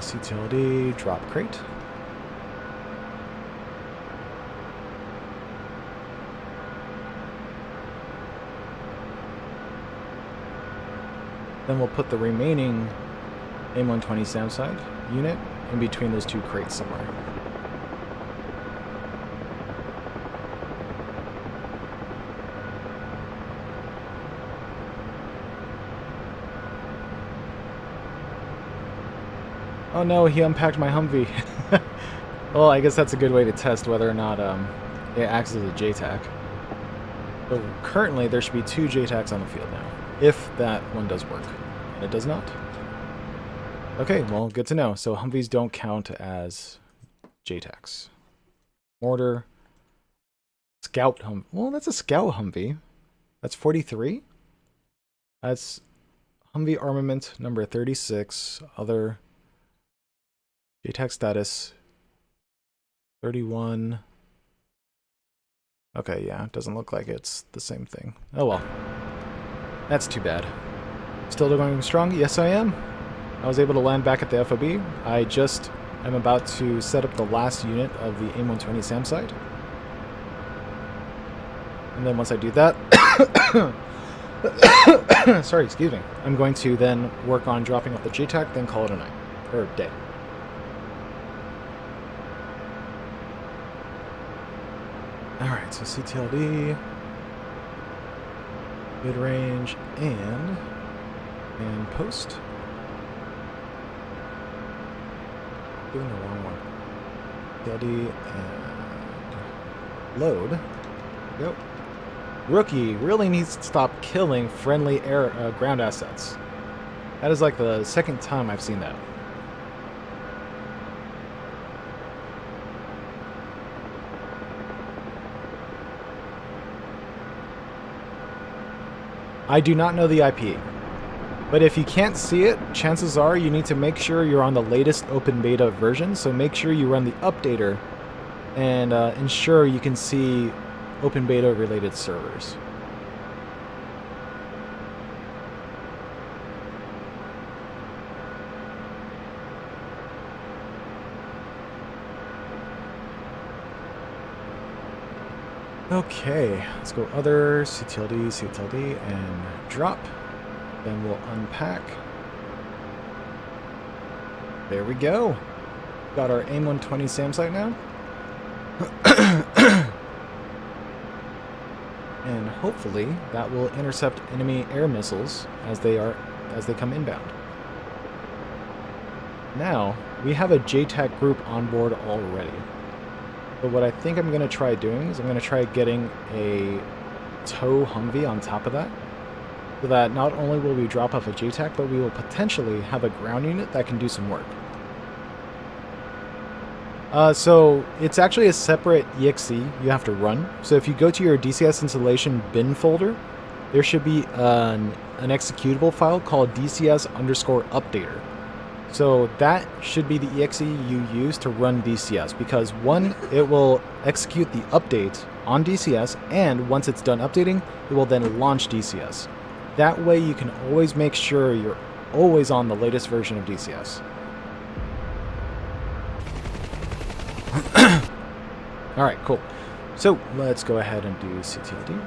CTLD drop crate. Then we'll put the remaining AIM-120 SAM side unit in between those two crates somewhere. Oh no, he unpacked my Humvee. Well, I guess that's a good way to test whether or not it acts as a JTAC. So currently there should be 2 JTACs on the field now, if that one does work. And it does not. Okay, well, good to know. So Humvees don't count as JTACs. Mortar. Scout Humvee. Well, that's a Scout Humvee. That's 43. That's Humvee armament number 36. Other JTAC status 31. Okay, yeah, it doesn't look like it's the same thing. Oh well. That's too bad. Still going strong? Yes, I am. I was able to land back at the FOB. I just am about to set up the last unit of the AIM-120 SAM site. And then once I do that, sorry, excuse me, I'm going to then work on dropping off the JTAC, then call it a night, or day. Alright, so CTLD, mid-range, and post. Doing the wrong one. CTLD and load. Yep. Rookie really needs to stop killing friendly air ground assets. That is like the second time I've seen that. I do not know the IP, but if you can't see it, chances are you need to make sure you're on the latest open beta version, so make sure you run the updater and ensure you can see open beta related servers. Okay, let's go other, CTLD, CTLD, and drop. Then we'll unpack. There we go. Got our AIM-120 SAM site now. And hopefully that will intercept enemy air missiles as they come inbound. Now, we have a JTAC group on board already. But what I think I'm going to try doing is I'm going to try getting a tow Humvee on top of that, so that not only will we drop off a JTAC, but we will potentially have a ground unit that can do some work. So it's actually a separate EXE you have to run. So if you go to your DCS installation bin folder, there should be an executable file called DCS_updater. So that should be the EXE you use to run DCS, because one, it will execute the update on DCS, and once it's done updating, it will then launch DCS. That way you can always make sure you're always on the latest version of DCS. Alright, cool. So let's go ahead and do CTLD.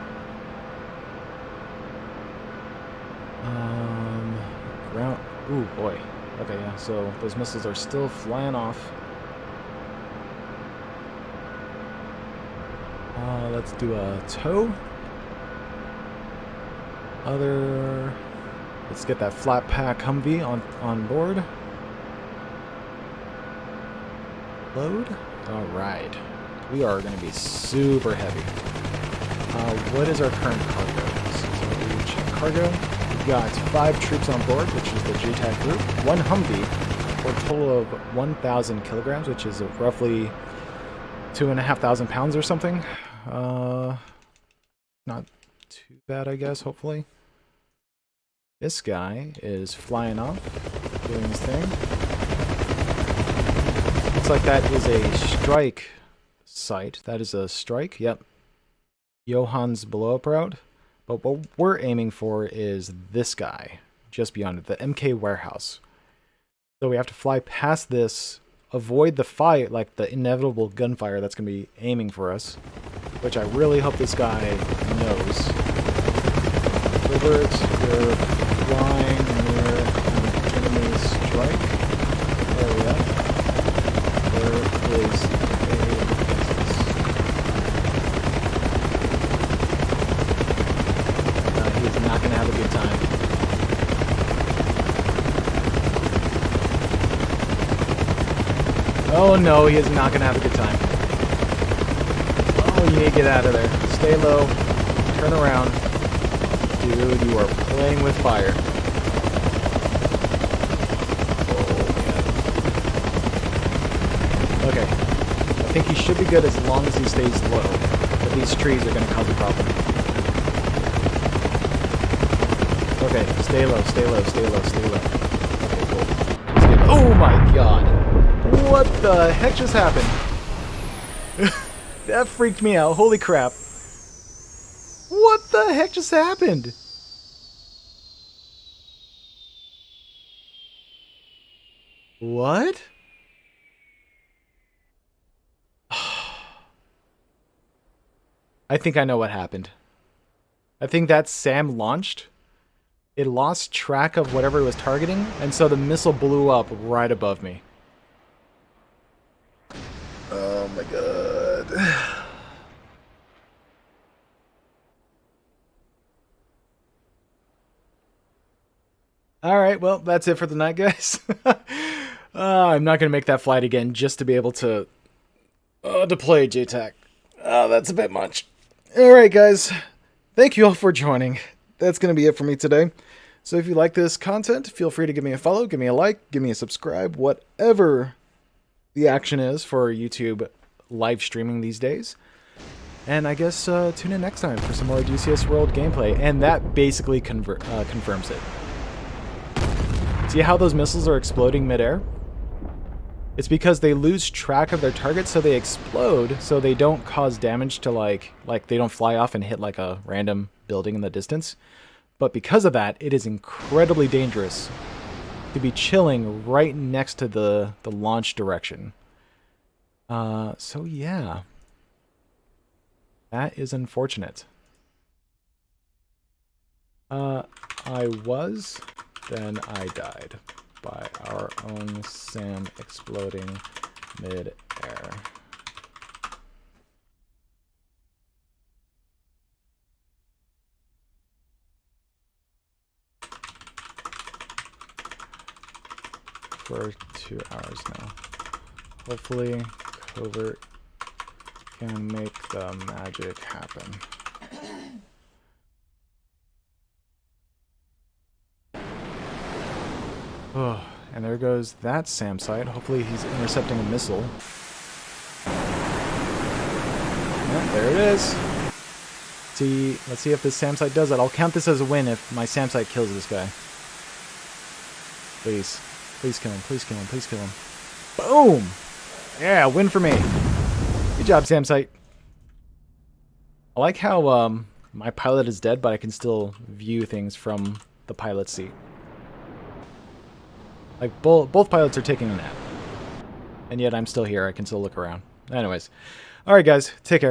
Ground. Ooh, boy. Okay, yeah, so those missiles are still flying off. Let's do a tow. Let's get that flat pack Humvee on board. Load. Alright. We are going to be super heavy. What is our current cargo? So we check cargo. got 5 troops on board, which is the JTAC group, 1 Humvee, for a total of 1,000 kilograms, which is roughly 2,500 pounds or something. Not too bad, I guess, hopefully. This guy is flying off, doing his thing. Looks like that is a strike site. That is a strike, yep. Johan's blow-up route. But what we're aiming for is this guy, just beyond it, the MK warehouse. So we have to fly past this, avoid the fight, like the inevitable gunfire that's going to be aiming for us, which I really hope this guy knows. Robert, you're flying near an enemy strike area. There is a he's not going to have a good time. Oh no, he is not going to have a good time. Oh, you need to get out of there. Stay low. Turn around. Dude, you are playing with fire. Oh, man. Okay. I think he should be good as long as he stays low. But these trees are going to cause a problem. Okay, stay low, stay low, stay low, stay low. Okay, cool. Oh my god! What the heck just happened? That freaked me out. Holy crap. What the heck just happened? What? I think I know what happened. I think that SAM launched. It lost track of whatever it was targeting, and so the missile blew up right above me. Oh my god. Alright, well, that's it for the night, guys. I'm not going to make that flight again just to be able to deploy JTAC. Oh, that's a bit much. Alright, guys. Thank you all for joining. That's going to be it for me today. So if you like this content, feel free to give me a follow, give me a like, give me a subscribe, whatever the action is for YouTube live streaming these days. And I guess tune in next time for some more DCS World gameplay. And that basically confirms it. See how those missiles are exploding midair? It's because they lose track of their target, so they explode, so they don't cause damage to like they don't fly off and hit like a random building in the distance. But because of that, it is incredibly dangerous to be chilling right next to the launch direction. So yeah. That is unfortunate. I was, then I died by our own SAM exploding mid-air. For 2 hours now. Hopefully, Covert can make the magic happen. Oh, and there goes that SAM site. Hopefully he's intercepting a missile. Yeah, there it is. Let's see if this SAM site does it. I'll count this as a win if my SAM site kills this guy. Please. Please kill him, please kill him, please kill him. Boom! Yeah, win for me. Good job, SAM site. I like how my pilot is dead, but I can still view things from the pilot's seat. Like, both pilots are taking a nap. And yet I'm still here, I can still look around. Anyways. Alright guys, take care.